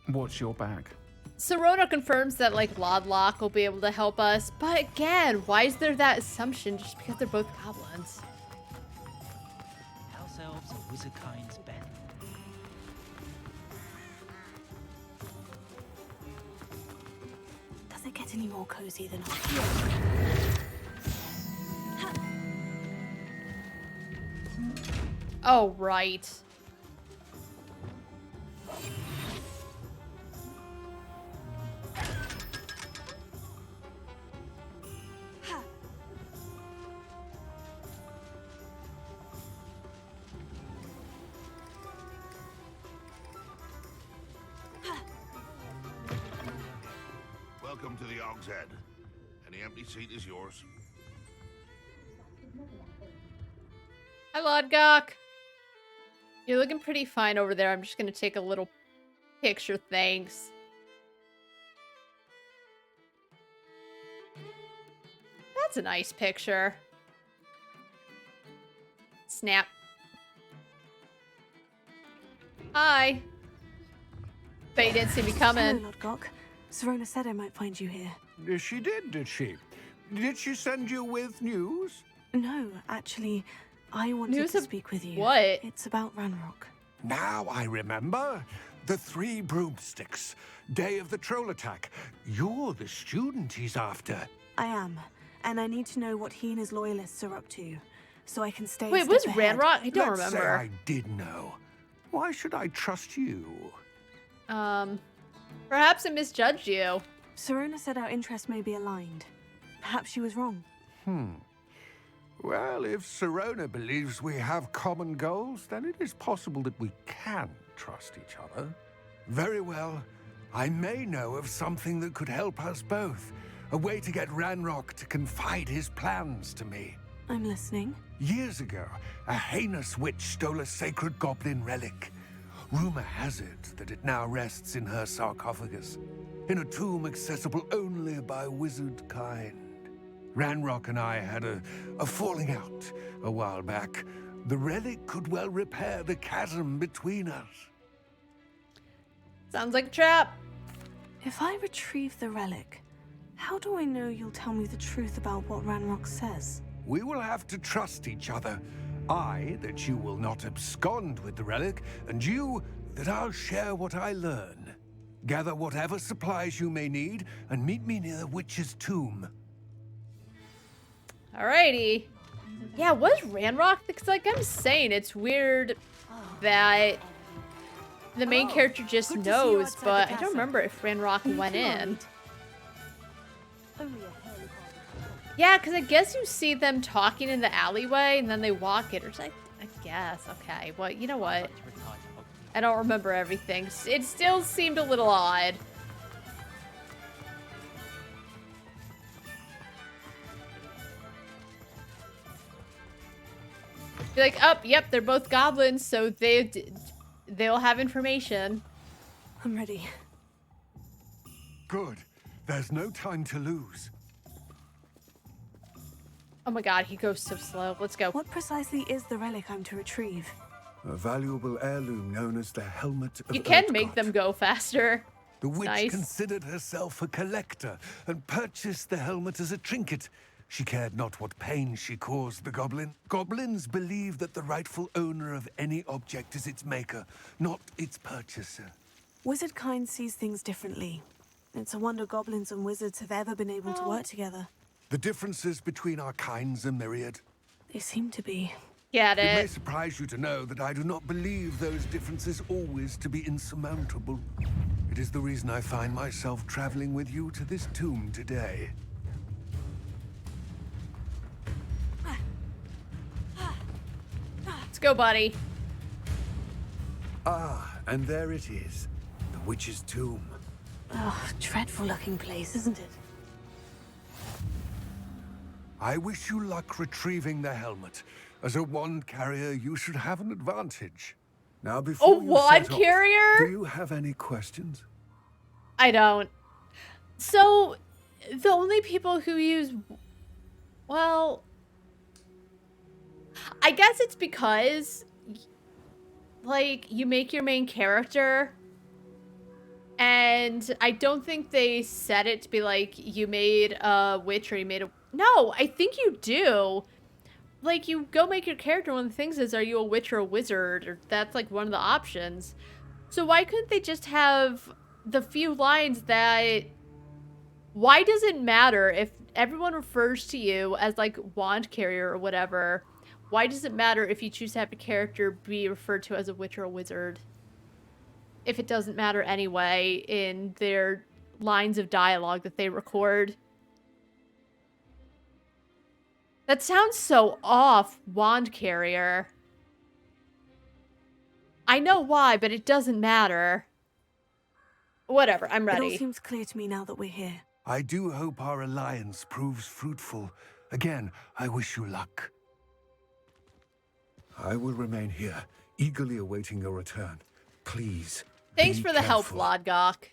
watch your back. Serona confirms that, like, Lodlock will be able to help us, but again, why is there that assumption just because they're both goblins? House elves are wizard kind's bent. Does it get any more cozy than Oh, right. Welcome to the Hog's Head. Any empty seat is yours. Hi, Lodgok. You're looking pretty fine over there. I'm just gonna take a little picture, thanks. That's a nice picture. Snap. Hi. Bet you didn't see me coming. Hello, Lodgok. Serona said I might find you here. She did she? Did she send you with news? No, actually, I wanted News to of speak with you. what? It's about Ranrock. Now I remember. The 3 broomsticks. Day of the troll attack. You're the student he's after. I am, and I need to know what he and his loyalists are up to, so I can stay. Wait, was Ranrock? I don't Let's remember. say I did know. Why should I trust you? Perhaps I misjudged you. Serona said our interests may be aligned. Perhaps she was wrong. Well, if Serona believes we have common goals, then it is possible that we can trust each other. Very well. I may know of something that could help us both. A way to get Ranrock to confide his plans to me. I'm listening. Years ago, a heinous witch stole a sacred goblin relic. Rumor has it that it now rests in her sarcophagus, in a tomb accessible only by wizard kind. Ranrock and I had a falling out a while back. The relic could well repair the chasm between us. Sounds like a trap. If I retrieve the relic, how do I know you'll tell me the truth about what Ranrock says? We will have to trust each other. I, that you will not abscond with the relic, and you, that I'll share what I learn. Gather whatever supplies you may need, and meet me near the witch's tomb. Alrighty. Yeah, was Ranrock? Because, like I'm saying, it's weird that the main character just knows, but I don't remember if Ranrock went in. Yeah, because I guess you see them talking in the alleyway, and then they walk it, or I guess. Okay, well, you know what? I don't remember everything. It still seemed a little odd. Be like, oh, yep, they're both goblins, so they'll have information. I'm ready. Good. There's no time to lose. Oh my god, he goes so slow. Let's go. What precisely is the relic I'm to retrieve? A valuable heirloom known as the Helmet of You can Erdgott. make them go faster. The witch Nice. considered herself a collector and purchased the helmet as a trinket. She cared not what pain she caused the goblin. Goblins believe that the rightful owner of any object is its maker, not its purchaser. Wizard kind sees things differently. It's a wonder goblins and wizards have ever been able to work together. The differences between our kinds are myriad. They seem to be. Get It may it. surprise you to know that I do not believe those differences always to be insurmountable. It is the reason I find myself traveling with you to this tomb today. Let's go, buddy. Ah, and there it is. The witch's tomb. Oh, dreadful looking place, isn't it? I wish you luck retrieving the helmet. As a wand carrier, you should have an advantage. Now, before you wand set off, carrier? do you have any questions? I don't. So, the only people who use... Well... I guess it's because... Like, you make your main character... And I don't think they set it to be like, you made a witch or you made a... No, I think you do. Like, you go make your character, one of the things is, are you a witch or a wizard? Or that's, like, one of the options. So why couldn't they just have the few lines that... Why does it matter if everyone refers to you as, like, wand carrier or whatever? Why does it matter if you choose to have a character be referred to as a witch or a wizard? If it doesn't matter anyway in their lines of dialogue that they record. That sounds so off, wand carrier. I know why, but it doesn't matter. Whatever, I'm ready. It all seems clear to me now that we're here. I do hope our alliance proves fruitful. Again, I wish you luck. I will remain here, eagerly awaiting your return. Please. Thanks be for the help, careful. Lodgok.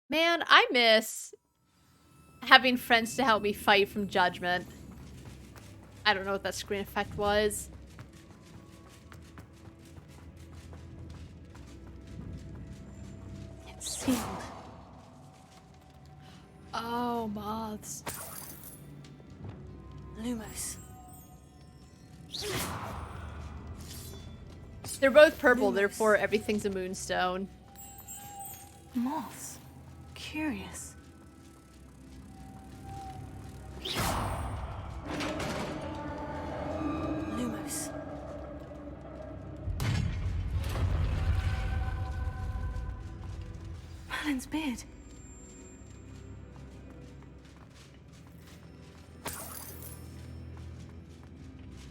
Man, I miss having friends to help me fight from judgment. I don't know what that screen effect was. It's sealed. Oh, moths. Lumos. They're both purple, therefore everything's a moonstone. Moths. Curious. Lumos. Merlin's beard.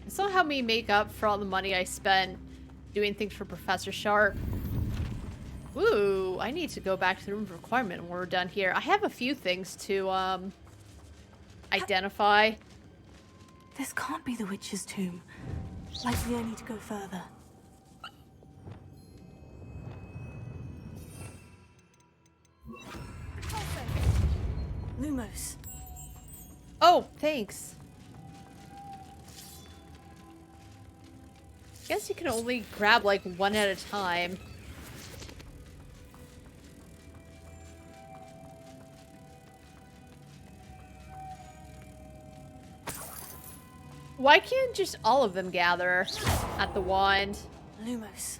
I saw how me make up for all the money I spent doing things for Professor Sharp. Ooh, I need to go back to the room of requirement when we're done here. I have a few things to, identify. This can't be the witch's tomb. Likely I need to go further. Lumos. Oh, thanks. Guess you can only grab like one at a time. Why can't just all of them gather at the wand? Lumos.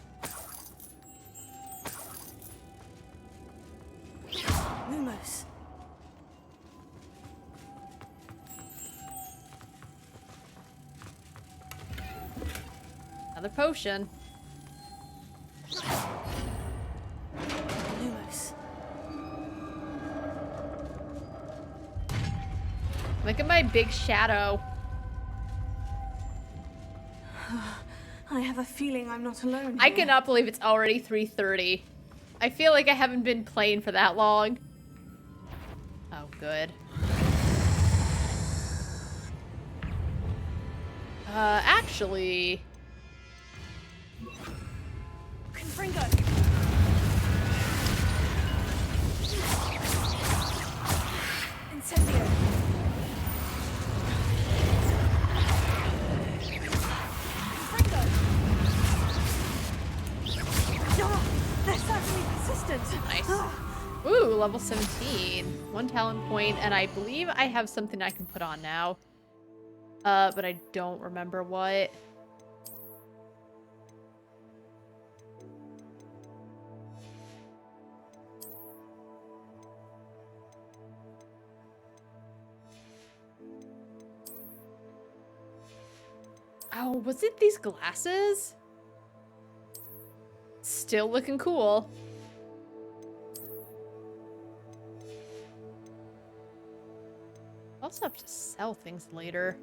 Lumos. Another potion. Lumos. Look at my big shadow. I have a feeling I'm not alone I here. cannot believe it's already 3:30. I feel like I haven't been playing for that long. Oh, good. Actually... Confringo. Incendio. They're certainly persistent. Nice. Ooh, level 17. 1 talent point, and I believe I have something I can put on now. But I don't remember what. Oh, was it these glasses? Still looking cool. I'll also have to sell things later.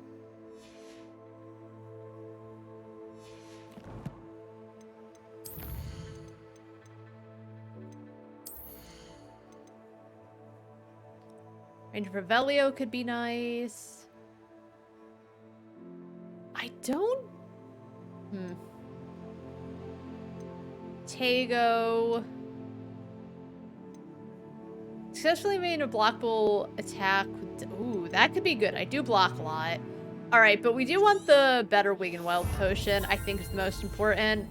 Range of Revelio could be nice. I don't... Tago. Successfully made a blockable attack. Ooh, that could be good. I do block a lot. Alright, but we do want the better Wig and Weld potion, I think is the most important.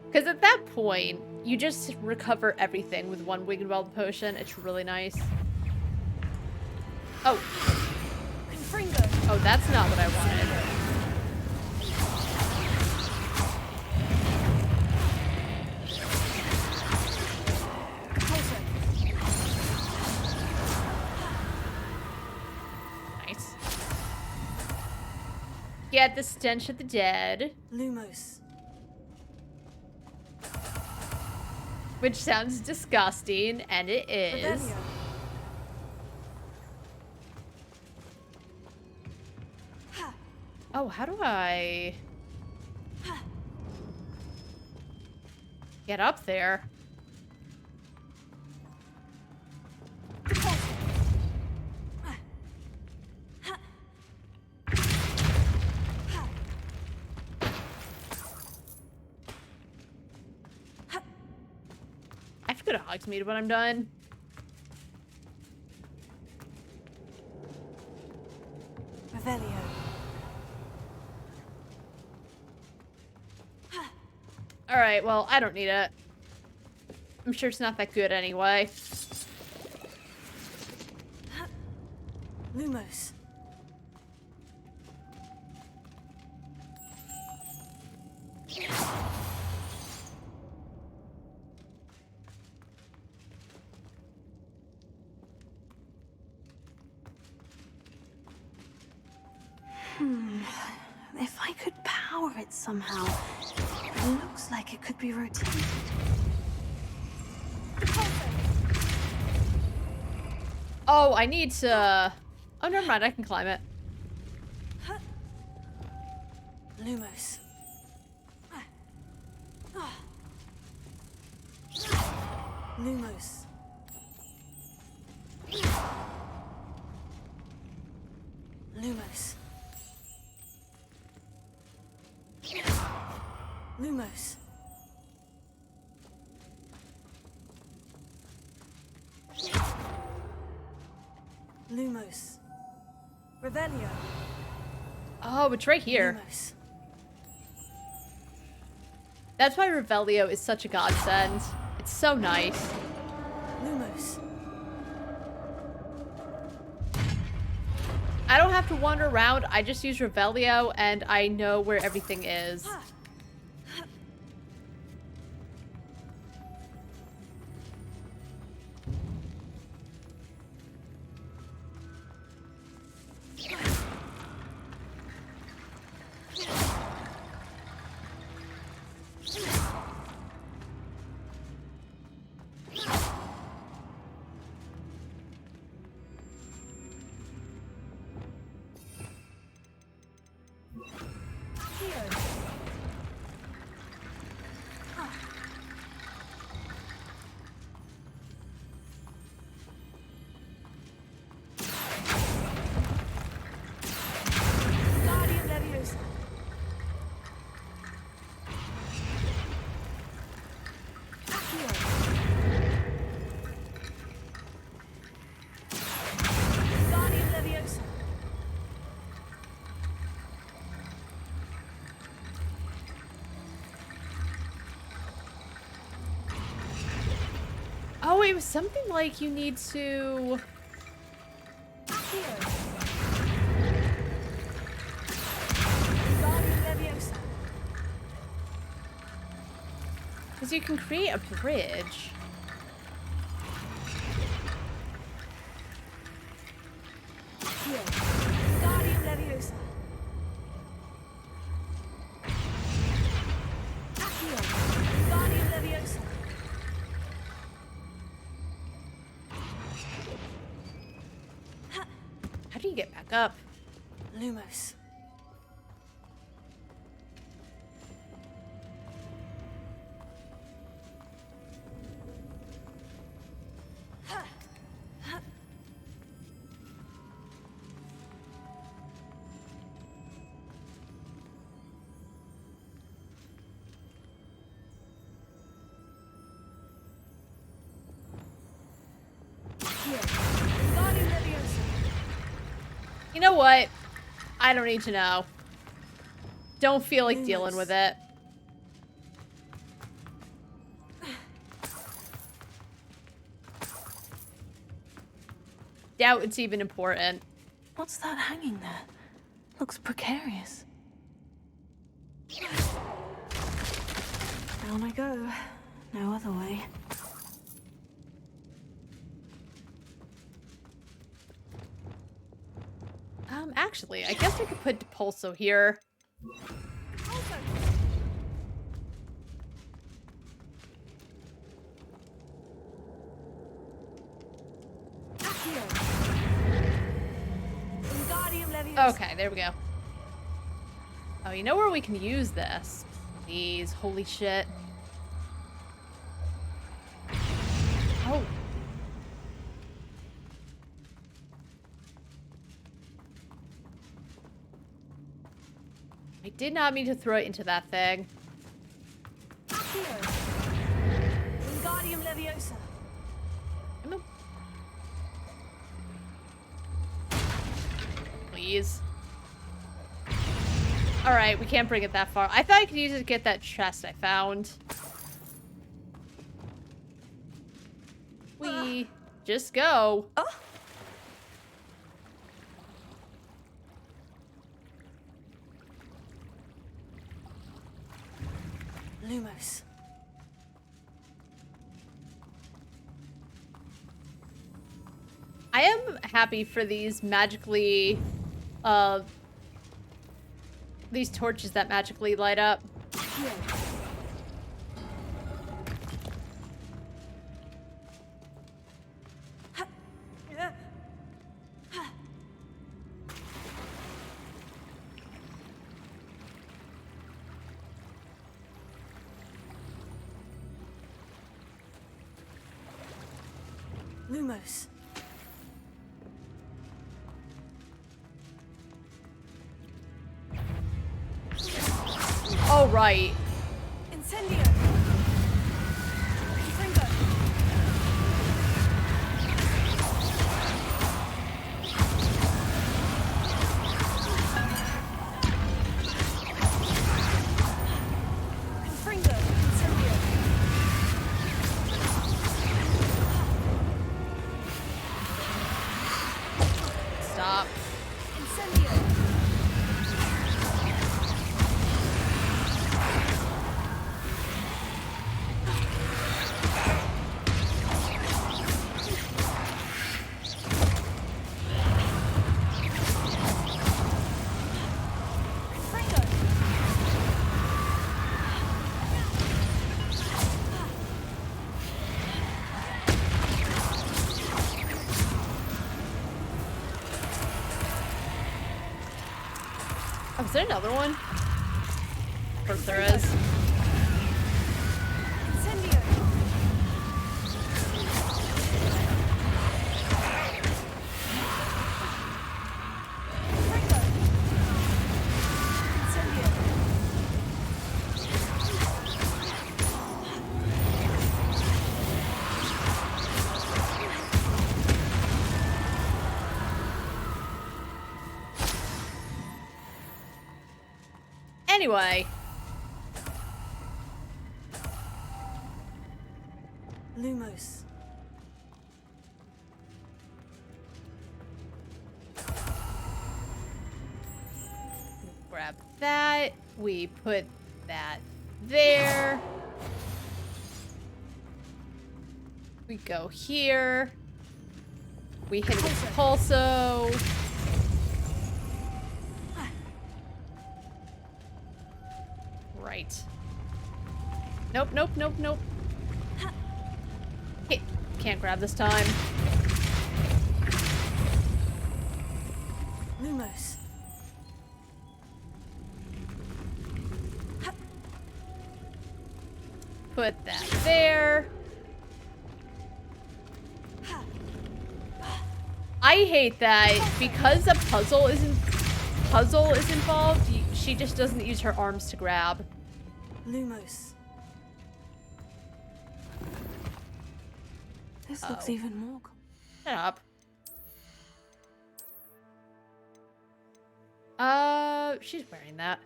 Because at that point, you just recover everything with one Wig and Weld potion. It's really nice. Oh. Oh, that's not what I wanted. Nice. Get the stench of the dead. Lumos. Which sounds disgusting, and it is. Revelio. Oh, how do I get up there? I have to go to Hogsmeade when I'm done. Revelio. Alright, well, I don't need it. I'm sure it's not that good anyway. Lumos. If I could power it somehow, it looks like it could be rotated. Oh, I need to... Oh, never mind. I can climb it. Lumos. Lumos. Lumos. Lumos. Lumos. Revelio. Oh, it's right here. Lumos. That's why Revelio is such a godsend. It's so nice. Lumos. I don't have to wander around. I just use Revelio and I know where everything is. Oh, it was something like you need to... Because you can create a bridge. How do you get back up? Lumos. You know what? I don't need to know. Don't feel like dealing with it. Doubt it's even important. What's that hanging there? Looks precarious. Down I go. No other way. Actually, I guess I could put Depulso here. Okay, there we go. Oh, you know where we can use this? Please, holy shit. Oh. I did not mean to throw it into that thing. Please. Alright, we can't bring it that far. I thought I could use it to get that chest I found. We just go. Lumos. I am happy for these magically these torches that magically light up. Lumos. Oh, right. Incendio. Confringo. Confringo. Incendio. Stop. Incendio. Oh, is there another one? Of course there is. Incendio. Anyway. Lumos. Grab that. We put that there. We go here. We hit it with Pulso. Right. Nope, nope, nope, nope. Hey, can't grab this time. Lumos. Put that there. I hate that because a puzzle is involved. She just doesn't use her arms to grab. Lumos. This looks even more. Shut up. She's wearing that.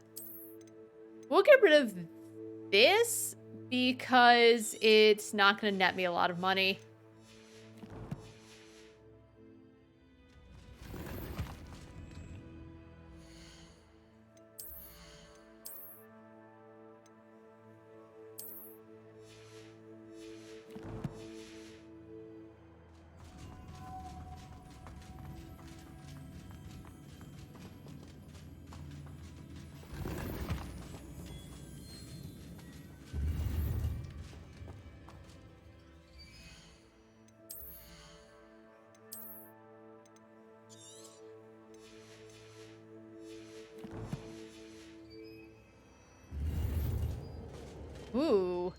We'll get rid of this because it's not going to net me a lot of money. Ooh.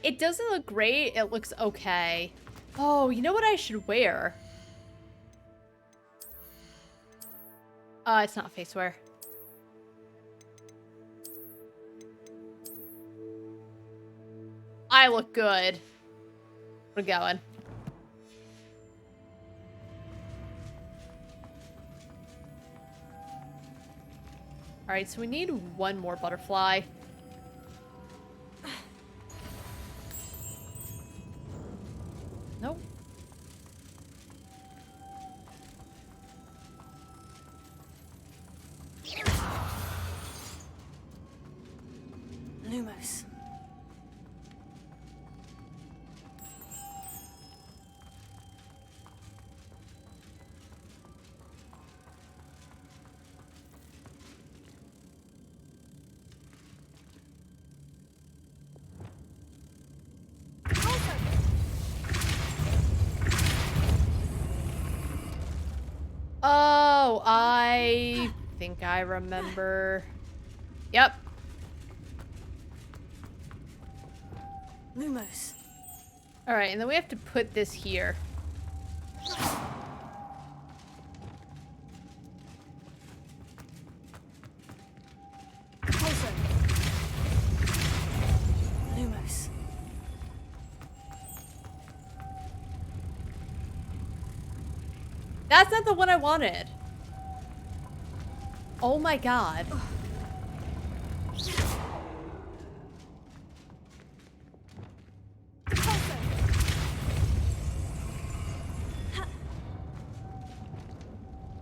It doesn't look great. It looks okay. Oh, you know what I should wear? It's not face wear. I look good. We're going. Alright, so we need one more butterfly. Nope. Lumos. Oh, I think I remember. Yep. Lumos. All right, and then we have to put this here. Lumos. That's not the one I wanted. Oh my god.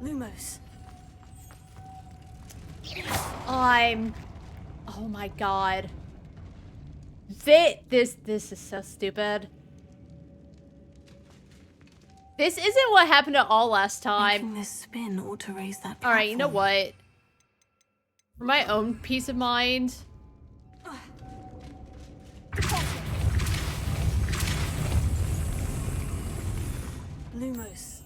Lumos. Oh my god. This is so stupid. This isn't what happened to all last time. Making this spin ought to raise that platform. All right, you know what? For my own peace of mind. Lumos.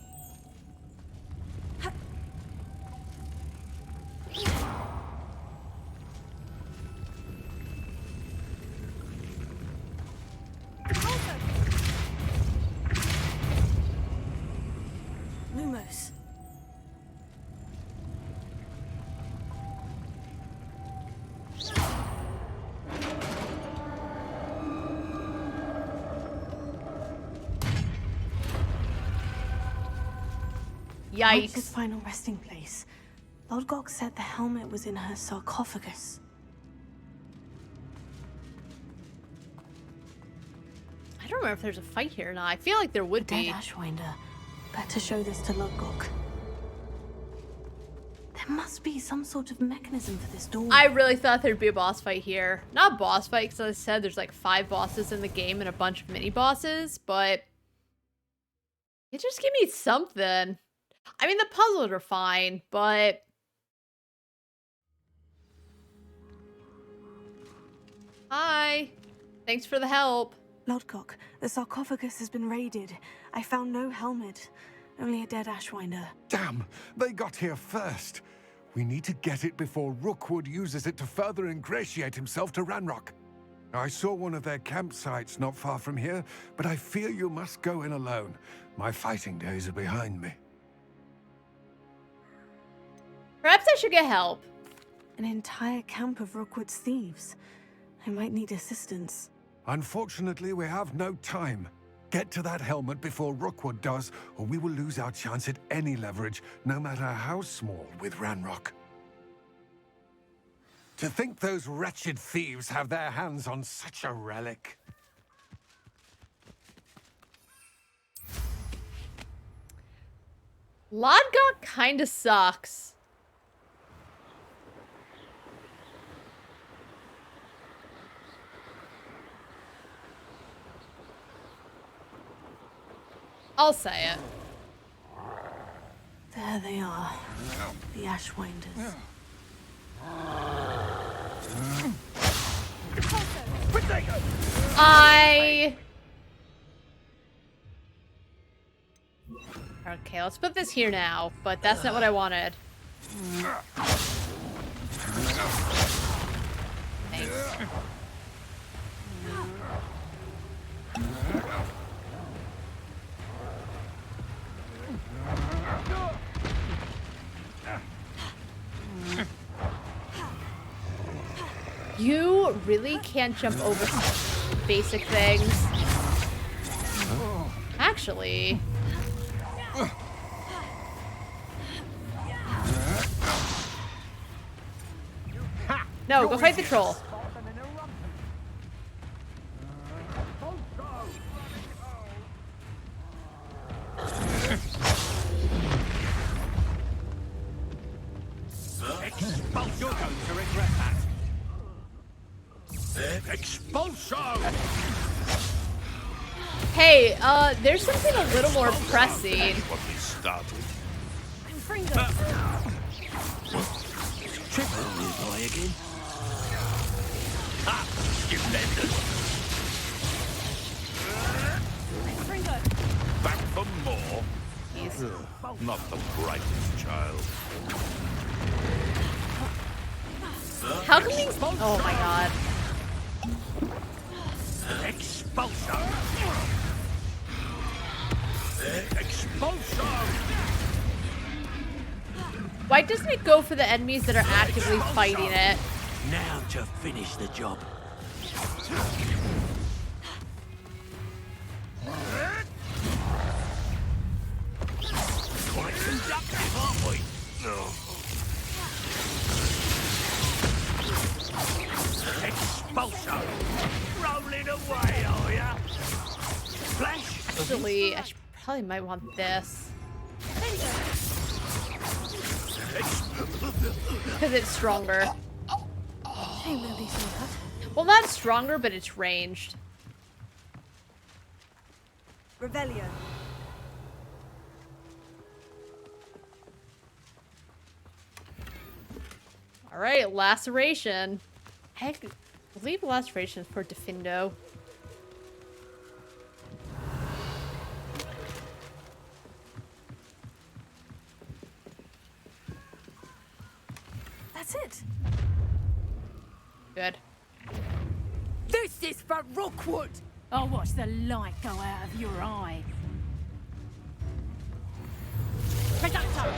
Lumos. Yikes. His final resting place. Lodgok said the helmet was in her sarcophagus. I don't remember if there's a fight here or not. I feel like there would be. Dead Ashwinder. Better show this to Lodgok. There must be some sort of mechanism for this door. I really thought there'd be a boss fight here. Not a boss fight, because as I said, there's like 5 bosses in the game and a bunch of mini bosses, but it just give me something. I mean, the puzzles are fine, but hi. Thanks for the help. Lodgok, the sarcophagus has been raided. I found no helmet, only a dead Ashwinder. Damn, they got here first. We need to get it before Rookwood uses it to further ingratiate himself to Ranrock. I saw one of their campsites not far from here, but I fear you must go in alone. My fighting days are behind me. Perhaps I should get help. An entire camp of Rookwood's thieves. I might need assistance. Unfortunately, we have no time. Get to that helmet before Rookwood does, or we will lose our chance at any leverage, no matter how small, with Ranrock. To think those wretched thieves have their hands on such a relic. Lodgok kinda sucks. I'll say it. There they are. The Ashwinders. Okay, let's put this here now, but that's not what I wanted. Thanks. You really can't jump over basic things. Actually. No, go fight the troll. You're going to regret that. Expulso! Hey, there's something a little more pressing. What we started. Triple new boy again. Ah, stupendous. Back for more. He's Not the brightest child. How can we? Oh my god. Expulsion! Expulsion! Why doesn't it go for the enemies that are actively fighting it? Now to finish the job. Quite conductive, aren't we? Expulsion! Rolling away, are ya? Flash! Actually, I probably might want this. Because it's stronger. Well, not stronger, but it's ranged. Revelio. Alright, laceration. I believe laceration is for Defindo. That's it. Good. This is for Rookwood! I'll watch the light go out of your eye. Reducto!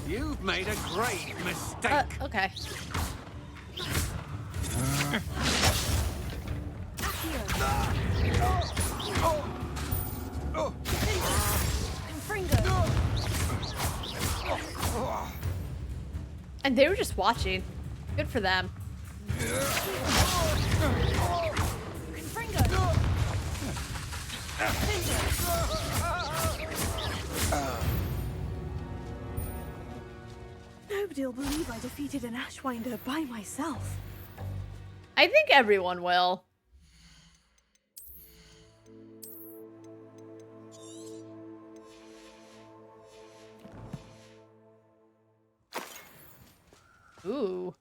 You've made a great mistake. Okay. And they were just watching. Good for them. Nobody'll believe I defeated an Ashwinder by myself. I think everyone will. Ooh.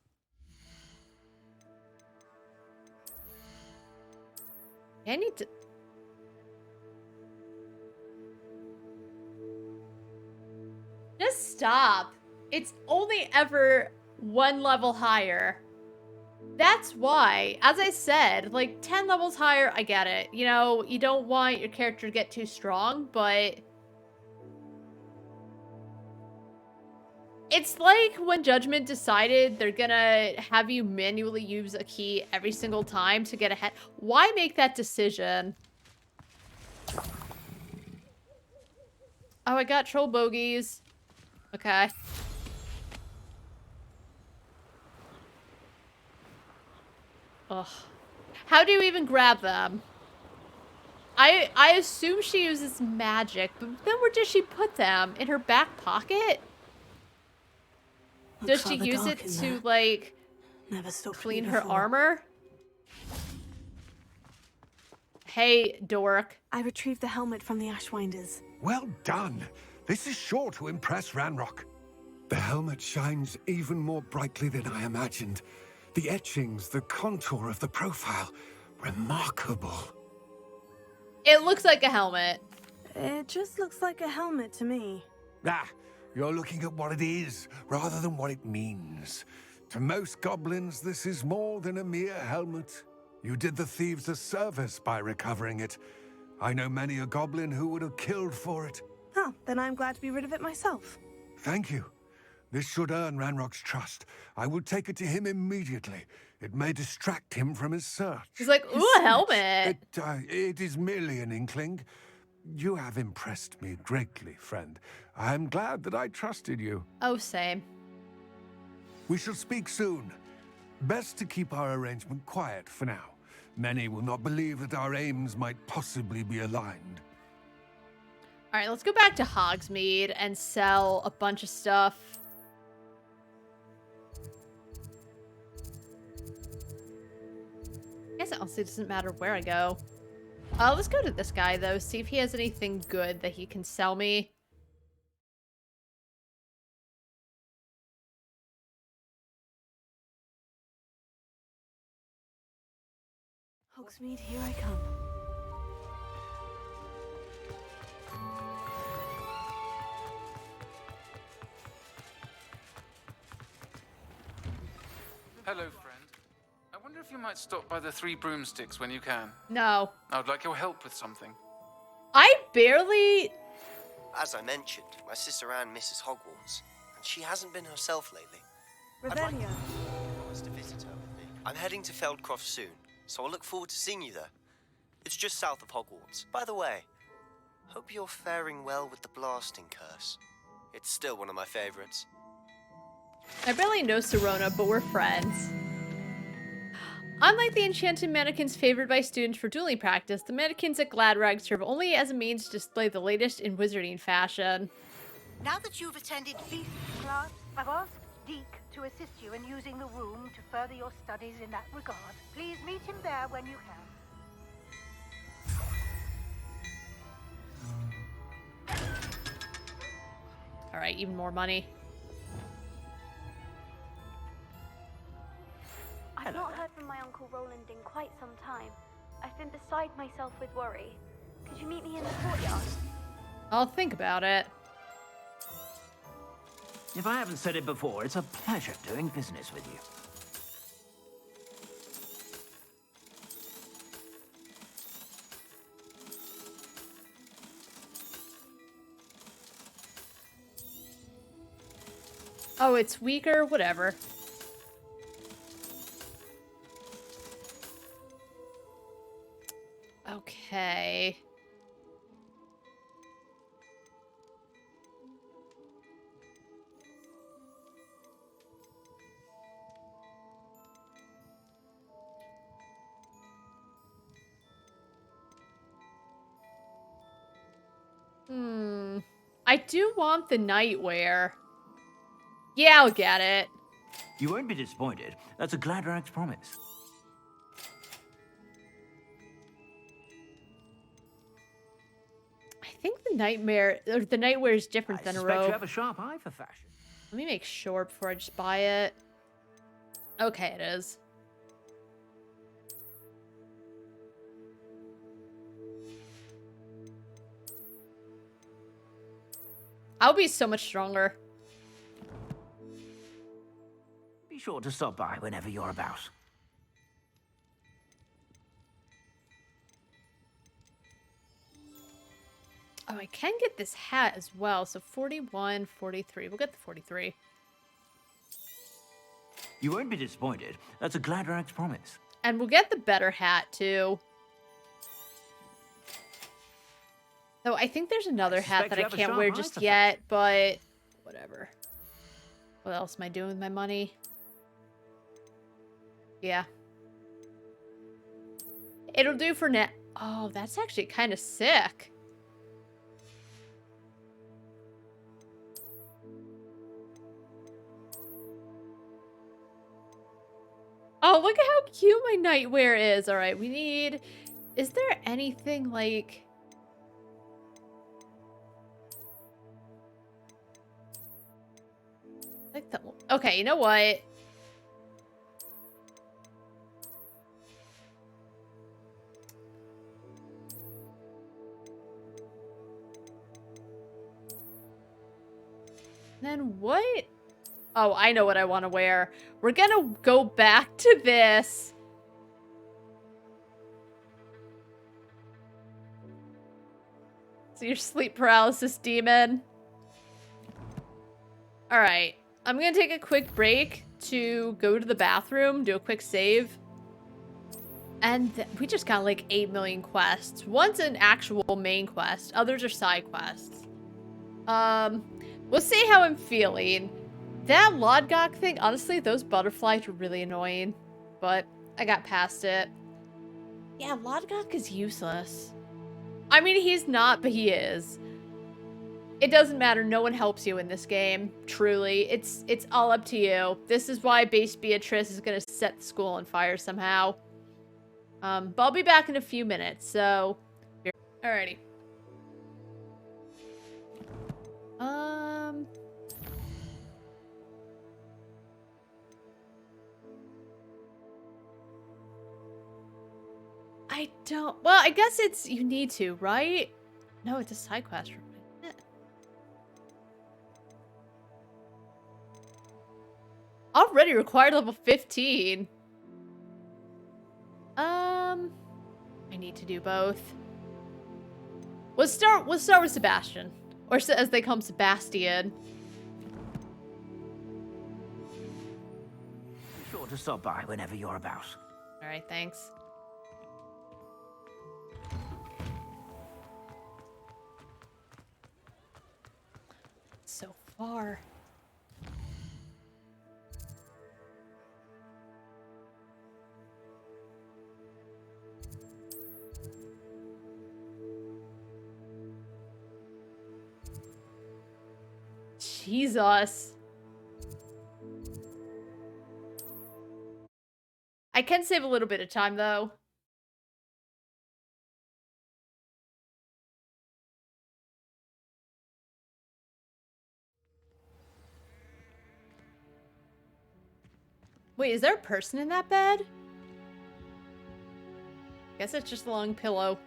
I need to... Just stop. It's only ever one level higher. That's why, as I said, like 10 levels higher, I get it. You know, you don't want your character to get too strong, but... It's like when Judgment decided they're gonna have you manually use a key every single time to get ahead. Why make that decision? Oh, I got troll bogeys. Okay. Ugh. How do you even grab them? I assume she uses magic, but then where does she put them? In her back pocket? Does she use it to, like, clean her armor? Hey, dork. I retrieved the helmet from the Ashwinders. Well done. This is sure to impress Ranrock. The helmet shines even more brightly than I imagined. The etchings, the contour of the profile, remarkable. It looks like a helmet. It just looks like a helmet to me. Ah, you're looking at what it is, rather than what it means. To most goblins, this is more than a mere helmet. You did the thieves a service by recovering it. I know many a goblin who would have killed for it. Oh, then I'm glad to be rid of it myself. Thank you. This should earn Ranrock's trust. I will take it to him immediately. It may distract him from his search. He's like, ooh, a helmet. It is merely an inkling. You have impressed me greatly, friend. I am glad that I trusted you. Oh, same. We shall speak soon. Best to keep our arrangement quiet for now. Many will not believe that our aims might possibly be aligned. All right, let's go back to Hogsmeade and sell a bunch of stuff. I guess it honestly doesn't matter where I go. Let's go to this guy, though. See if he has anything good that he can sell me. Hogsmeade, here I come. Hello, friend. I wonder if you might stop by the Three Broomsticks when you can. No. I would like your help with something. I barely... As I mentioned, my sister Anne misses Hogwarts, and she hasn't been herself lately. Ravelia. Promise to visit her with me. I'm heading to Feldcroft soon, so I'll look forward to seeing you there. It's just south of Hogwarts. By the way, hope you're faring well with the blasting curse. It's still one of my favorites. I barely know Serona, but we're friends. Unlike the enchanted mannequins favored by students for dueling practice, the mannequins at Gladrag serve only as a means to display the latest in wizarding fashion. Now that you've attended Beast class, I've asked Deke to assist you in using the room to further your studies in that regard. Please meet him there when you can. Alright, even more money. I've not heard from my Uncle Roland in quite some time. I've been beside myself with worry. Could you meet me in the courtyard? I'll think about it. If I haven't said it before, it's a pleasure doing business with you. Oh, it's weaker? Whatever. Okay. I do want the nightwear. Yeah, I'll get it. You won't be disappointed. That's a Gladrag's promise. I think the nightwear is different than a robe. You have a sharp eye for fashion. Let me make sure before I just buy it. Okay, it is. I'll be so much stronger. Be sure to stop by whenever you're about. Oh, I can get this hat as well. So 41, 43. We'll get the 43. You won't be disappointed. That's a Gladrag's promise. And we'll get the better hat, too. Though I think there's another hat that I can't wear just yet, but whatever. What else am I doing with my money? Yeah. It'll do for now. Oh, that's actually kind of sick. Oh, look at how cute my nightwear is. All right, we need... Is there anything like... Like that one. Okay, you know what? Then what? Oh, I know what I want to wear. We're gonna go back to this. So your sleep paralysis demon. All right. I'm gonna take a quick break to go to the bathroom, do a quick save. And we just got like 8 million quests. One's an actual main quest. Others are side quests. We'll see how I'm feeling. That Lodgok thing, honestly, those butterflies were really annoying. But I got past it. Yeah, Lodgok is useless. I mean, he's not, but he is. It doesn't matter. No one helps you in this game. Truly. It's all up to you. This is why Base Beatrice is going to set the school on fire somehow. But I'll be back in a few minutes, so... Alrighty. I don't... Well, I guess it's... You need to, right? No, it's a side quest. Already you required level 15. I need to do both. We'll start with Sebastian. Or as they call him, Sebastian. Be sure to stop by whenever you're about. Alright, thanks. So far. Jesus. I can save a little bit of time, though. Wait, is there a person in that bed? Guess it's just a long pillow.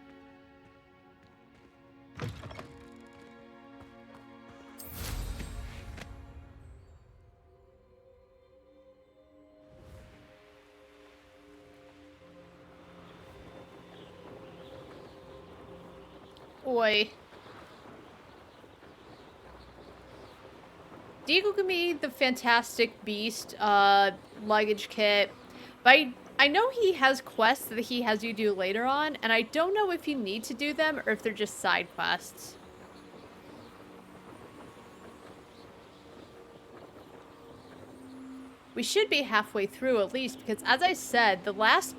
Oi. Deagle give me the Fantastic Beast luggage kit, but I know he has quests that he has you do later on, and I don't know if you need to do them or if they're just side quests. We should be halfway through at least, because as I said, the last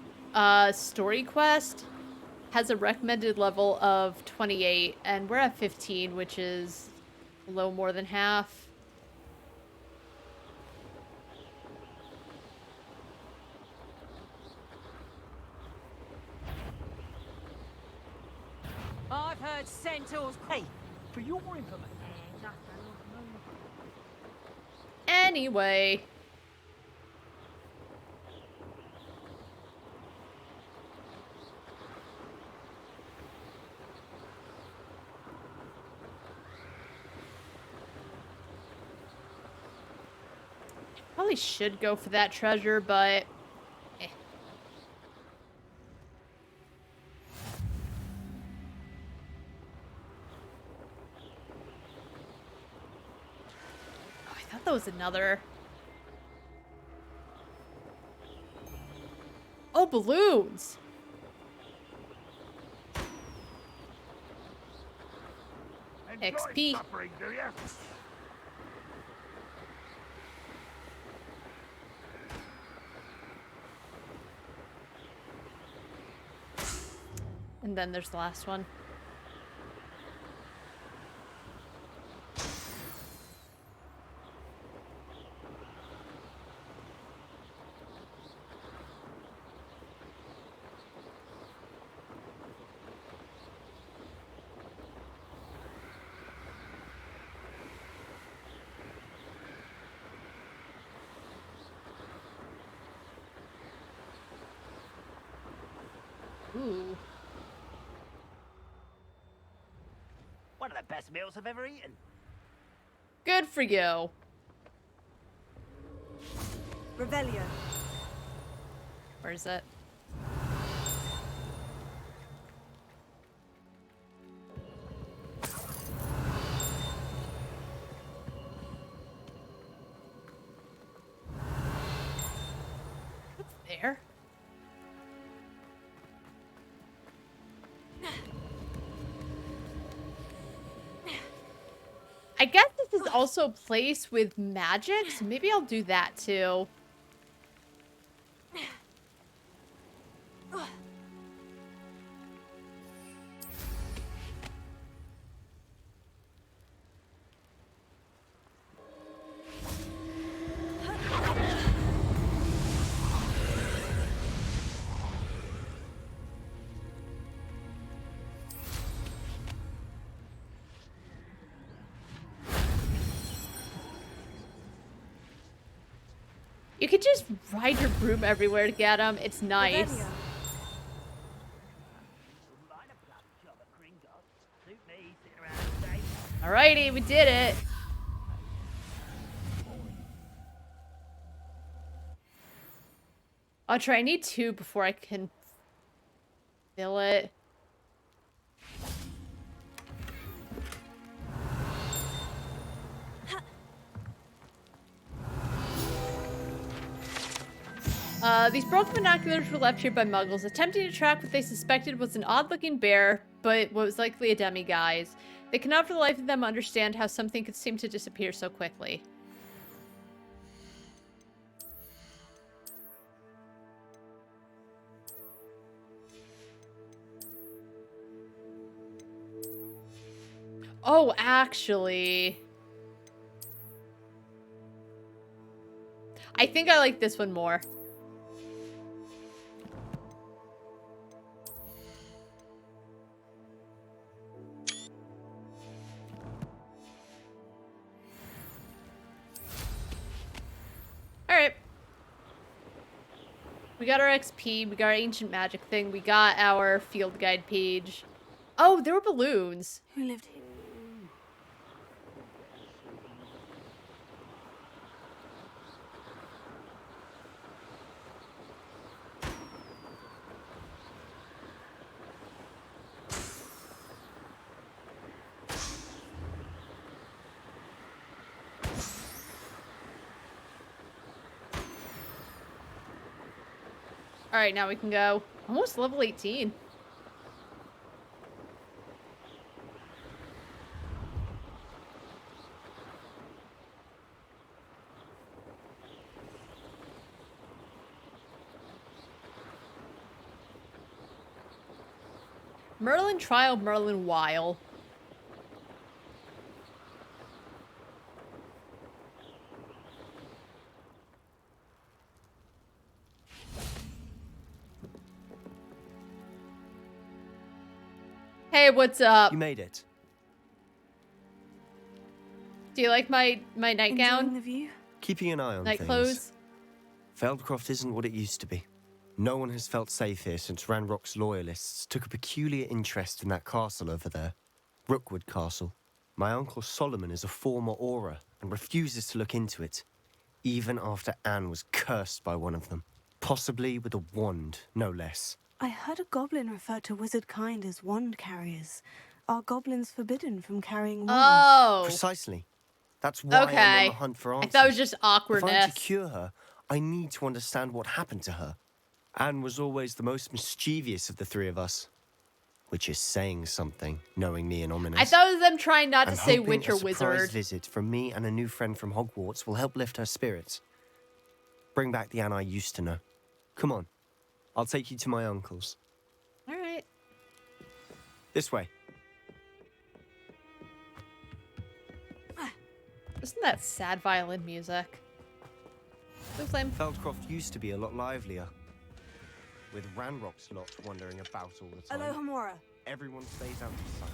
story quest has a recommended level of 28, and we're at 15, which is a little more than half. I've heard centaurs. Hey, for your information. Anyway. Probably should go for that treasure, but eh. Oh, I thought that was another. Oh, balloons. XP. Suffering, do you? And then there's the last one. Ooh. One of the best meals I've ever eaten. Good for you. Revelio. Where is it? It's there. I guess this is also a place with magic, so maybe I'll do that too. You could just ride your broom everywhere to get them. It's nice. Alrighty, we did it. I'll try. I need 2 before I can fill it. These broken binoculars were left here by muggles, attempting to track what they suspected was an odd-looking bear, but what was likely a demiguise. They cannot for the life of them understand how something could seem to disappear so quickly. Oh, actually... I think I like this one more. Alright. We got our XP, we got our ancient magic thing, we got our field guide page. Oh, there were balloons. Who lived here? Alright, now we can go. Almost level 18. Merlin Trial, Merlin Weil. Hey, what's up? You made it. Do you like my nightgown? The view? Keeping an eye on Night things. clothes? Feldcroft isn't what it used to be. No one has felt safe here since Ranrock's loyalists took a peculiar interest in that castle over there. Rookwood Castle. My uncle Solomon is a former Auror and refuses to look into it, even after Anne was cursed by one of them. Possibly with a wand, no less. I heard a goblin refer to wizard kind as wand carriers. Are goblins forbidden from carrying wands? Oh. Precisely. That's why I'm on the hunt for answers. I thought it was just If I'm awkwardness. to cure her, I need to understand what happened to her. Anne was always the most mischievous of the three of us. Which is saying something, knowing me and Ominous. I thought it was them trying not to I'm say hoping witch or a surprise wizard. visit from me and a new friend from Hogwarts will help lift her spirits. Bring back the Anne I used to know. Come on. I'll take you to my uncle's. Alright. This way. Isn't that sad violin music? Blue flame. Feldcroft used to be a lot livelier. With Ranrock's lot wandering about all the time. Hello, Hamora. Everyone stays out of sight.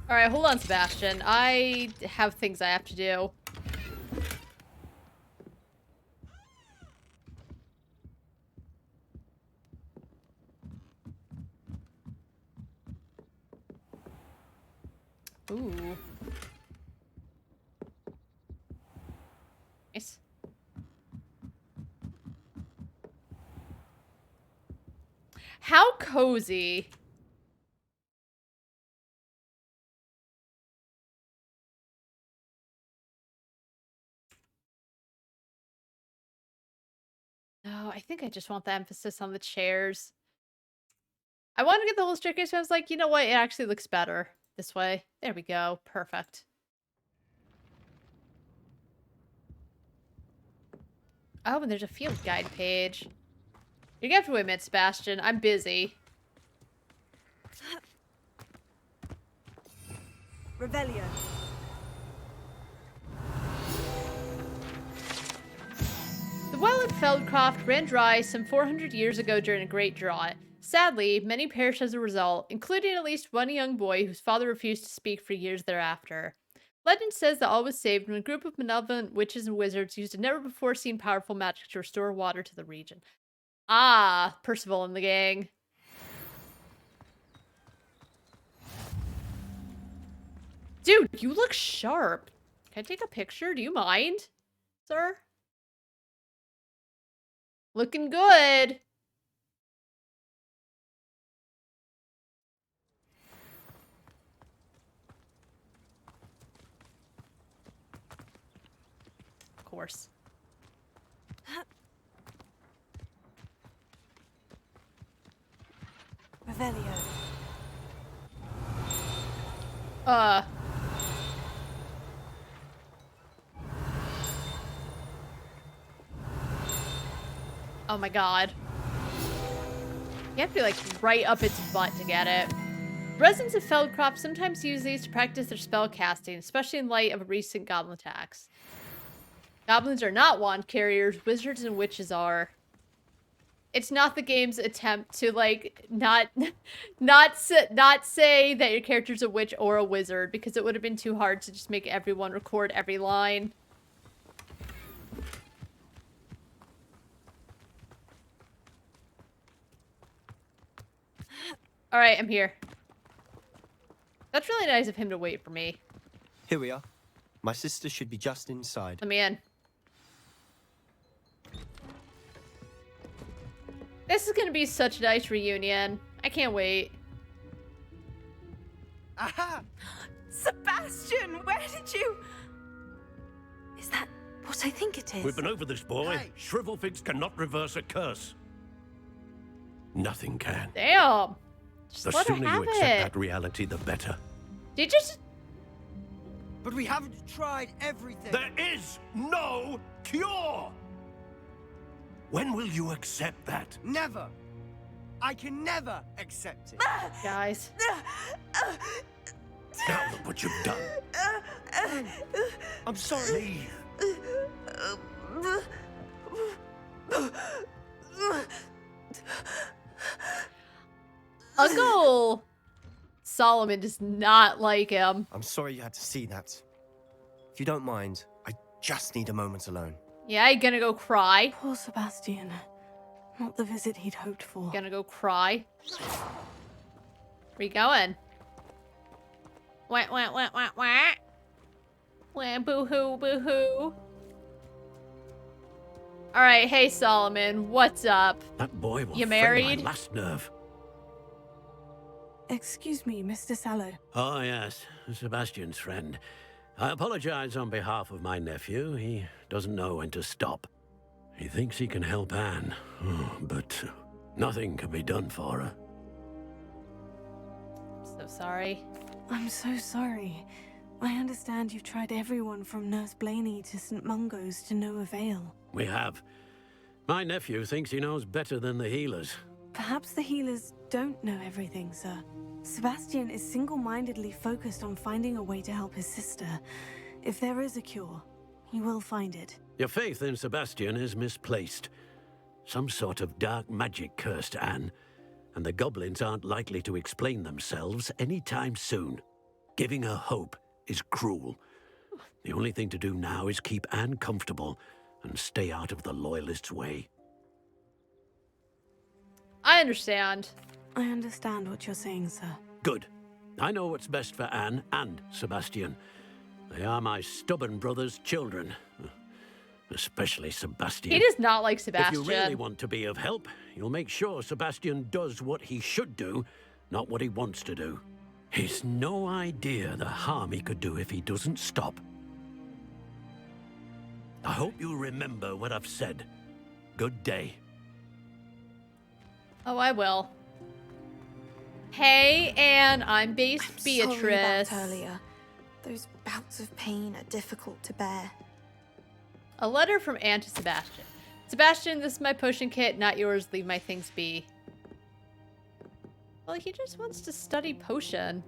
Alright, hold on, Sebastian. I have things I have to do. Ooh. Nice. How cozy. No, I think I just want the emphasis on the chairs. I wanted to get the whole staircase, but I was like, you know what? It actually looks better this way. There we go. Perfect. Oh, and there's a field guide page. You're gonna have to wait a minute, Sebastian. I'm busy. Revelio. The well at Feldcroft ran dry some 400 years ago during a great drought. Sadly, many perished as a result, including at least one young boy whose father refused to speak for years thereafter. Legend says that all was saved when a group of malevolent witches and wizards used a never-before-seen powerful magic to restore water to the region. Ah, Percival and the gang. Dude, you look sharp. Can I take a picture? Do you mind, sir? Looking good. Of course. Revelio. Oh my god. You have to be like right up its butt to get it. Residents of Feldcroft sometimes use these to practice their spell casting, especially in light of recent goblin attacks. Goblins are not wand carriers, wizards and witches are. It's not the game's attempt to like not say that your character's a witch or a wizard, because it would have been too hard to just make everyone record every line. All right, I'm here. That's really nice of him to wait for me. Here we are. My sister should be just inside. Let me in. This is gonna be such a nice reunion. I can't wait. Aha! Sebastian, where did you... Is that what I think it is? We've been over this, boy. Hey. Shrivelfigs cannot reverse a curse. Nothing can. Damn. Just The let her sooner have you accept it. that reality, the better. Did you just... But we haven't tried everything. There is no cure! When will you accept that? Never. I can never accept it. Guys. Now look what you've done. I'm sorry. Uncle Solomon does not like him. I'm sorry you had to see that. If you don't mind, I just need a moment alone. Yeah, you gonna go cry? Poor Sebastian. Not the visit he'd hoped for. Gonna go cry? Where you going? Wah, wah, wah, wah, wah. Wah, boo-hoo, boo-hoo. Alright, hey Solomon, what's up? That boy will You fray married? my last nerve. Excuse me, Mr. Sallow. Oh, yes. Sebastian's friend. I apologize on behalf of my nephew. He doesn't know when to stop. He thinks he can help Anne, but nothing can be done for her. So sorry. I'm so sorry. I understand you've tried everyone from Nurse Blaney to St. Mungo's to no avail. We have. My nephew thinks he knows better than the healers. Perhaps the healers don't know everything, sir. Sebastian is single-mindedly focused on finding a way to help his sister. If there is a cure, he will find it. Your faith in Sebastian is misplaced. Some sort of dark magic cursed Anne, and the goblins aren't likely to explain themselves anytime soon. Giving her hope is cruel. The only thing to do now is keep Anne comfortable and stay out of the Loyalists' way. I understand. I understand what you're saying, sir. Good. I know what's best for Anne and Sebastian. They are my stubborn brother's children. Especially Sebastian. He does not like Sebastian. If you really want to be of help, you'll make sure Sebastian does what he should do, not what he wants to do. He's no idea the harm he could do if he doesn't stop. I hope you remember what I've said. Good day. Oh, I will. Hey, Anne, I'm Beatrice. Sorry about earlier. Those bouts of pain are difficult to bear. A letter from Anne to Sebastian. Sebastian, this is my potion kit, not yours. Leave my things be. Well, he just wants to study potion.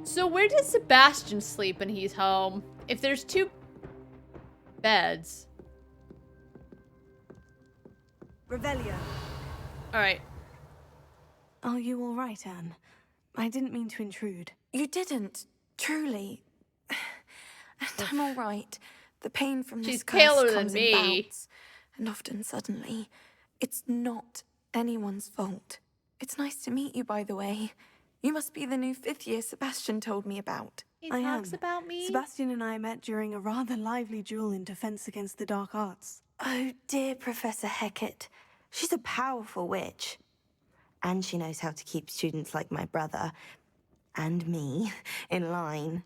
So where does Sebastian sleep when he's home? If there's 2 beds. Revelio. Alright. Are you all right, Anne? I didn't mean to intrude. You didn't, truly. And I'm all right. The pain from this She's curse paler than comes in me. bouts, and often suddenly. It's not anyone's fault. It's nice to meet you, by the way. You must be the new 5th year Sebastian told me about. He talks about me? Sebastian and I met during a rather lively duel in defense against the dark arts. Oh, dear Professor Hecat. She's a powerful witch. And she knows how to keep students like my brother, and me, in line.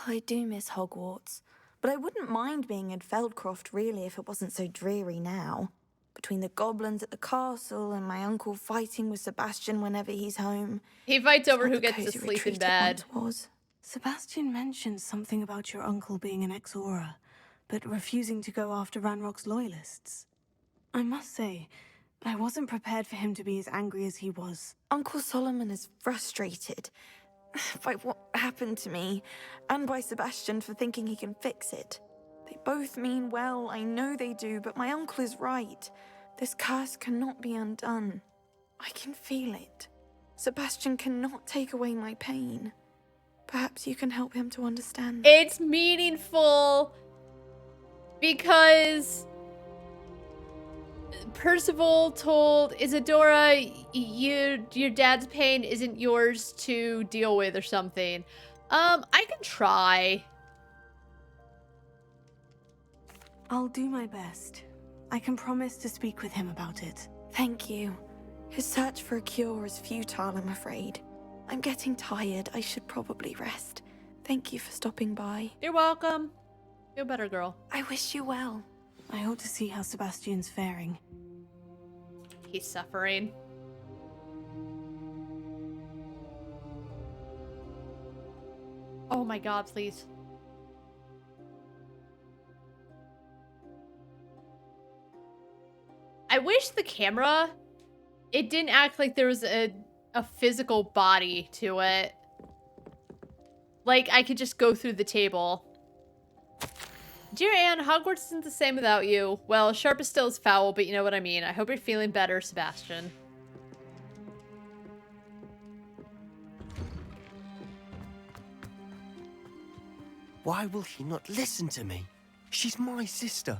I do miss Hogwarts, but I wouldn't mind being in Feldcroft, really, if it wasn't so dreary now. Between the goblins at the castle and my uncle fighting with Sebastian whenever he's home. He fights over who gets to sleep in bed. Sebastian mentioned something about your uncle being an ex-Auror, but refusing to go after Ranrock's loyalists. I must say, I wasn't prepared for him to be as angry as he was. Uncle Solomon is frustrated by what happened to me, and by Sebastian for thinking he can fix it. They both mean well, I know they do, but my uncle is right. This curse cannot be undone. I can feel it. Sebastian cannot take away my pain. Perhaps you can help him to understand that. It's meaningful because Percival told Isadora, your dad's pain isn't yours to deal with or something. I can try. I'll do my best. I can promise to speak with him about it. Thank you. His search for a cure is futile, I'm afraid. I'm getting tired. I should probably rest. Thank you for stopping by. You're welcome. Feel better, girl. I wish you well. I ought to see how Sebastian's faring. He's suffering. Oh my god, please. I wish the camera, it didn't act like there was a physical body to it. Like, I could just go through the table. Dear Anne, Hogwarts isn't the same without you. Well, sharp is still as foul, but you know what I mean. I hope you're feeling better, Sebastian. Why will he not listen to me? She's my sister.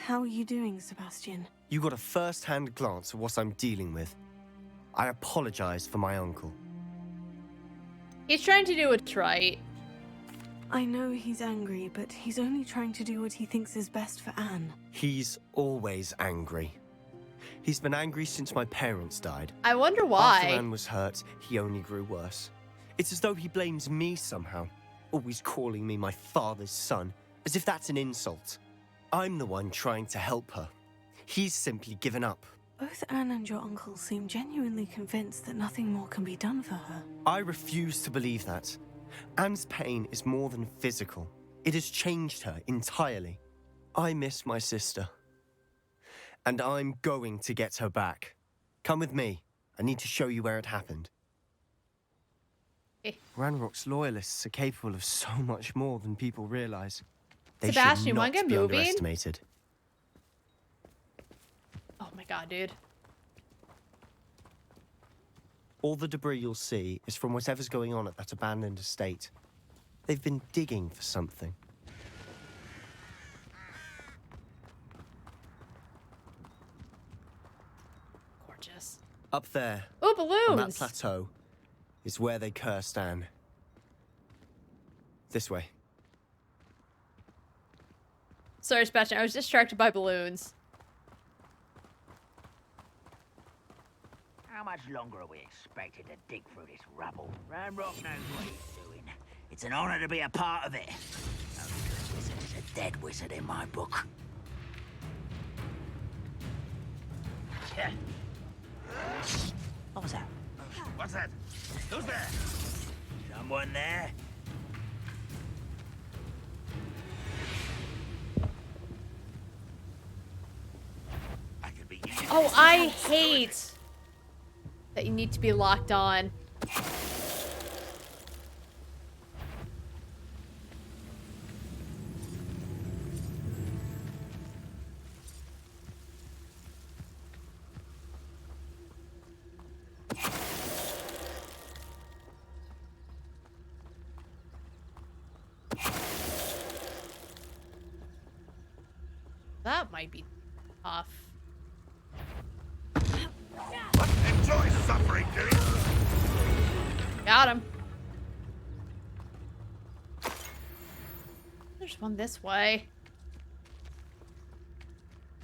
How are you doing, Sebastian? You got a first-hand glance at what I'm dealing with. I apologize for my uncle. He's trying to do what's right. I know he's angry, but he's only trying to do what he thinks is best for Anne. He's always angry. He's been angry since my parents died. I wonder why. After Anne was hurt, he only grew worse. It's as though he blames me somehow, always calling me my father's son, as if that's an insult. I'm the one trying to help her. He's simply given up. Both Anne and your uncle seem genuinely convinced that nothing more can be done for her. I refuse to believe that. Anne's pain is more than physical. It has changed her entirely. I miss my sister. And I'm going to get her back. Come with me. I need to show you where it happened. Ranrock's loyalists are capable of so much more than people realize. They Sebastian, should wanna not get be moving? underestimated. Oh my god, dude. All the debris you'll see is from whatever's going on at that abandoned estate. They've been digging for something. Gorgeous. Up there, Oh, balloons! on that plateau, is where they cursed Anne. This way. Sorry, Sebastian, I was distracted by balloons. How much longer are we expected to dig through this rubble? Ranrock knows what he's doing. It's an honor to be a part of it. Only because wizard is a dead wizard in my book. Yeah. What was that? What's that? Who's there? Someone there? Oh, I hate that you need to be locked on. That might be tough. Enjoy suffering, do you? Got him. There's one this way.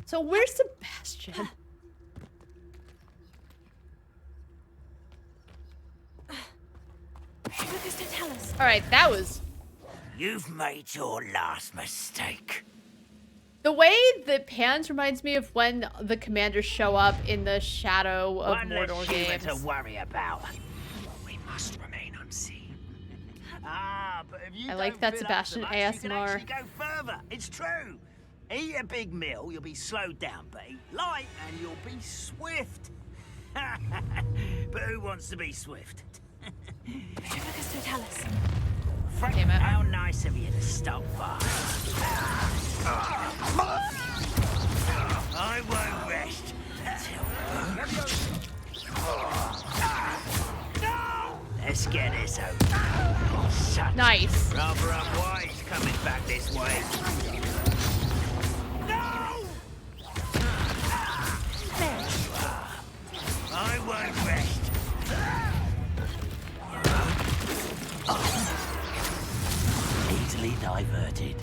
So where's Sebastian? Alright, that was... You've made your last mistake. The way the pans reminds me of when the commanders show up in the Shadow of Mordor games. To worry about. We must remain unseen. But if you I like that Sebastian much, ASMR. You can actually go further. It's true. Eat a big meal, you'll be slowed down, but eat light and you'll be swift. But who wants to be swift? Frank, how nice of you to stop by. I won't rest until... Let's get this over. Such nice. Rather unwise coming back this way. No! There you are. I won't rest. Easily diverted.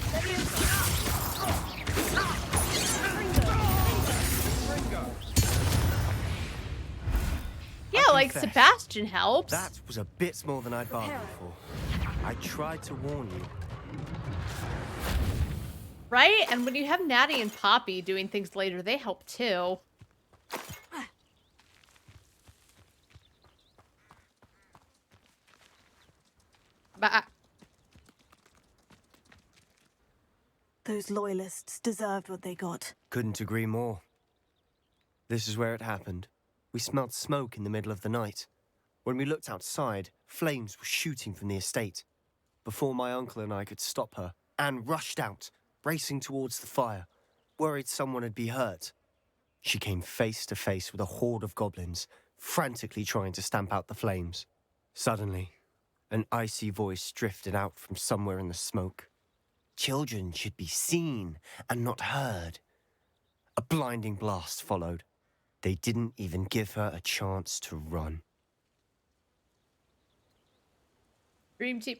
Yeah, like Sebastian helps. That was a bit more than I'd bargained for. I tried to warn you. Right? And when you have Natty and Poppy doing things later, they help too. But Those loyalists deserved what they got. Couldn't agree more. This is where it happened. We smelled smoke in the middle of the night. When we looked outside, flames were shooting from the estate. Before my uncle and I could stop her, Anne rushed out, racing towards the fire, worried someone had been hurt. She came face to face with a horde of goblins, frantically trying to stamp out the flames. Suddenly, an icy voice drifted out from somewhere in the smoke. Children should be seen and not heard. A blinding blast followed. They didn't even give her a chance to run. Dream team.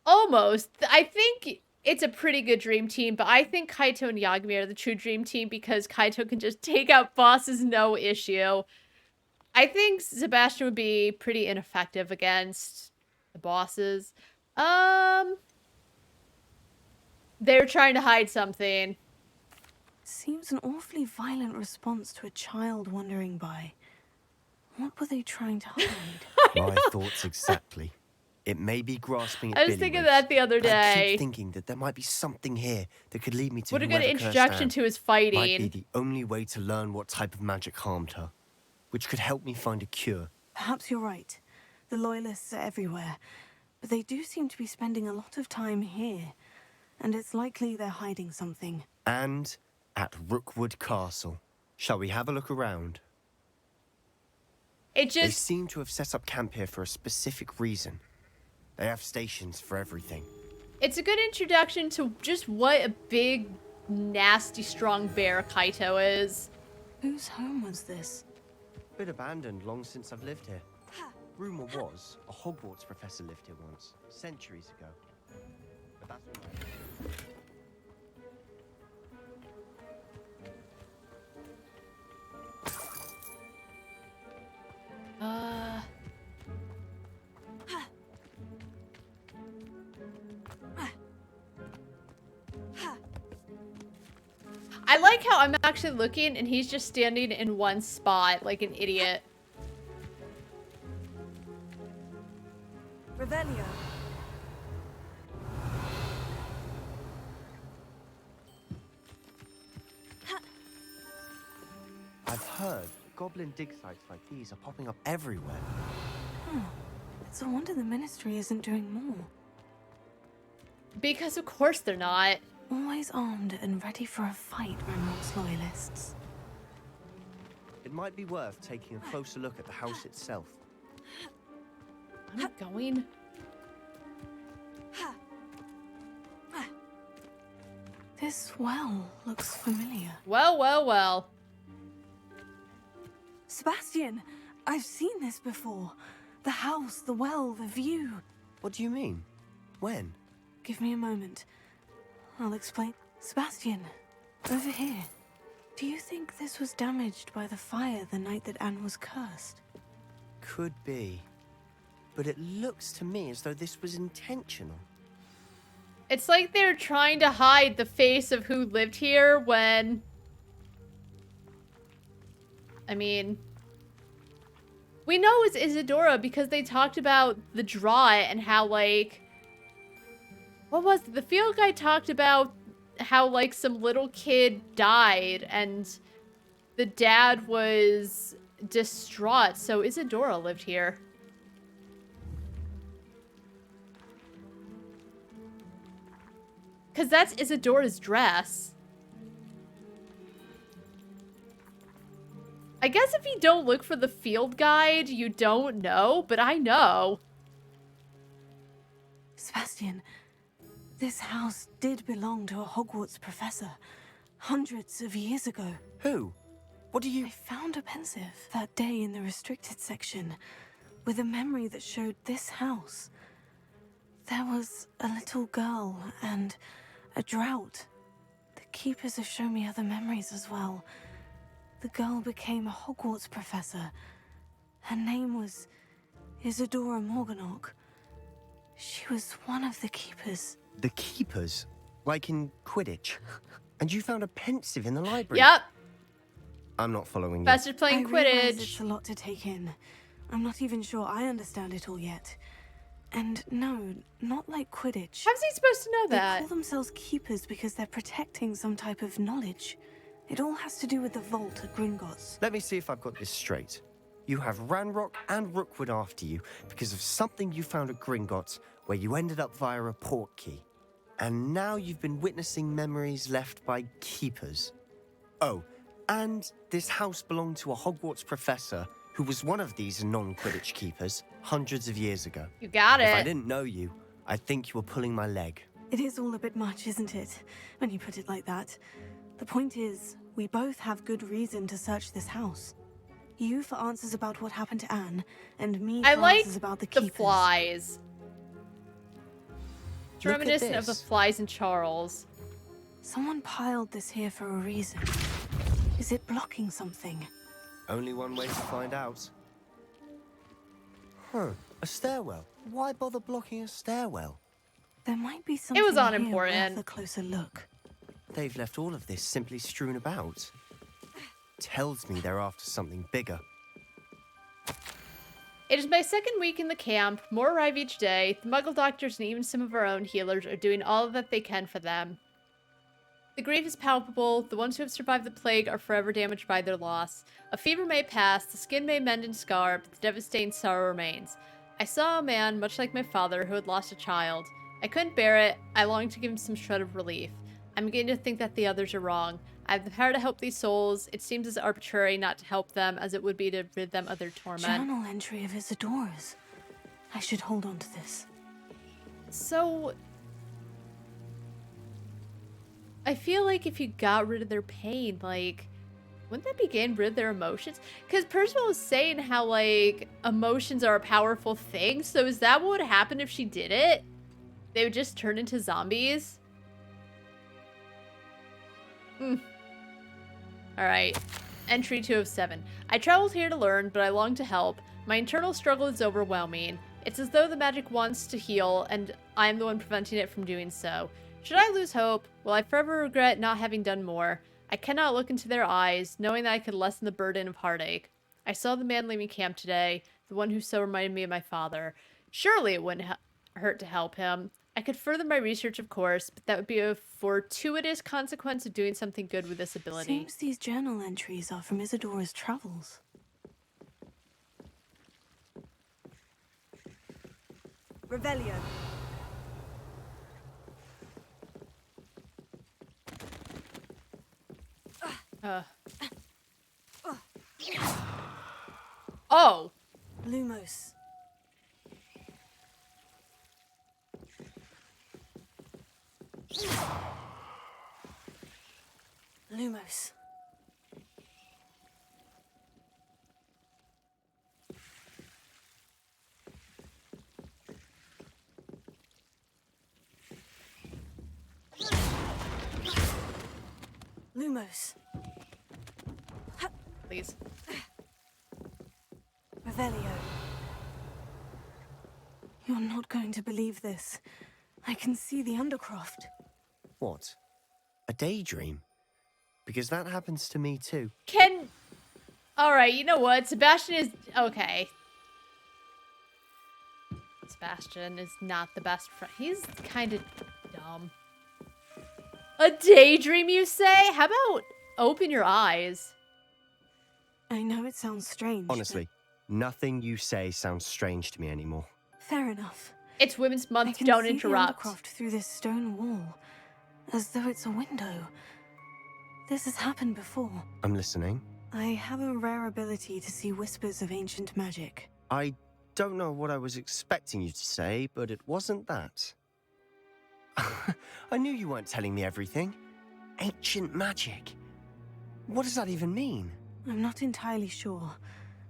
Almost. I think it's a pretty good dream team, but I think Kaito and Yagami are the true dream team because Kaito can just take out bosses no issue. I think Sebastian would be pretty ineffective against the bosses. They're trying to hide something. Seems an awfully violent response to a child wandering by. What were they trying to hide? My thoughts exactly. It may be grasping at I was thinking that the other but I day. keep thinking that there might be something here that could lead me to What a good whoever introduction cursed to his Anne. fighting. Might be the only way to learn what type of magic harmed her, which could help me find a cure. Perhaps you're right. The loyalists are everywhere, but they do seem to be spending a lot of time here, and it's likely they're hiding something. And at Rookwood Castle. Shall we have a look around? It They just... seem to have set up camp here for a specific reason. They have stations for everything. It's a good introduction to just what a big, nasty, strong bear Kaito is. Whose home was this? Been abandoned long since I've lived here. Rumor was a Hogwarts professor lived here once, centuries ago. But that's all right. I like how I'm actually looking and he's just standing in one spot like an idiot. Revelio. I've heard goblin dig sites like these are popping up everywhere. It's a wonder the Ministry isn't doing more. Because of course they're not. Always armed and ready for a fight, Ranrock's loyalists. It might be worth taking a closer look at the house itself. I'm going. This well looks familiar. Well, well, well. Sebastian, I've seen this before. The house, the well, the view. What do you mean? When? Give me a moment. I'll explain. Sebastian, over here. Do you think this was damaged by the fire the night that Anne was cursed? Could be. But it looks to me as though this was intentional. It's like they're trying to hide the face of who lived here when... I mean... We know it's Isadora because they talked about the Draught and how, like... What was it? The field guy talked about how, like, some little kid died and the dad was distraught, so Isadora lived here. Because that's Isadora's dress. I guess if you don't look for the field guide, you don't know, but I know. Sebastian, this house did belong to a Hogwarts professor hundreds of years ago. Who? What do you... I found a pensive that day in the restricted section with a memory that showed this house. There was a little girl and a drought. The keepers have shown me other memories as well. The girl became a Hogwarts professor. Her name was Isadora Morganach. She was one of the keepers. The keepers? Like in Quidditch? And you found a pensive in the library? Yep. I'm not following you. Professor's playing I realize Quidditch. It's a lot to take in. I'm not even sure I understand it all yet. And no, not like Quidditch. How's he supposed to know that? They call themselves keepers because they're protecting some type of knowledge. It all has to do with the vault at Gringotts. Let me see if I've got this straight. You have Ranrock and Rookwood after you because of something you found at Gringotts where you ended up via a port key. And now you've been witnessing memories left by keepers. Oh, and this house belonged to a Hogwarts professor who was one of these non-Quidditch keepers hundreds of years ago. You got it. If I didn't know you, I'd think you were pulling my leg. It is all a bit much, isn't it? When you put it like that. The point is, we both have good reason to search this house. You for answers about what happened to Anne, and me for answers about the keepers. Flies. It's Look at reminiscent of the this. flies in Charles. Someone piled this here for a reason. Is it blocking something? Only one way to find out. Huh, a stairwell. Why bother blocking a stairwell? There might be something It was here unimportant. worth a closer look. They've left all of this simply strewn about. Tells me they're after something bigger. It is my second week in the camp. More arrive each day. The Muggle doctors and even some of our own healers are doing all that they can for them. The grief is palpable. The ones who have survived the plague are forever damaged by their loss. A fever may pass, the skin may mend and scar, but the devastating sorrow remains. I saw a man, much like my father, who had lost a child. I couldn't bear it. I longed to give him some shred of relief. I'm beginning to think that the others are wrong. I have the power to help these souls. It seems as arbitrary not to help them as it would be to rid them of their torment. Journal entry of Isadora's. I should hold on to this. So... I feel like if you got rid of their pain, like... Wouldn't that begin rid of their emotions? Because Percival was saying how, like, emotions are a powerful thing. So is that what would happen if she did it? They would just turn into zombies? Alright. Entry 207. I traveled here to learn, but I long to help. My internal struggle is overwhelming. It's as though the magic wants to heal, and I am the one preventing it from doing so. Should I lose hope? Will I forever regret not having done more? I cannot look into their eyes, knowing that I could lessen the burden of heartache. I saw the man leaving camp today, the one who so reminded me of my father. Surely it wouldn't hurt to help him. I could further my research, of course, but that would be a fortuitous consequence of doing something good with this ability. Seems these journal entries are from Isadora's travels. Revelio. Oh! Lumos. Lumos. Lumos. Please. Revelio. You're not going to believe this. I can see the Undercroft. What? A daydream? Because that happens to me too. Alright, you know what? Sebastian is... Okay. Sebastian is not the best friend. He's kind of dumb. A daydream, you say? How about open your eyes? I know it sounds strange. Honestly, nothing you say sounds strange to me anymore. Fair enough. It's Women's Month, I can don't see interrupt. the Undercroft through this stone wall, as though it's a window. This has happened before. I'm listening. I have a rare ability to see whispers of ancient magic. I don't know what I was expecting you to say, but it wasn't that. I knew you weren't telling me everything. Ancient magic. What does that even mean? I'm not entirely sure,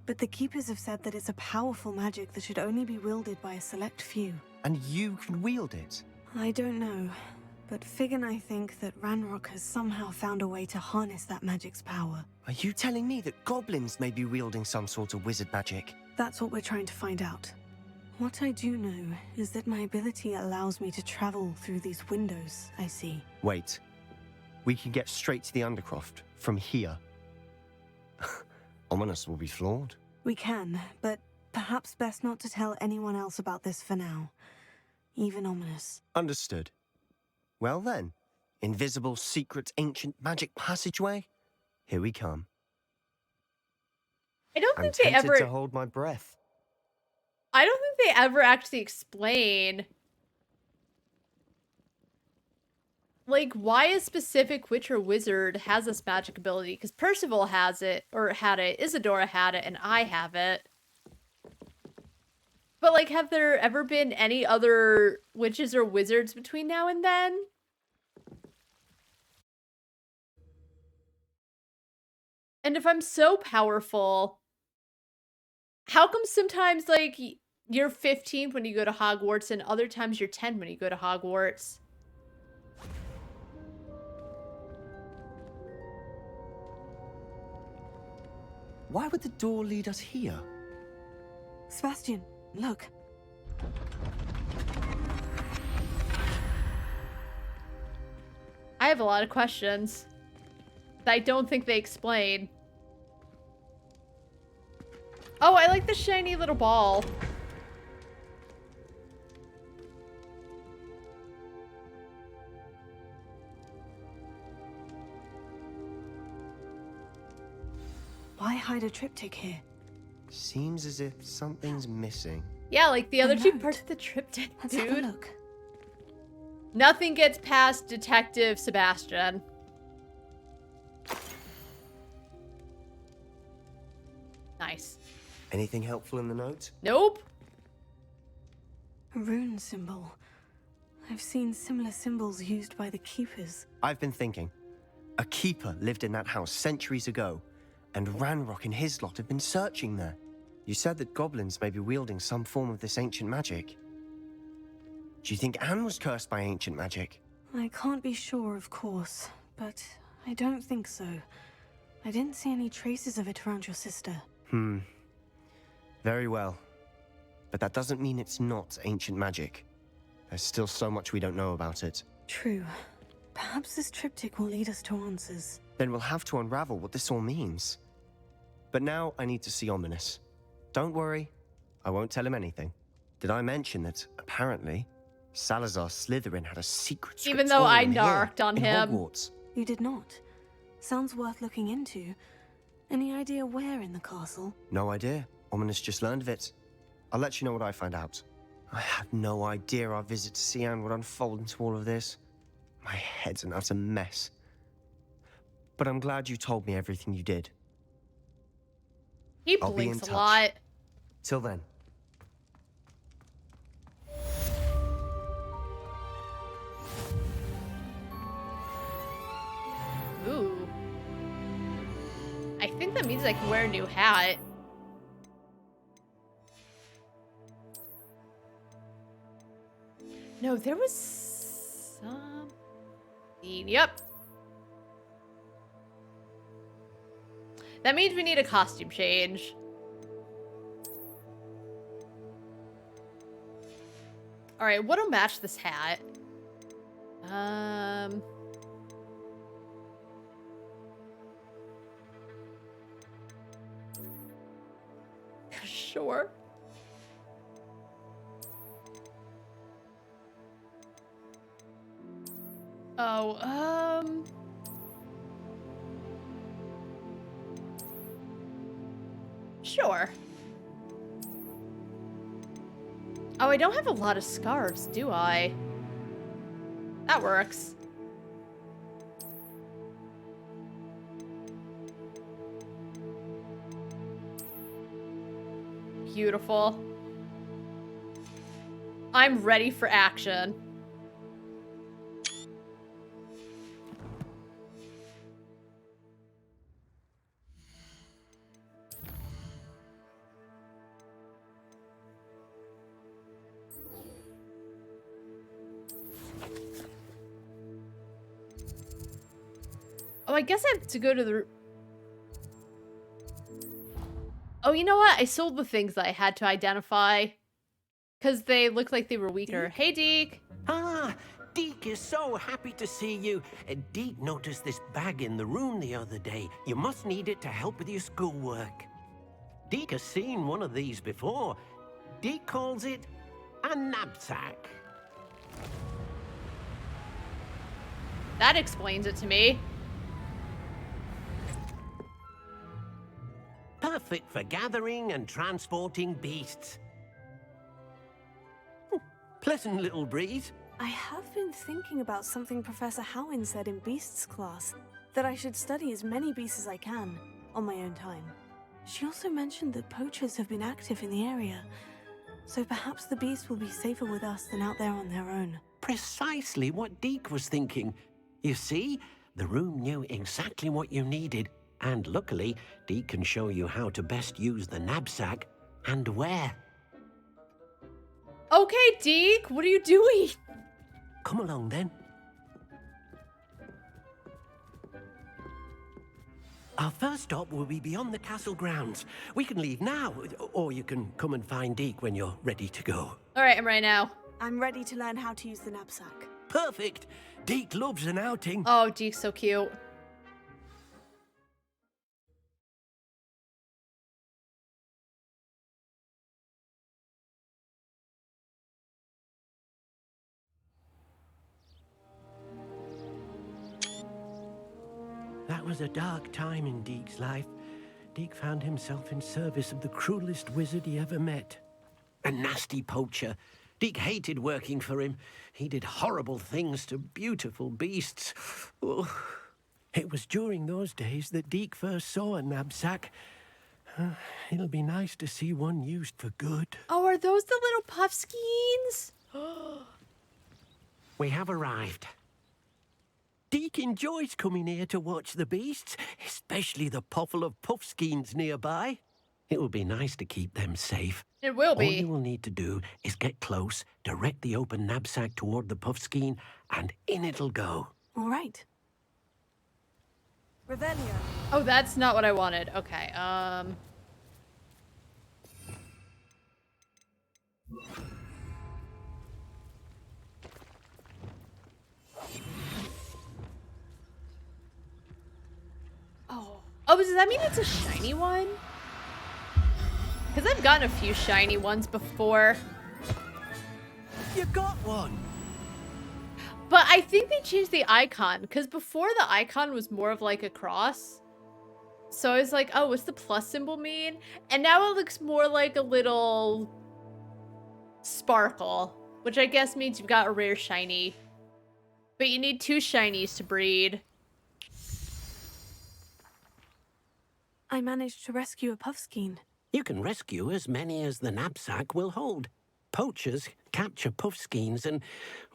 but the Keepers have said that it's a powerful magic that should only be wielded by a select few. And you can wield it? I don't know, but Fig and I think that Ranrock has somehow found a way to harness that magic's power. Are you telling me that goblins may be wielding some sort of wizard magic? That's what we're trying to find out. What I do know is that my ability allows me to travel through these windows I see. Wait. We can get straight to the Undercroft from here. Ominous will be floored. We can, but perhaps best not to tell anyone else about this for now. Even Ominous. Understood. Well then, invisible, secret, ancient magic passageway? Here we come. I don't I'm think they tempted ever... to hold my breath. I don't think they ever actually explain... Like, why a specific witch or wizard has this magic ability? Because Percival has it, or had it, Isadora had it, and I have it. But, like, have there ever been any other witches or wizards between now and then? And if I'm so powerful, how come sometimes, like, you're 15 when you go to Hogwarts and other times you're 10 when you go to Hogwarts? Why would the door lead us here? Sebastian, look. I have a lot of questions that I don't think they explain. Oh, I like the shiny little ball. Why hide a triptych here? Seems as if something's missing. Yeah, like the other two parts of the triptych, Let's have a dude. look. Nothing gets past Detective Sebastian. Nice. Anything helpful in the note? Nope. A rune symbol. I've seen similar symbols used by the Keepers. I've been thinking. A keeper lived in that house centuries ago, and Ranrock and his lot have been searching there. You said that goblins may be wielding some form of this ancient magic. Do you think Anne was cursed by ancient magic? I can't be sure, of course, but I don't think so. I didn't see any traces of it around your sister. Very well. But that doesn't mean it's not ancient magic. There's still so much we don't know about it. True. Perhaps this triptych will lead us to answers. Then we'll have to unravel what this all means. But now I need to see Ominous. Don't worry, I won't tell him anything. Did I mention that, apparently, Salazar Slytherin had a secret Even though I narked on in him. Hogwarts? You did not. Sounds worth looking into. Any idea where in the castle? No idea. Ominous just learned of it. I'll let you know what I find out. I had no idea our visit to Cian would unfold into all of this. My head's an utter mess. But I'm glad you told me everything you did. He I'll be in blinks a touch. lot. Till then. Ooh. I think that means I can wear a new hat. No, there was some... Yep. That means we need a costume change. Alright, what'll match this hat? Sure. Oh, sure. Oh, I don't have a lot of scarves, do I? That works. Beautiful. I'm ready for action. Oh, I guess I have to go to the... Oh, you know what? I sold the things that I had to identify. Because they looked like they were weaker. Hey, Deke. Ah, Deke is so happy to see you. Deke noticed this bag in the room the other day. You must need it to help with your schoolwork. Deke has seen one of these before. Deke calls it a knapsack. That explains it to me. Perfect for gathering and transporting beasts. Pleasant little breeze. I have been thinking about something Professor Howin said in Beasts class, that I should study as many beasts as I can, on my own time. She also mentioned that poachers have been active in the area, so perhaps the beasts will be safer with us than out there on their own. Precisely what Deke was thinking. You see, the room knew exactly what you needed, and luckily, Deke can show you how to best use the knapsack and where. Okay, Deke, what are you doing? Come along, then. Our first stop will be beyond the castle grounds. We can leave now, or you can come and find Deke when you're ready to go. All right, I'm ready now. I'm ready to learn how to use the knapsack. Perfect. Deke loves an outing. Oh, Deke's so cute. That was a dark time in Deke's life. Deke found himself in service of the cruelest wizard he ever met. A nasty poacher. Deke hated working for him. He did horrible things to beautiful beasts. Oh. It was during those days that Deke first saw a knapsack. It'll be nice to see one used for good. Oh, are those the little puffskeins? We have arrived. Deke enjoys coming here to watch the beasts, especially the puffle of puffskeins nearby. It will be nice to keep them safe. It will be. All you will need to do is get close, direct the open knapsack toward the puffskein, and in it'll go. All right. Revelio. Oh, that's not what I wanted. Okay, Oh, does that mean it's a shiny one? Because I've gotten a few shiny ones before. You got one! But I think they changed the icon, because before the icon was more of like a cross. So I was like, oh, what's the plus symbol mean? And now it looks more like a little sparkle, which I guess means you've got a rare shiny. But you need 2 shinies to breed. I managed to rescue a puffskein. You can rescue as many as the knapsack will hold. Poachers capture puffskeins and,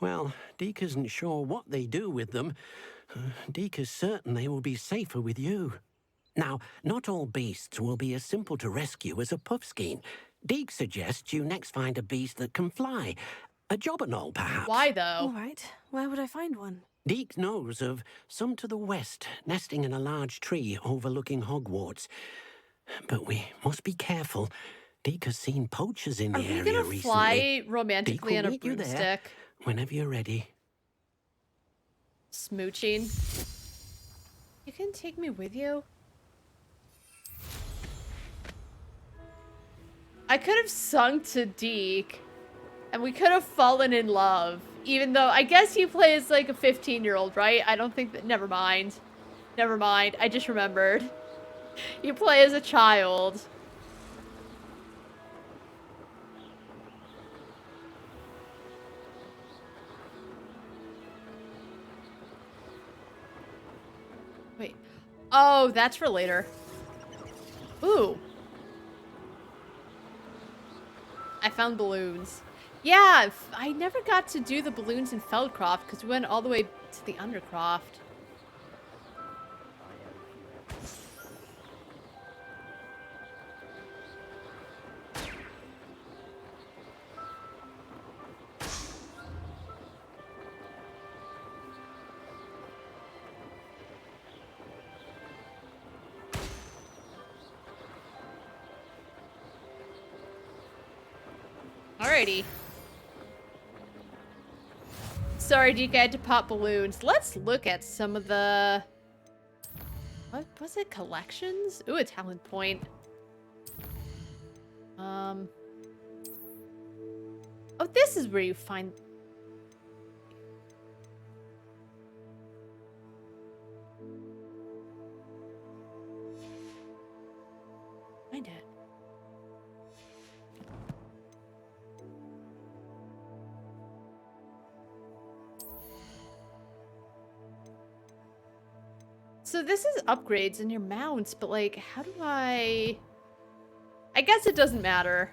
well, Deke isn't sure what they do with them. Deke is certain they will be safer with you. Now, not all beasts will be as simple to rescue as a puffskein. Deke suggests you next find a beast that can fly. A jobberknoll, perhaps. Why, though? All right. Where would I find one? Deke knows of some to the west, nesting in a large tree overlooking Hogwarts. But we must be careful. Deke has seen poachers in the area gonna recently. fly romantically Deke will on a meet you there broomstick? whenever you're ready. Smooching. You can take me with you? I could have sung to Deke, and we could have fallen in love. Even though, I guess he plays like a 15-year-old, right? I don't think that, never mind. Never mind, I just remembered. You play as a child. Wait. Oh, that's for later. Ooh. I found balloons. Yeah, I never got to do the balloons in Feldcroft because we went all the way to the Undercroft. Alrighty. Sorry, Deke, I had to pop balloons. Let's look at some of the... What was it? Collections? Ooh, a talent point. Oh, this is where you find... Find it. So this is upgrades in your mounts, but like, how do I guess it doesn't matter.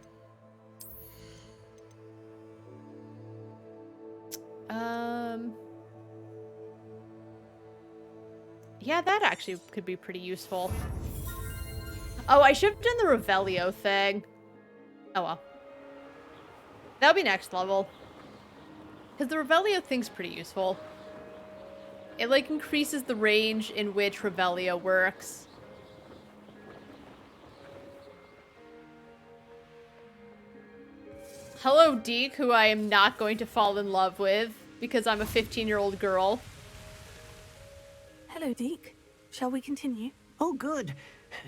Yeah, that actually could be pretty useful. Oh, I should have done the Revelio thing. Oh well. That'll be next level. Because the Revelio thing's pretty useful. It, like, increases the range in which Revelio works. Hello, Deke, who I am not going to fall in love with because I'm a 15-year-old girl. Hello, Deke. Shall we continue? Oh, good.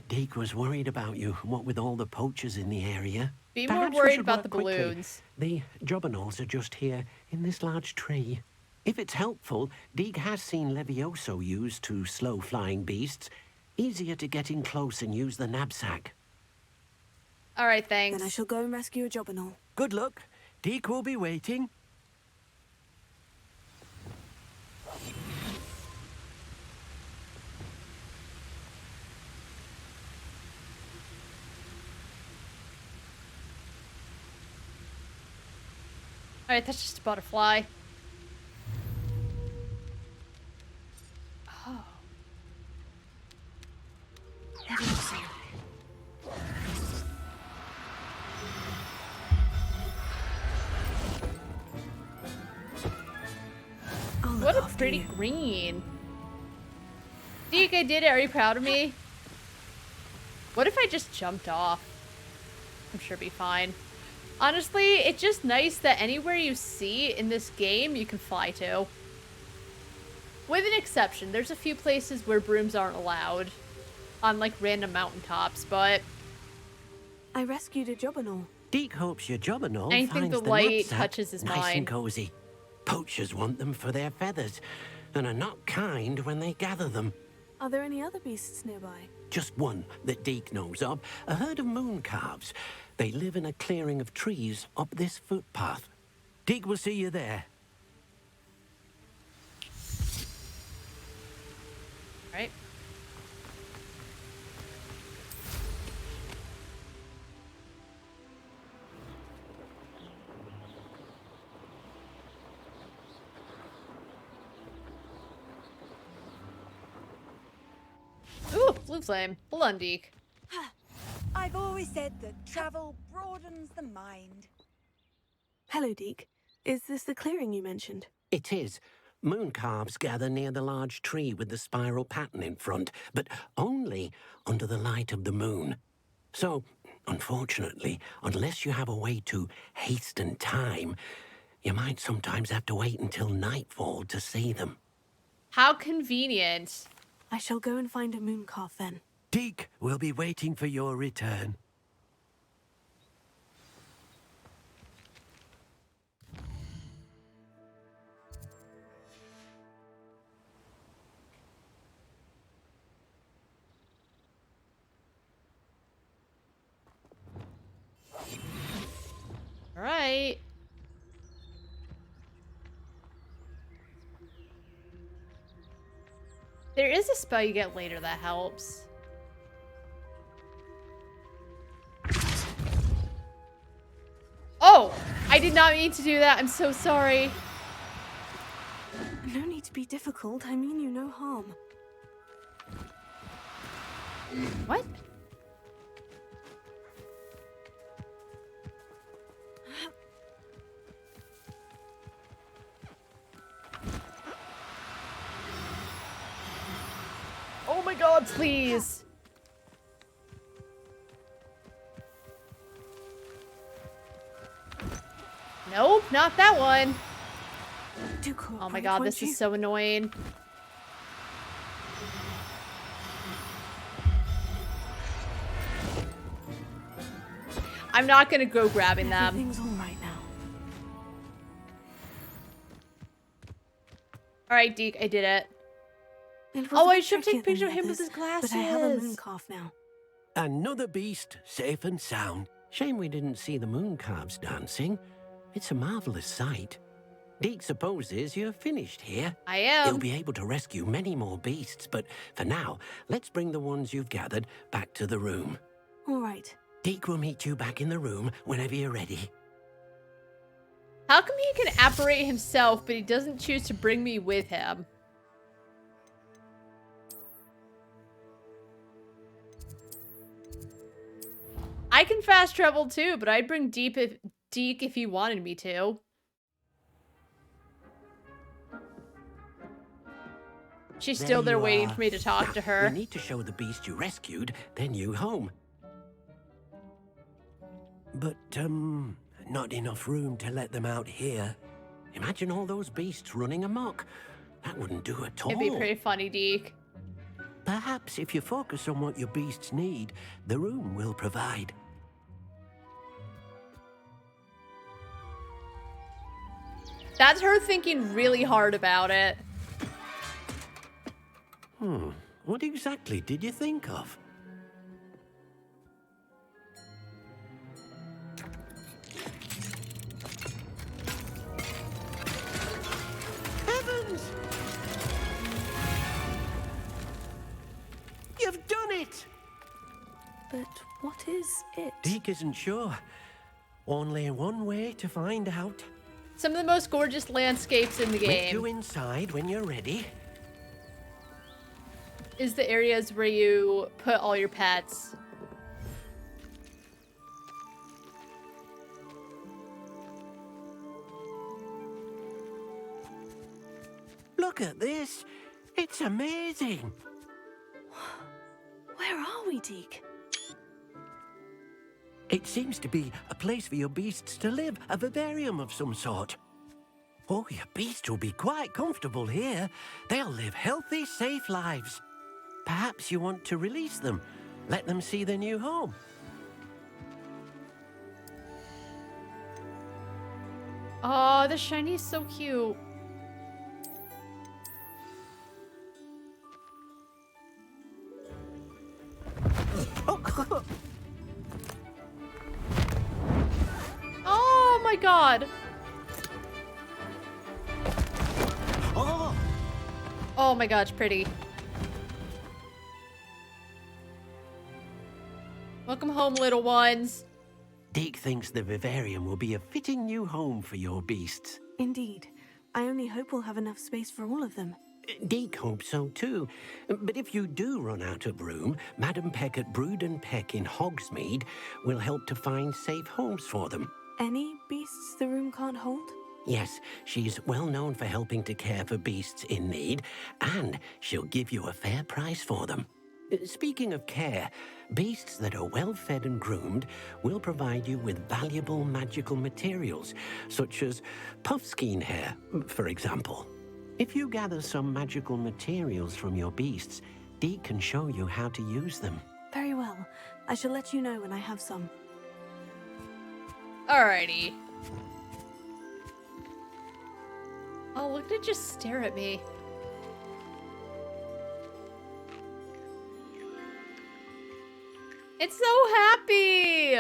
Deke was worried about you, what with all the poachers in the area. Be Perhaps more we worried should about work the quickly. balloons. The Jobberknolls are just here, in this large tree. If it's helpful, Deke has seen Levioso used to slow flying beasts. Easier to get in close and use the knapsack. Alright, thanks. Then I shall go and rescue a Jobberknoll. Good luck. Deke will be waiting. Alright, that's just a butterfly. Oh. What a pretty green. Deke, I did it. Are you proud of me? What if I just jumped off? I'm sure it'd be fine. Honestly, it's just nice that anywhere you see in this game, you can fly to. With an exception. There's a few places where brooms aren't allowed. On, like, random mountaintops, but... I rescued a Jobberknoll. Deke hopes your Jobberknoll I finds think the the light knapsack touches his nice and mind. cozy. Poachers want them for their feathers, and are not kind when they gather them. Are there any other beasts nearby? Just one that Deke knows of, a herd of moon calves. They live in a clearing of trees up this footpath. Deke will see you there. Right. Ooh, blue flame. Hold on, Deke. I've always said that travel broadens the mind. Hello, Deke. Is this the clearing you mentioned? It is. Moon calves gather near the large tree with the spiral pattern in front, but only under the light of the moon. So, unfortunately, unless you have a way to hasten time, you might sometimes have to wait until nightfall to see them. How convenient. I shall go and find a moon calf then. Deke will be waiting for your return. All right. There is a spell you get later that helps. Oh! I did not mean to do that. I'm so sorry. No need to be difficult. I mean you no harm. What? Oh my god, please. Nope, not that one. Oh my god, this is so annoying. I'm not gonna go grabbing them. Everything's all right now. Alright, Deke, I did it. It was Oh, a I bit should have taken a trickier picture of than him with the his others, but I have a moon glasses. calf now. Another beast, safe and sound. Shame we didn't see the moon calves dancing. It's a marvelous sight. Deke supposes you're finished here. I am. You'll be able to rescue many more beasts, but for now, let's bring the ones you've gathered back to the room. All right. Deke will meet you back in the room whenever you're ready. How come he can apparate himself, but he doesn't choose to bring me with him? I can fast travel too, but I'd bring Deke if he wanted me to. She's still there waiting for me to talk to her. We need to show the beast you rescued their new home. But, not enough room to let them out here. Imagine all those beasts running amok. That wouldn't do at all. It'd be pretty funny, Deke. Perhaps if you focus on what your beasts need, the room will provide. That's her thinking really hard about it. What exactly did you think of? Heavens! You've done it! But what is it? Deke isn't sure. Only one way to find out. Some of the most gorgeous landscapes in the Meet game you inside when you're ready. is the areas where you put all your pets. Look at this. It's amazing. Where are we, Deke? It seems to be a place for your beasts to live, a vivarium of some sort. Oh, your beasts will be quite comfortable here. They'll live healthy, safe lives. Perhaps you want to release them, let them see their new home. Oh, the shiny is so cute. Oh my god. Oh my god, it's pretty. Welcome home, little ones. Deke thinks the vivarium will be a fitting new home for your beasts. Indeed. I only hope we'll have enough space for all of them. Deke hopes so too. But if you do run out of room, Madam Peck at Brood and Peck in Hogsmeade will help to find safe homes for them. Any beasts the room can't hold? Yes, she's well known for helping to care for beasts in need, and she'll give you a fair price for them. Speaking of care, beasts that are well fed and groomed will provide you with valuable magical materials, such as puffskein hair, for example. If you gather some magical materials from your beasts, Dee can show you how to use them. Very well. I shall let you know when I have some. Alrighty. Oh, look at it just stare at me. It's so happy!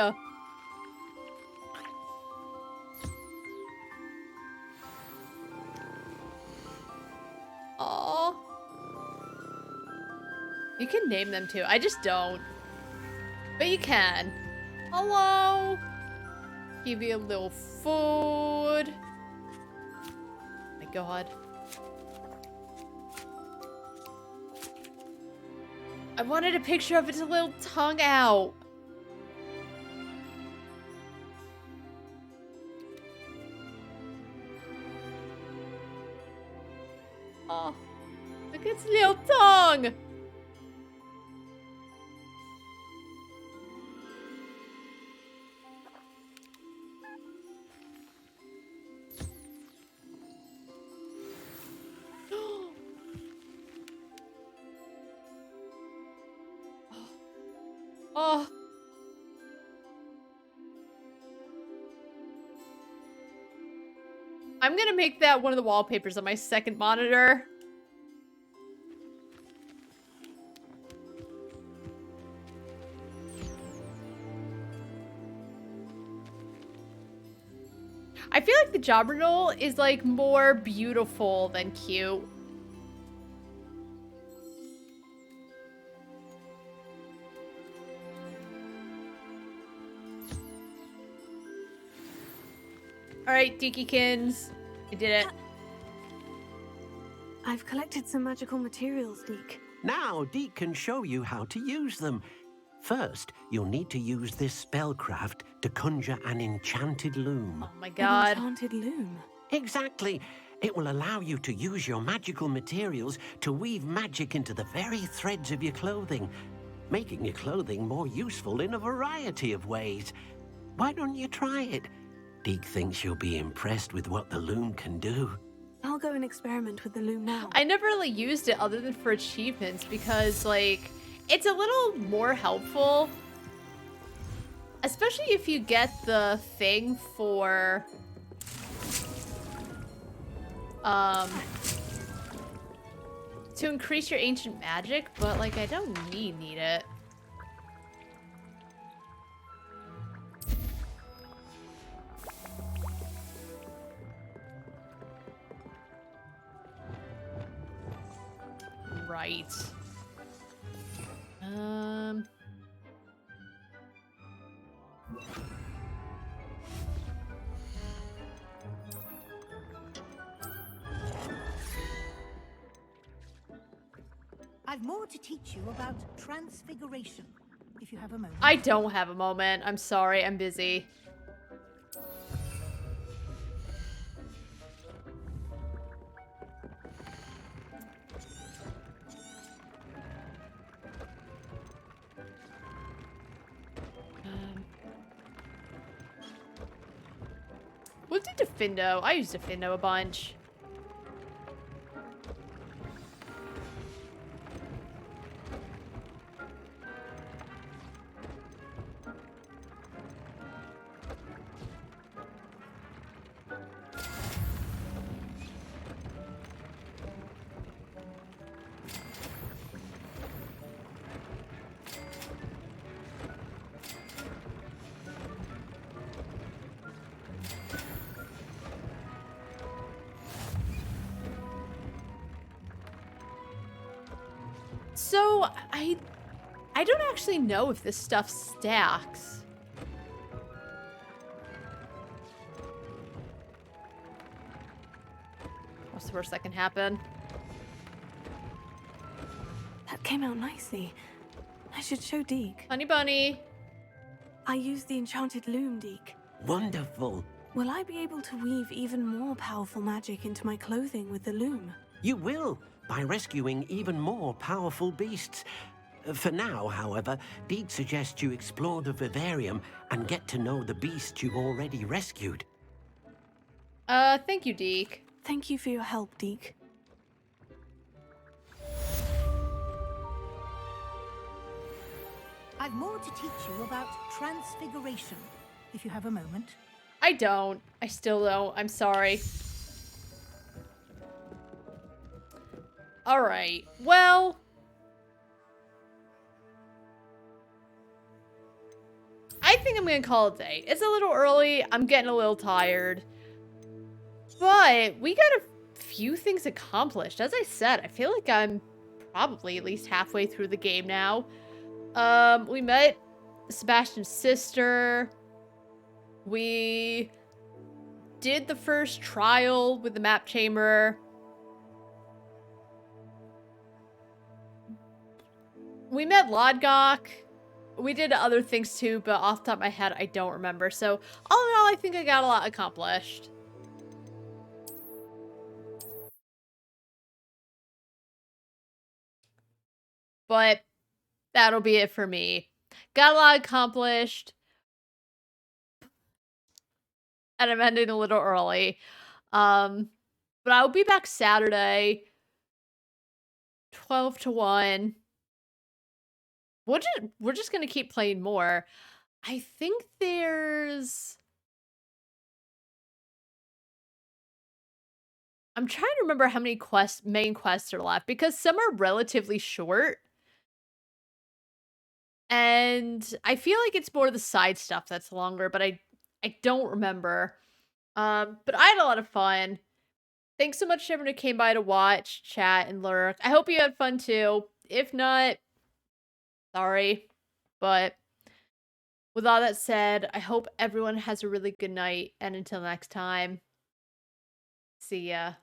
Aww. You can name them too. I just don't. But you can. Hello! Give you a little food. My god. I wanted a picture of its little tongue out. Oh, look at its little tongue. Oh. I'm gonna make that one of the wallpapers on my second monitor. I feel like the Jobberknoll is like more beautiful than cute. Alright, Deekykins. I did it. I've collected some magical materials, Deek. Now, Deke can show you how to use them. First, you'll need to use this spellcraft to conjure an enchanted loom. Oh my god. An enchanted loom? Exactly. It will allow you to use your magical materials to weave magic into the very threads of your clothing, making your clothing more useful in a variety of ways. Why don't you try it? Deke thinks you'll be impressed with what the loom can do. I'll go and experiment with the loom now. I never really used it other than for achievements because, like, it's a little more helpful. Especially if you get the thing for... to increase your ancient magic, but, like, I don't need it. Right. I've more to teach you about transfiguration, if you have a moment. I don't have a moment. I'm sorry, I'm busy. We'll do Defindo. I use Defindo a bunch. So, I don't actually know if this stuff stacks. What's the worst that can happen? That came out nicely. I should show Deke. Honey bunny. I used the enchanted loom, Deke. Wonderful. Will I be able to weave even more powerful magic into my clothing with the loom? You will, by rescuing even more powerful beasts. For now, however, Deke suggests you explore the vivarium and get to know the beast you've already rescued. Thank you, Deke. Thank you for your help, Deke. I've more to teach you about transfiguration, if you have a moment. I don't. I still don't. I'm sorry. Alright. Well... I think I'm gonna call it a day. It's a little early. I'm getting a little tired. But we got a few things accomplished. As I said, I feel like I'm probably at least halfway through the game now. We met Sebastian's sister. We did the first trial with the map chamber. We met Lodgok. We did other things too, but off the top of my head, I don't remember. So, all in all, I think I got a lot accomplished. But that'll be it for me. Got a lot accomplished. And I'm ending a little early. But I'll be back Saturday. 12 to 1. We're just gonna keep playing more. I think there's... I'm trying to remember how many main quests are left, because some are relatively short. And I feel like it's more the side stuff that's longer, but I don't remember. But I had a lot of fun. Thanks so much to everyone who came by to watch, chat, and lurk. I hope you had fun too. If not, sorry. But with all that said, I hope everyone has a really good night. And until next time, see ya.